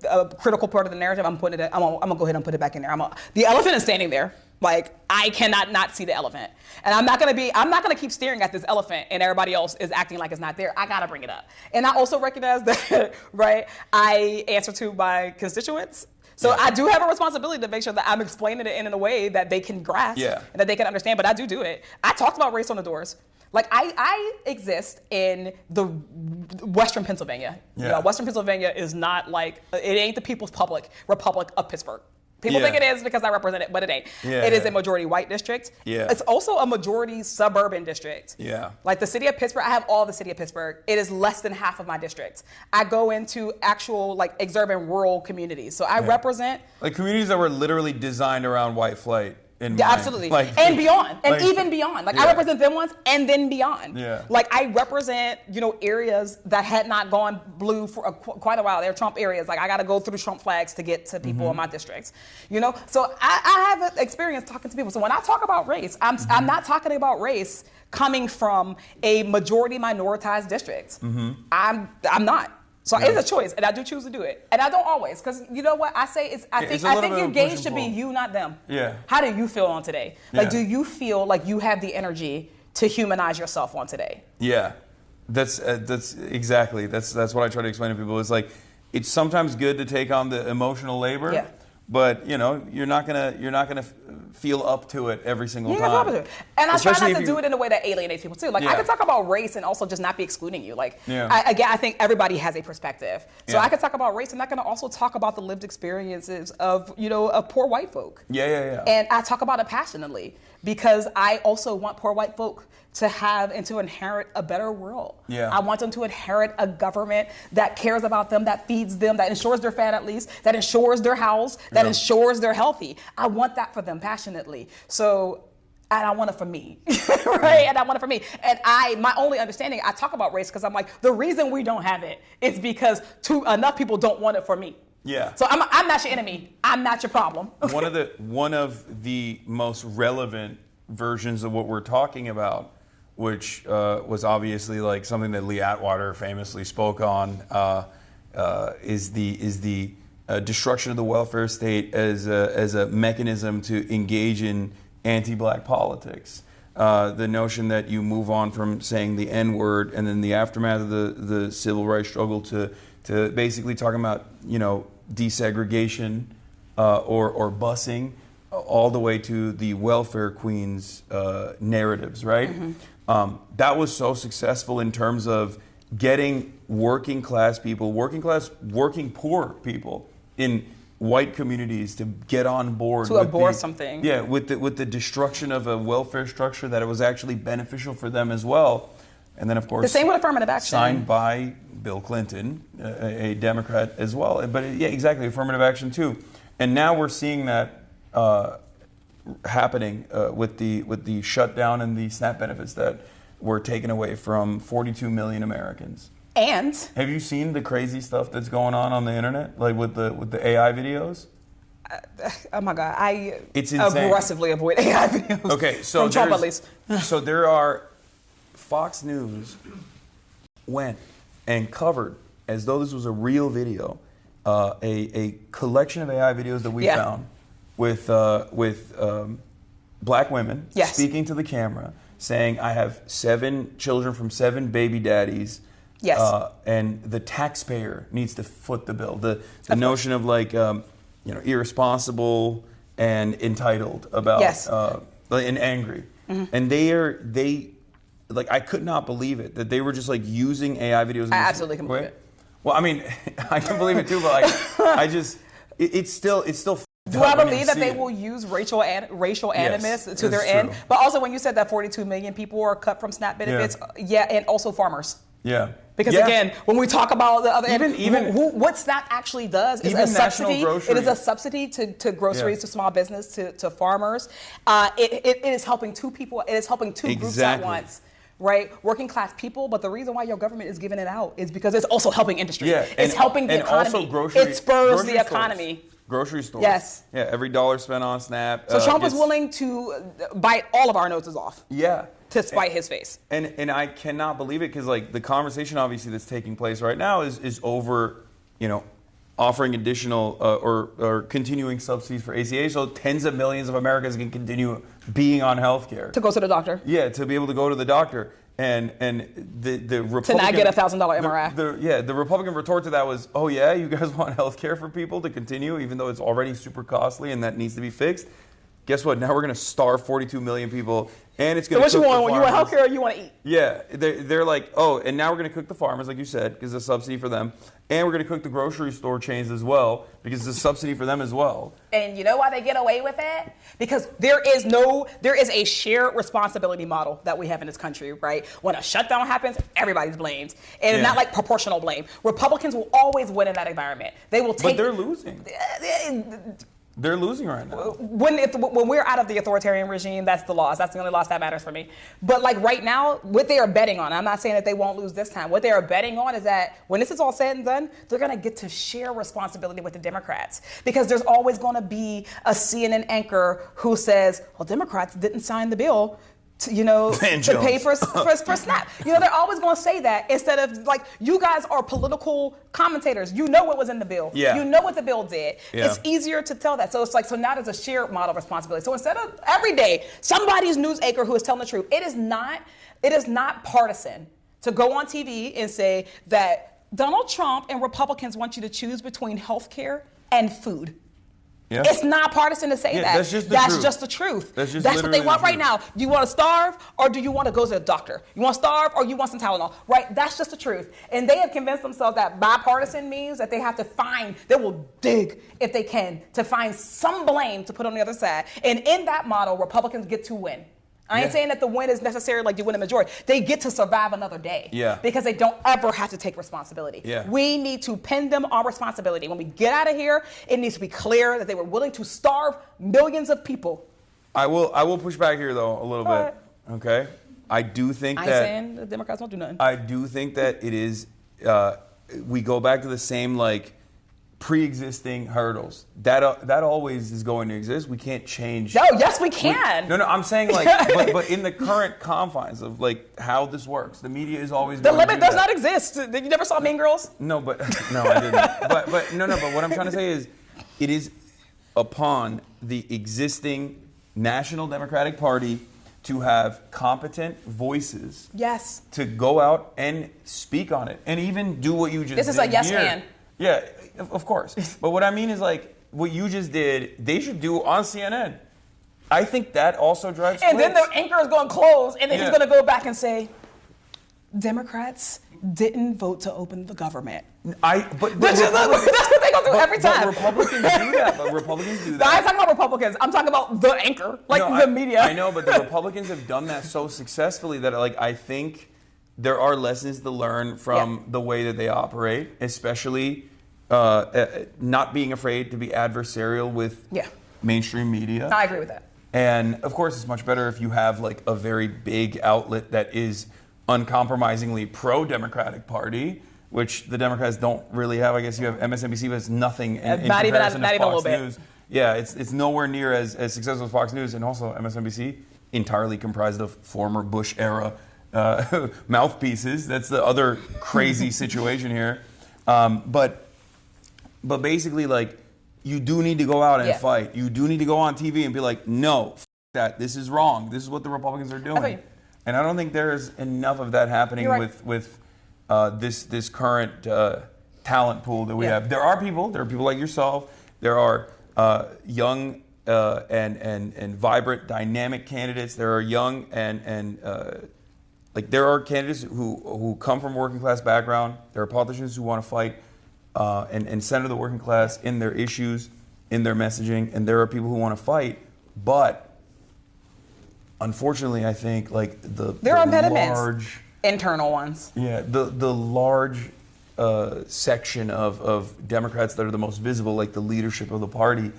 a critical part of the narrative, I'm gonna go ahead and put it back in there. The elephant is standing there. Like, I cannot not see the elephant. And I'm not gonna keep staring at this elephant and everybody else is acting like it's not there. I gotta bring it up. And I also recognize that, right, I answer to my constituents. So I do have a responsibility to make sure that I'm explaining it in a way that they can grasp and that they can understand, but I do it. I talked about race on the doors. Like, I exist in the Western Pennsylvania. Western Pennsylvania is not like, it ain't the People's Republic of Pittsburgh. People think it is because I represent it, but it ain't. It is a majority white district. It's also a majority suburban district. Like the city of Pittsburgh, I have all the city of Pittsburgh. It is less than half of my district. I go into actual like exurban rural communities. So I represent like communities that were literally designed around white flight. Absolutely. And beyond. And even beyond. Like I represent them once and then beyond. Like I represent, areas that had not gone blue for quite a while. They're Trump areas. Like I got to go through Trump flags to get to people in my districts. So I have an experience talking to people. So when I talk about race, I'm not talking about race coming from a majority minoritized district. I'm not. So it's a choice, and I do choose to do it, and I don't always, because you know what I say is I think your gauge should be you, not them. How do you feel on today? Like, do you feel like you have the energy to humanize yourself on today? That's exactly that's what I try to explain to people. It's like it's sometimes good to take on the emotional labor. But you're not gonna feel up to it every single time. And I try not to do it in a way that alienates people too. Like I can talk about race and also just not be excluding you. Like I think everybody has a perspective. So I can talk about race and I can also talk about the lived experiences of of poor white folk. And I talk about it passionately because I also want poor white folk to have and to inherit a better world. I want them to inherit a government that cares about them, that feeds them, that ensures they're fed at least, that ensures they're housed, that ensures they're healthy. I want that for them passionately. So, and I want it for me, right? And I want it for me. And my only understanding, I talk about race because I'm like, the reason we don't have it is because enough people don't want it for me. So I'm not your enemy. I'm not your problem. One of the most relevant versions of what we're talking about, which was obviously like something that Lee Atwater famously spoke on, is the destruction of the welfare state as a mechanism to engage in anti-black politics. The notion that you move on from saying the N-word and then the aftermath of the civil rights struggle to basically talking about desegregation or busing, all the way to the welfare queens narratives, right? That was so successful in terms of getting working poor people in white communities to get on board to abhor something. With the destruction of a welfare structure that it was actually beneficial for them as well. And then of course the same with affirmative action, signed by Bill Clinton, a Democrat as well. But exactly, affirmative action too. And now we're seeing that happening with the shutdown and the SNAP benefits that were taken away from 42 million Americans. And have you seen the crazy stuff that's going on the internet, like with the AI videos? Oh my God, it's insane. Aggressively avoid AI videos. Okay, so from Trump at least. So there are Fox News went and covered, as though this was a real video, a collection of AI videos that we found with black women speaking to the camera, saying, "I have 7 children from 7 baby daddies." And the taxpayer needs to foot the bill. The notion of like irresponsible and entitled about Yes. and angry. And like, I could not believe it that they were just like using AI videos. In I this absolutely can way. believe it. Well, I mean, I can believe it too, but like, it's still. Do I believe that they will use racial animus to their end? True. But also, when you said that 42 million people are cut from SNAP benefits, and also farmers. Yeah. Because again, when we talk about the other even what SNAP actually does is even a subsidy. groceries. It is a subsidy to groceries, to small business, to farmers. It is helping two people. It is helping two groups at once. Right, working class people, but the reason why your government is giving it out is because it's also helping industry. Yeah, it's helping the economy. Also it spurs the economy. Grocery stores. Yes. Yeah, every dollar spent on SNAP. So Trump is willing to bite all of our noses off. Yeah. To spite his face. And I cannot believe it because like the conversation obviously that's taking place right now is over, offering additional or continuing subsidies for ACA, so tens of millions of Americans can continue being on health care. To go to the doctor. Yeah, to be able to go to the doctor. And the Republican... To not get a $1,000 MRI. The Republican retort to that was, oh yeah, you guys want health care for people to continue even though it's already super costly and that needs to be fixed? Guess what? Now we're going to starve 42 million people and it's going to So what you want? You want health care or you want to eat? Yeah, they're like, oh, and now we're going to cook the farmers, like you said, because it's a subsidy for them. And we're going to cook the grocery store chains as well, because it's a subsidy for them as well. And you know why they get away with it? Because there is a shared responsibility model that we have in this country, right? When a shutdown happens, everybody's blamed. And it's not like proportional blame. Republicans will always win in that environment. They will take... But they're losing. They're losing right now. When we're out of the authoritarian regime, that's the loss. That's the only loss that matters for me. But like right now, what they are betting on, I'm not saying that they won't lose this time. What they are betting on is that when this is all said and done, they're going to get to share responsibility with the Democrats. Because there's always going to be a CNN anchor who says, well, Democrats didn't sign the bill to pay for SNAP. They're always going to say that instead of like, you guys are political commentators. You know what was in the bill. Yeah. You know what the bill did. Yeah. It's easier to tell that. So it's like, so now there's a shared model of responsibility. So instead of every day, somebody's news anchor who is telling the truth, it is not partisan to go on TV and say that Donald Trump and Republicans want you to choose between health care and food. Yeah. It's not partisan to say that. That's just the truth. That's what they want right now. Do you want to starve or do you want to go to the doctor? You want to starve or you want some Tylenol? Right? That's just the truth. And they have convinced themselves that bipartisan means that they will dig if they can to find some blame to put on the other side. And in that model, Republicans get to win. I ain't saying that the win is necessarily like you win a majority. They get to survive another day. Yeah. Because they don't ever have to take responsibility. Yeah. We need to pin them on responsibility. When we get out of here, it needs to be clear that they were willing to starve millions of people. I will push back here though a little bit. Okay. I do think I ain't saying the Democrats don't do nothing. I do think that it is we go back to the same like pre-existing hurdles. That always is going to exist. We can't change. No, yes, we can. No, I'm saying like, but in the current confines of like how this works, the media is always the going limit to do does that. not exist. You never saw Mean Girls? No, but no, I didn't. but no. But what I'm trying to say is, it is upon the existing National Democratic Party to have competent voices. Yes. To go out and speak on it, and even do what you just did. This is a yes here. man. Yeah, of course. But what I mean is like what you just did, they should do on CNN. I think that also drives And clicks. then the anchor is going to close, and then he's going to go back and say, Democrats didn't vote to open the government. But That's what they go through every time. But Republicans do that. I ain't talking about Republicans. I'm talking about the anchor, the media. I know, but the Republicans have done that so successfully that like I think there are lessons to learn from the way that they operate, especially not being afraid to be adversarial with mainstream media. I agree with that. And of course, it's much better if you have like a very big outlet that is uncompromisingly pro-Democratic Party, which the Democrats don't really have. I guess you have MSNBC, but it's nothing in not even comparison to a little Fox bit. News. Yeah, it's nowhere near as successful as Fox News, and also MSNBC, entirely comprised of former Bush era mouthpieces. That's the other crazy situation here. But basically, like, you do need to go out and fight. You do need to go on TV and be like, no, that. This is wrong. This is what the Republicans are doing. And I don't think there's enough of that happening with this current talent pool that we have. There are people like yourself. There are young and vibrant, dynamic candidates. There are young and like there are candidates who come from working class background. There are politicians who want to fight and center the working class in their issues, in their messaging, and there are people who want to fight. But unfortunately, I think like there are impediments, large internal ones. Yeah, the large section of Democrats that are the most visible, like the leadership of the party,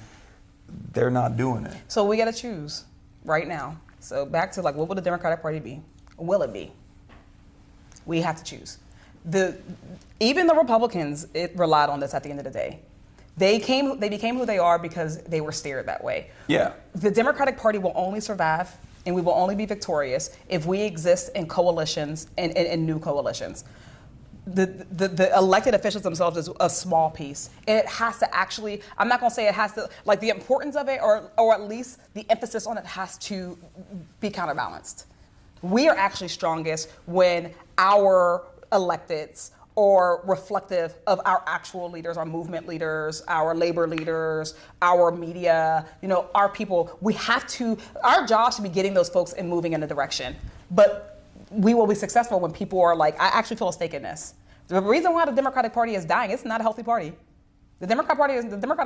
they're not doing it. So we got to choose right now. So back to like, what will the Democratic Party be? Will it be? We have to choose. Even the Republicans, it relied on this at the end of the day. They became who they are because they were steered that way. Yeah. The Democratic Party will only survive and we will only be victorious if we exist in coalitions and new coalitions. The elected officials themselves is a small piece. And it has to actually, I'm not going to say it has to, like the importance of it or at least the emphasis on it has to be counterbalanced. We are actually strongest when our electeds are reflective of our actual leaders, our movement leaders, our labor leaders, our media, our people. We have to, our job should be getting those folks and moving in a direction. But we will be successful when people are like, I actually feel a stake in this. The reason why the Democratic Party is dying, it's not a healthy party. The Democratic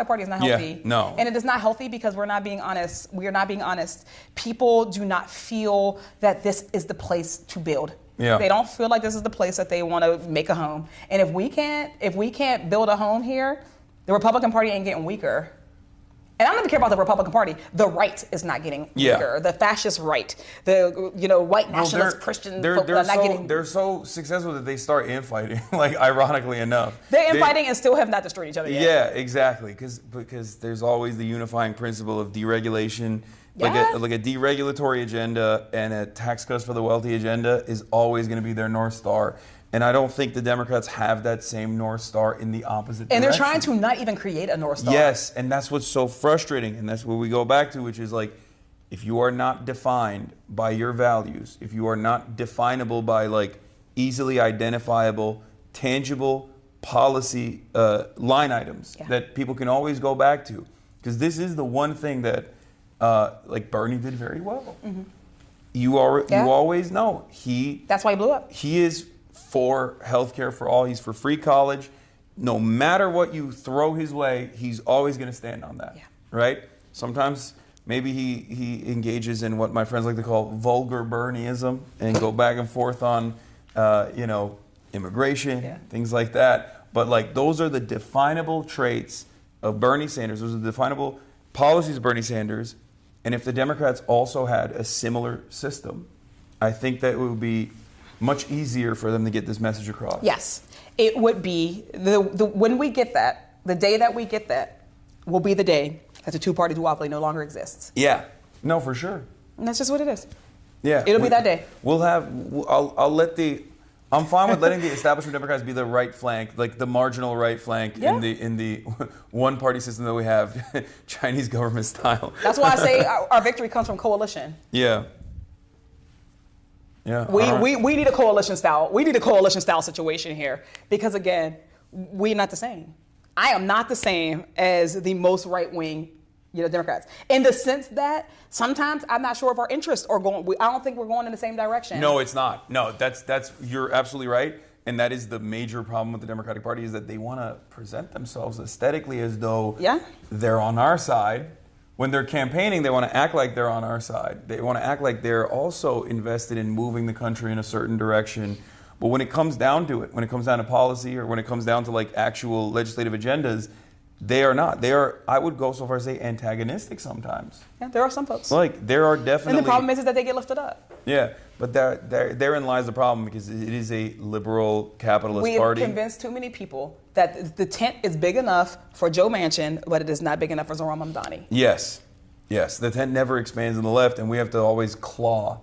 Party is not healthy. Yeah, no. And it is not healthy because we're not being honest. We are not being honest. People do not feel that this is the place to build. Yeah. They don't feel like this is the place that they want to make a home. And if we can't build a home here, the Republican Party ain't getting weaker. And I don't even care about the Republican Party. The right is not getting weaker. The fascist right, the white nationalist Christian folk are not getting. They're so successful that they start infighting. Like ironically enough, they're infighting and still have not destroyed each other yet. Yeah, exactly. Because there's always the unifying principle of deregulation. Yeah. Like a deregulatory agenda and a tax cuts for the wealthy agenda is always going to be their North Star. And I don't think the Democrats have that same North Star in the opposite direction. And they're trying to not even create a North Star. Yes, and that's what's so frustrating. And that's what we go back to, which is like, if you are not defined by your values, if you are not definable by like easily identifiable, tangible policy line items that people can always go back to. Because this is the one thing that like Bernie did very well. Mm-hmm. You always know that's why he blew up. He is for healthcare for all. He's for free college. No matter what you throw his way, he's always going to stand on that. Yeah. Right? Sometimes maybe he engages in what my friends like to call vulgar Bernieism and go back and forth on immigration, things like that. But like those are the definable traits of Bernie Sanders. Those are the definable policies of Bernie Sanders. And if the Democrats also had a similar system, I think that it would be much easier for them to get this message across. Yes, it would be. When we get that, the day that we get that will be the day that the two-party duopoly no longer exists. Yeah, no, for sure. And that's just what it is. Yeah, it'll be that day. I'm fine with letting the establishment Democrats be the right flank, like the marginal right flank in the one-party system that we have, Chinese government style. That's why I say our victory comes from coalition. Yeah. Yeah. We need a coalition style. We need a coalition style situation here because again, we're not the same. I am not the same as the most right-wing, Democrats, in the sense that sometimes I'm not sure if our interests are going. I don't think we're going in the same direction. No, it's not. No, that's you're absolutely right, and that is the major problem with the Democratic Party is that they want to present themselves aesthetically as though they're on our side. When they're campaigning, they want to act like they're on our side. They want to act like they're also invested in moving the country in a certain direction. But when it comes down to it, when it comes down to policy or when it comes down to like actual legislative agendas, they are not. They are, I would go so far as to say, antagonistic sometimes. Yeah, there are some folks. Like, there are definitely... And the problem is that they get lifted up. Yeah, but therein lies the problem because it is a liberal capitalist party. We have convinced too many people that the tent is big enough for Joe Manchin, but it is not big enough for Zohran Mamdani. Yes. The tent never expands on the left, and we have to always claw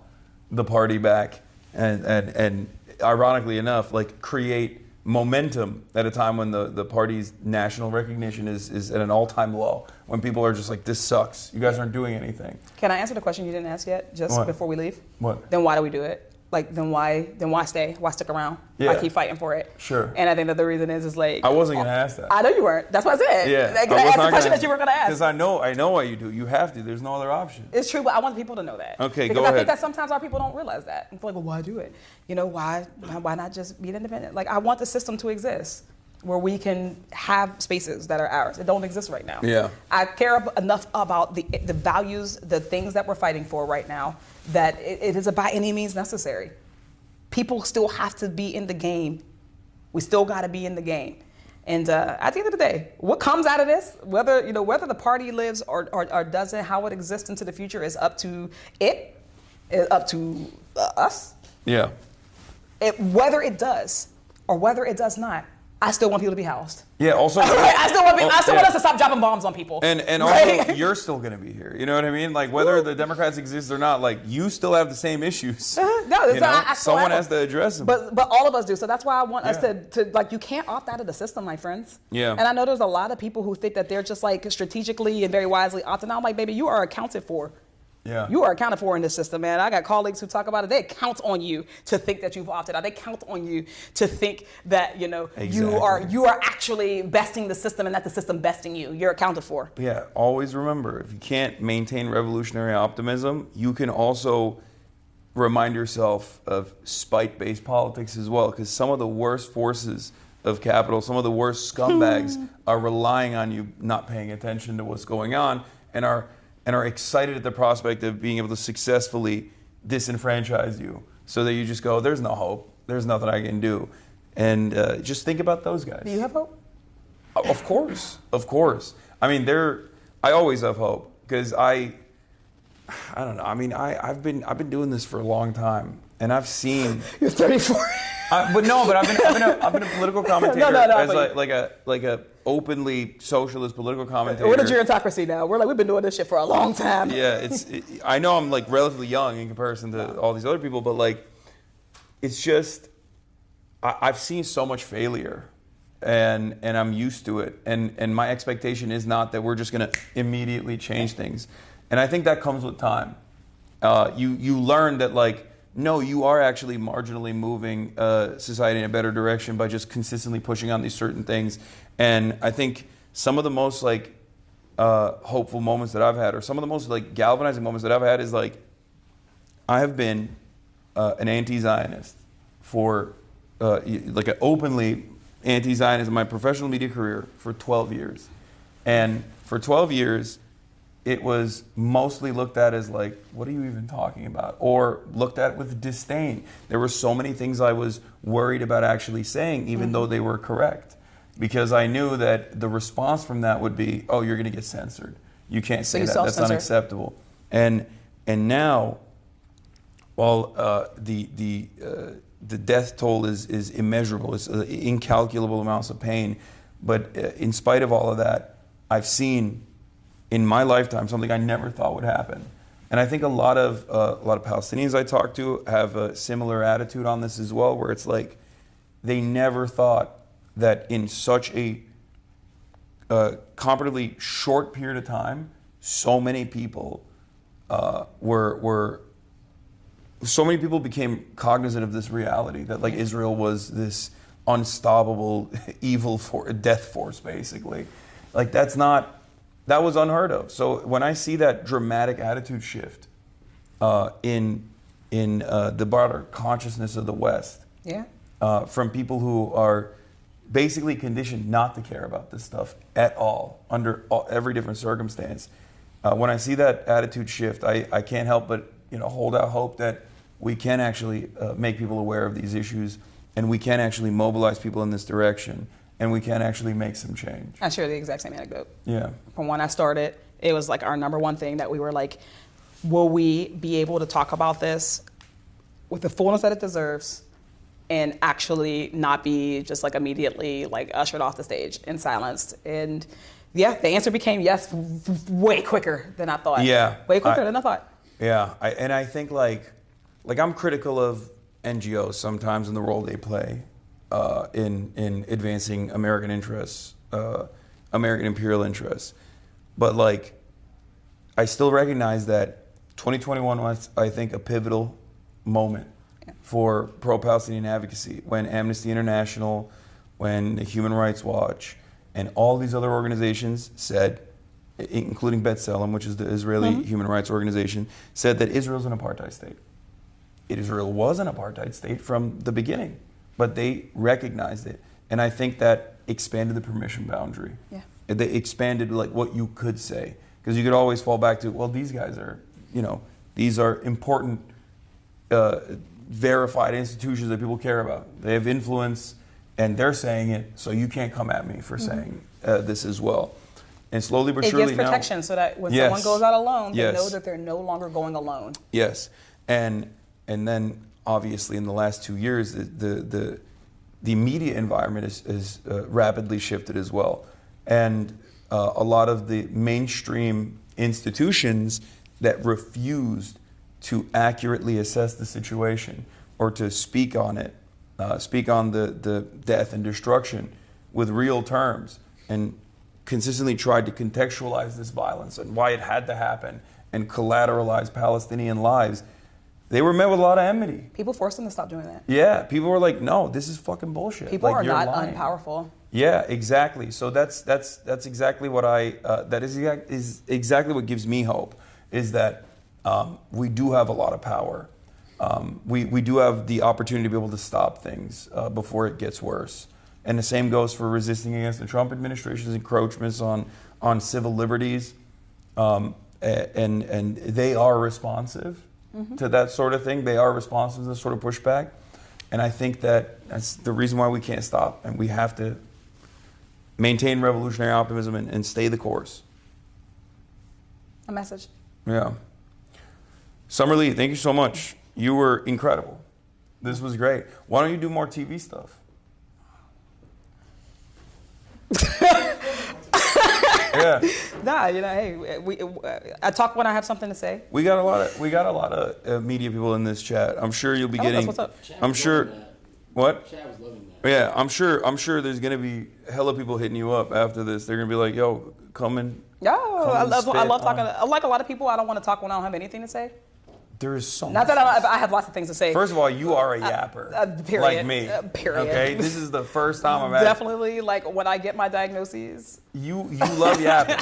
the party back and ironically enough, like create momentum at a time when the party's national recognition is at an all-time low. When people are just like, this sucks. You guys aren't doing anything. Can I answer the question you didn't ask yet, just What? before we leave? What? Then why do we do it? like then why stay? Why stick around? Yeah. Why keep fighting for it? Sure. And I think that the reason is like I wasn't gonna ask that. I know you weren't. That's what I said. Yeah, Like, I was that's not the question gonna- that you were gonna ask. Because I know why you do. You have to. There's no other option. It's true, but I want people to know that. Okay, because go I ahead. think that sometimes our people don't realize that. And feel like, well, why do it? You know, why not just be independent? Like, I want the system to exist where we can have spaces that are ours. It don't exist right now. Yeah. I care enough about the values, the things that we're fighting for right now, that it is by any means necessary. People still have to be in the game. We still got to be in the game. And at the end of the day, what comes out of this, whether the party lives or doesn't, how it exists into the future is up to it, is up to us. Yeah. Whether it does or whether it does not, I still want people to be housed. Yeah. Also. I still want us to stop dropping bombs on people. And right? also, you're still going to be here. You know what I mean? Like, whether the Democrats exist or not, like, you still have the same issues. No, you know? I Someone has to address them. But all of us do. So that's why I want us to like, you can't opt out of the system, my friends. Yeah. And I know there's a lot of people who think that they're just like strategically and very wisely opting out. I'm like, baby, you are accounted for. Yeah. You are accounted for in this system, man. I got colleagues who talk about it. They count on you to think that you've opted out. They count on you to think that, Exactly. you are actually besting the system and not the system besting you. You're accounted for. Yeah, always remember, if you can't maintain revolutionary optimism, you can also remind yourself of spite-based politics as well, because some of the worst forces of capital, some of the worst scumbags are relying on you not paying attention to what's going on and are excited at the prospect of being able to successfully disenfranchise you, so that you just go, there's no hope, there's nothing I can do. And just think about those guys. Do you have hope? Of course. I mean, I always have hope, because I don't know. I mean, I've been doing this for a long time, and I've seen. You're 34. I've been a political commentator No, as like a openly socialist political commentator. We're in a gerontocracy now. We've been doing this shit for a long time. Yeah, I know I'm like relatively young in comparison to all these other people, but like, it's just I've seen so much failure, and I'm used to it, and my expectation is not that we're just gonna immediately change things, and I think that comes with time. You learn that, like, no, you are actually marginally moving society in a better direction by just consistently pushing on these certain things. And I think some of the most like hopeful moments that I've had, or some of the most like galvanizing moments that I've had, is like, I have been an anti-Zionist for like an openly anti-Zionist in my professional media career for 12 years. And for 12 years, it was mostly looked at as like, what are you even talking about? Or looked at with disdain. There were so many things I was worried about actually saying, even though they were correct. Because I knew that the response from that would be, oh, you're going to get censored. You can't say that. That's unacceptable. And now, while the death toll is immeasurable, it's incalculable amounts of pain, but in spite of all of that, I've seen in my lifetime something I never thought would happen. And I think a lot of Palestinians I talk to have a similar attitude on this as well, where it's like, they never thought that in such a comparatively short period of time, so many people became cognizant of this reality, that like Israel was this unstoppable evil death force, basically. Like, that was unheard of. So when I see that dramatic attitude shift in the broader consciousness of the West, from people who are basically conditioned not to care about this stuff at all, under every different circumstance, when I see that attitude shift, I can't help but hold out hope that we can actually make people aware of these issues, and we can actually mobilize people in this direction, and we can actually make some change. I share the exact same anecdote. Yeah. From when I started, it was like our number one thing that we were like, will we be able to talk about this with the fullness that it deserves and actually not be just like immediately like ushered off the stage and silenced? And yeah, the answer became yes, way quicker than I thought. Yeah. Way quicker than I thought. Yeah, and I think like I'm critical of NGOs sometimes in the role they play in advancing American interests, American imperial interests. But like, I still recognize that 2021 was, I think, a pivotal moment for pro-Palestinian advocacy when Amnesty International, when Human Rights Watch, and all these other organizations said, including B'Tselem, which is the Israeli human rights organization, said that Israel's an apartheid state. Israel was an apartheid state from the beginning, but they recognized it. And I think that expanded the permission boundary. Yeah. They expanded like what you could say. Because you could always fall back to, well, these guys are, these are important, verified institutions that people care about. They have influence and they're saying it, so you can't come at me for saying this as well. And slowly but surely it gives protection now, so that when yes, someone goes out alone, they yes, know that they're no longer going alone. Yes, and then obviously in the last 2 years, the media environment is rapidly shifted as well, and a lot of the mainstream institutions that refused to accurately assess the situation or to speak on it, speak on the death and destruction with real terms, and consistently tried to contextualize this violence and why it had to happen and collateralize Palestinian lives, they were met with a lot of enmity. People forced them to stop doing that. Yeah, people were like, no, this is fucking bullshit. People like, are you're not lying. unpowerful. Yeah, exactly. So that's exactly what is exactly what gives me hope, is that we do have a lot of power. We do have the opportunity to be able to stop things before it gets worse. And the same goes for resisting against the Trump administration's encroachments on civil liberties. And they are responsive to that sort of thing. They are responsive to this sort of pushback. And I think that's the reason why we can't stop. And we have to maintain revolutionary optimism and stay the course. A message. Yeah. Summer Lee, thank you so much. You were incredible. This was great. Why don't you do more TV stuff? Yeah. Nah, hey, I talk when I have something to say. We got a lot of media people in this chat. I'm sure you'll be getting. That's what's up. I'm sure. What? Chad was loving that. Yeah, I'm sure. There's gonna be hella people hitting you up after this. They're gonna be like, "Yo, come and." Yeah, I love spit talking. on- Like a lot of people, I don't want to talk when I don't have anything to say. There is so Not much. that I have lots of things to say. First of all, you are a yapper, period. like me. Period. Okay, this is the first time I've had. Definitely, like when I get my diagnoses, You love yapping,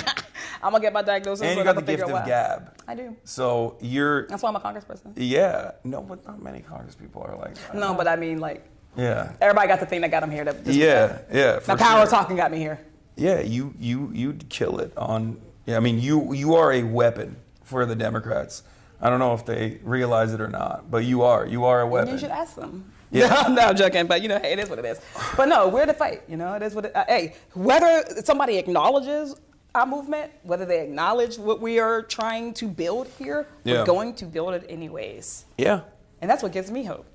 I'm gonna get my diagnosis. and you and got I'm the gonna gift figure of out why. gab. I do. So you're. That's why I'm a congressperson. Yeah. No, but not many Congress people are like that. No, but I mean, like, Yeah. everybody got the thing that got them here. Yeah. The power talking got me here. Yeah, you'd kill it on. Yeah, I mean, you are a weapon for the Democrats. I don't know if they realize it or not, but you are a weapon. You should ask them. Yeah. No, I'm joking, but hey, it is what it is. But no, we're the fight. It is what it. Hey, whether somebody acknowledges our movement, whether they acknowledge what we are trying to build here, Yeah. we're going to build it anyways. Yeah, And that's what gives me hope.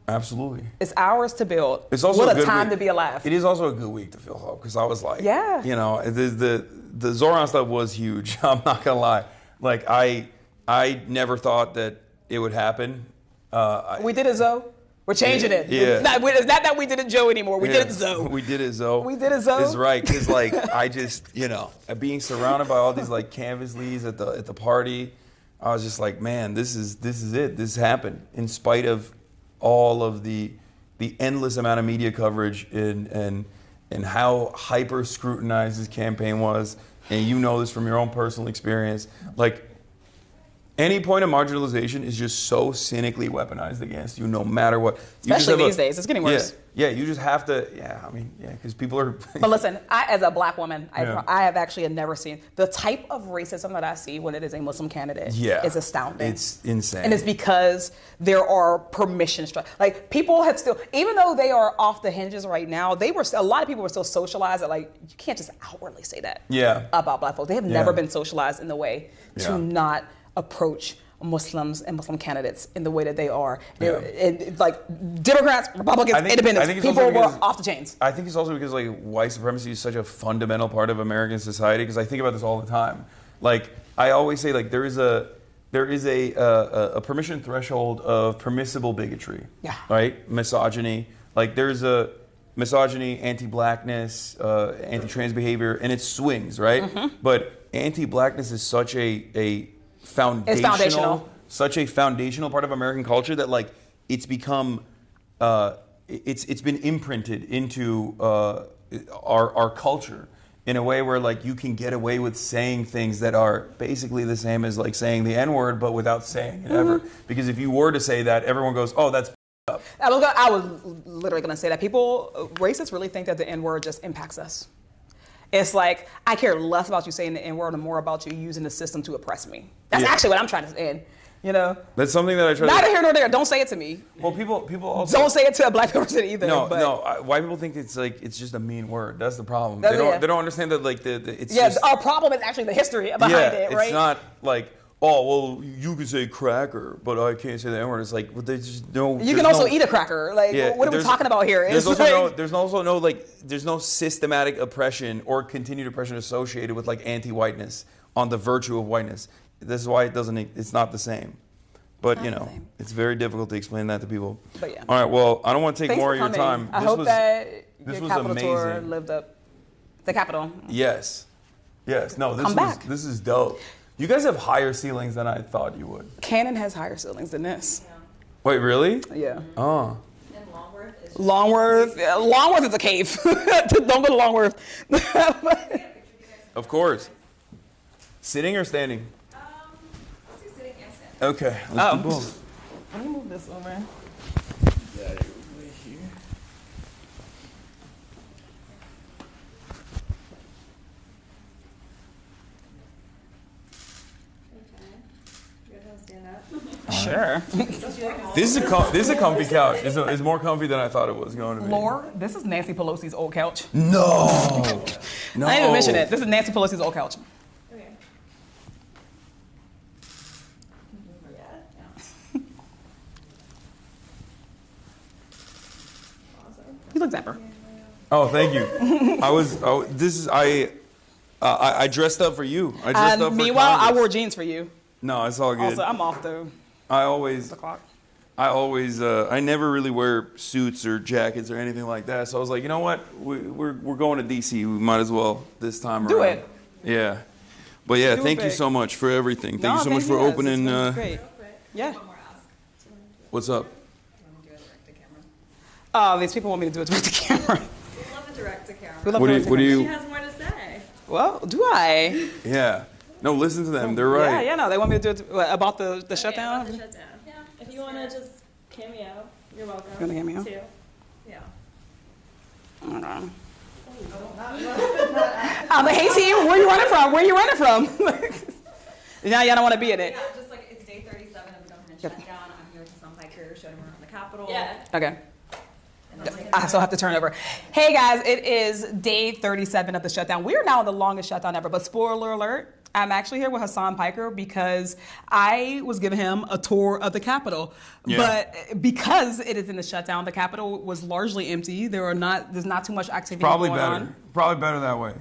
absolutely. It's ours to build. It's also what a good time week. to be alive. It is also a good week to feel hope, because I was like, Yeah. the Zohran stuff was huge. I'm not gonna lie. Like I never thought that it would happen. We did it, Zoe. We're changing it. Yeah. It's not that we did it, Joe, anymore. We did it, Zoe. We did it, Zoe. We did it, Zoe. It's right, because I just being surrounded by all these canvas leads at the party, I was just like, man, this is it. This happened in spite of all of the endless amount of media coverage and how hyper scrutinized this campaign was, and you know this from your own personal experience. Like, any point of marginalization is just so cynically weaponized against you, no matter what. Especially these days, it's getting worse. Yeah, you just have to. Because people are. But listen, as a black woman, Yeah. I have actually never seen the type of racism that I see when it is a Muslim candidate. Yeah, is astounding. It's insane. And it's because there are permission like people have still, even though they are off the hinges right now, a lot of people were still socialized that you can't just outwardly say that. Yeah. About black folks. They have never been socialized in the way Yeah. to not approach Muslims and Muslim candidates in the way that they are. Yeah. And Democrats, Republicans, Independents, it's people also were because- off the chains. I think it's also because white supremacy is such a fundamental part of American society. Because I think about this all the time. I always say there is a permission threshold of permissible bigotry. Yeah. Right. Misogyny. There's a misogyny, anti-blackness, anti-trans behavior, and it swings, right? Mm-hmm. But anti-blackness is such a foundational, foundational. such a foundational part of American culture that it's become it's been imprinted into our culture in a way where like you can get away with saying things that are basically the same as like saying the N-word, but without saying it ever. Because if you were to say that, everyone goes, "Oh, that's up." I was literally going to say that racists really think that the N-word just impacts us. It's like, I care less about you saying the N-word and more about you using the system to oppress me. That's actually what I'm trying to say. You know, that's something that I try. Neither here nor there. Don't say it to me. Well, people also don't say it to a black person either. No, but no. White people think it's like it's just a mean word. That's the problem. They don't understand that like it's just, our problem is actually the history behind it, right? It's not like, oh well, you can say cracker, but I can't say the N word. It's like, well, there's no. You can also eat a cracker. Like, what are we talking about here? There's no systematic oppression or continued oppression associated with like anti-whiteness on the virtue of whiteness. This is why it's not the same. But, you know, it's very difficult to explain that to people. But yeah. All right, well, I don't want to take more of your time. I hope that your Capitol tour lived up. The Capitol. Yes. No, this is dope. You guys have higher ceilings than I thought you would. Canon has higher ceilings than this. Yeah. Wait, really? Yeah. Oh. And Longworth is a cave. Don't go to Longworth. Of course. Sitting or standing? Let's do sitting and standing. Okay, let's do both. Let me move this over. Sure. This is a comfy couch. It's more comfy than I thought it was going to be. Lore, this is Nancy Pelosi's old couch. No. No. I didn't even mention it. This is Nancy Pelosi's old couch. Okay. You look dapper. Oh, thank you. I dressed up for you. I dressed up for meanwhile, Congress. I wore jeans for you. No, it's all good. Also, I'm off though. I never really wear suits or jackets or anything like that. So I was like, you know what? We're going to DC. We might as well this time Do around. it. Yeah. But yeah, Do thank it you big. so much for everything. Thank you so much for Yes, opening. it's been great. Yeah. One more ask. What's up? Do you want to do a direct to camera? Oh, these people want me to do it direct to camera. We love a direct to camera. We love What do direct to camera. you? She has more to say. Well, do I? Yeah. No, listen to them. They're right. Yeah. No, they want me to do it about the shutdown. About the shutdown. Yeah. If you want to just cameo, you're welcome. You wanna cameo? Too. Yeah. I don't know. I'm like, hey team, where you running from? Where you running from? Now y'all don't want to be in it. Yeah, just like it's day 37 of the government shutdown. I'm here with HASAN, PIKER, showing around the Capitol. Okay. And I'm like, I still have to turn over. Hey guys, it is day 37 of the shutdown. We are now in the longest shutdown ever, but spoiler alert, I'm actually here with HASAN PIKER because I was giving him a tour of the Capitol. Yeah. But because it is in the shutdown, the Capitol was largely empty. There's not too much activity Probably going better. on. Probably better that way.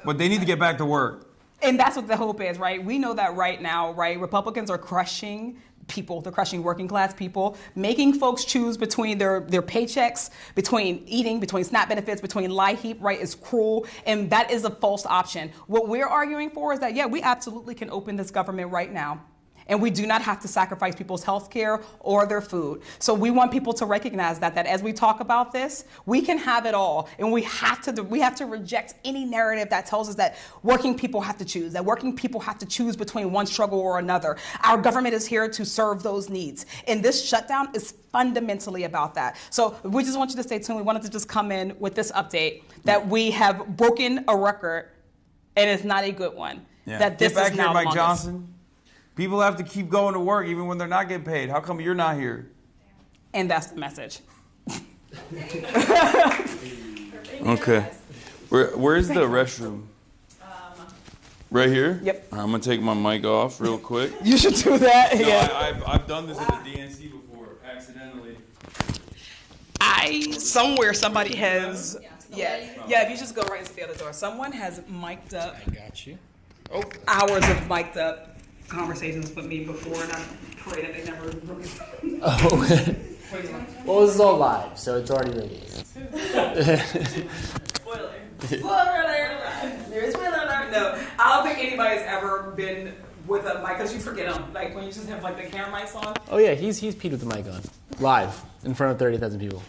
But they need to get back to work. And that's what the hope is, right? We know that right now, right? Republicans are crushing people. They're crushing working class people, making folks choose between their paychecks, between eating, between SNAP benefits, between LIHEAP, right, is cruel. And that is a false option. What we're arguing for is that, yeah, we absolutely can open this government right now. And we do not have to sacrifice people's health care or their food. So we want people to recognize that as we talk about this, we can have it all. And we have to reject any narrative that tells us that working people have to choose, that working people have to choose between one struggle or another. Our government is here to serve those needs. And this shutdown is fundamentally about that. So we just want you to stay tuned. We wanted to just come in with this update that we have broken a record, and it's not a good one. Yeah. That this Get back is here, now Mike longest. Johnson. People have to keep going to work even when they're not getting paid. How come you're not here? And that's the message. Okay. Where's the restroom? Right here? Yep. I'm going to take my mic off real quick. You should do that. No, Yeah. I've done this at the DNC before, accidentally. Somewhere somebody has. Yeah. If you just go right into the other door. Someone has mic'd up. I got you. Hours of mic'd up conversations with me before, and I pray that they never release. Oh. Well, this is all live, so it's already released. Spoiler alert! There's spoiler alert. No, I don't think anybody's ever been with a mic, because you forget them. Like when you just have like the camera mics on. Oh yeah, he's peed with the mic on, live in front of 30,000 people.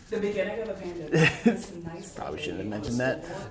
The beginning of the pandemic. This nice Probably shouldn't have mentioned that.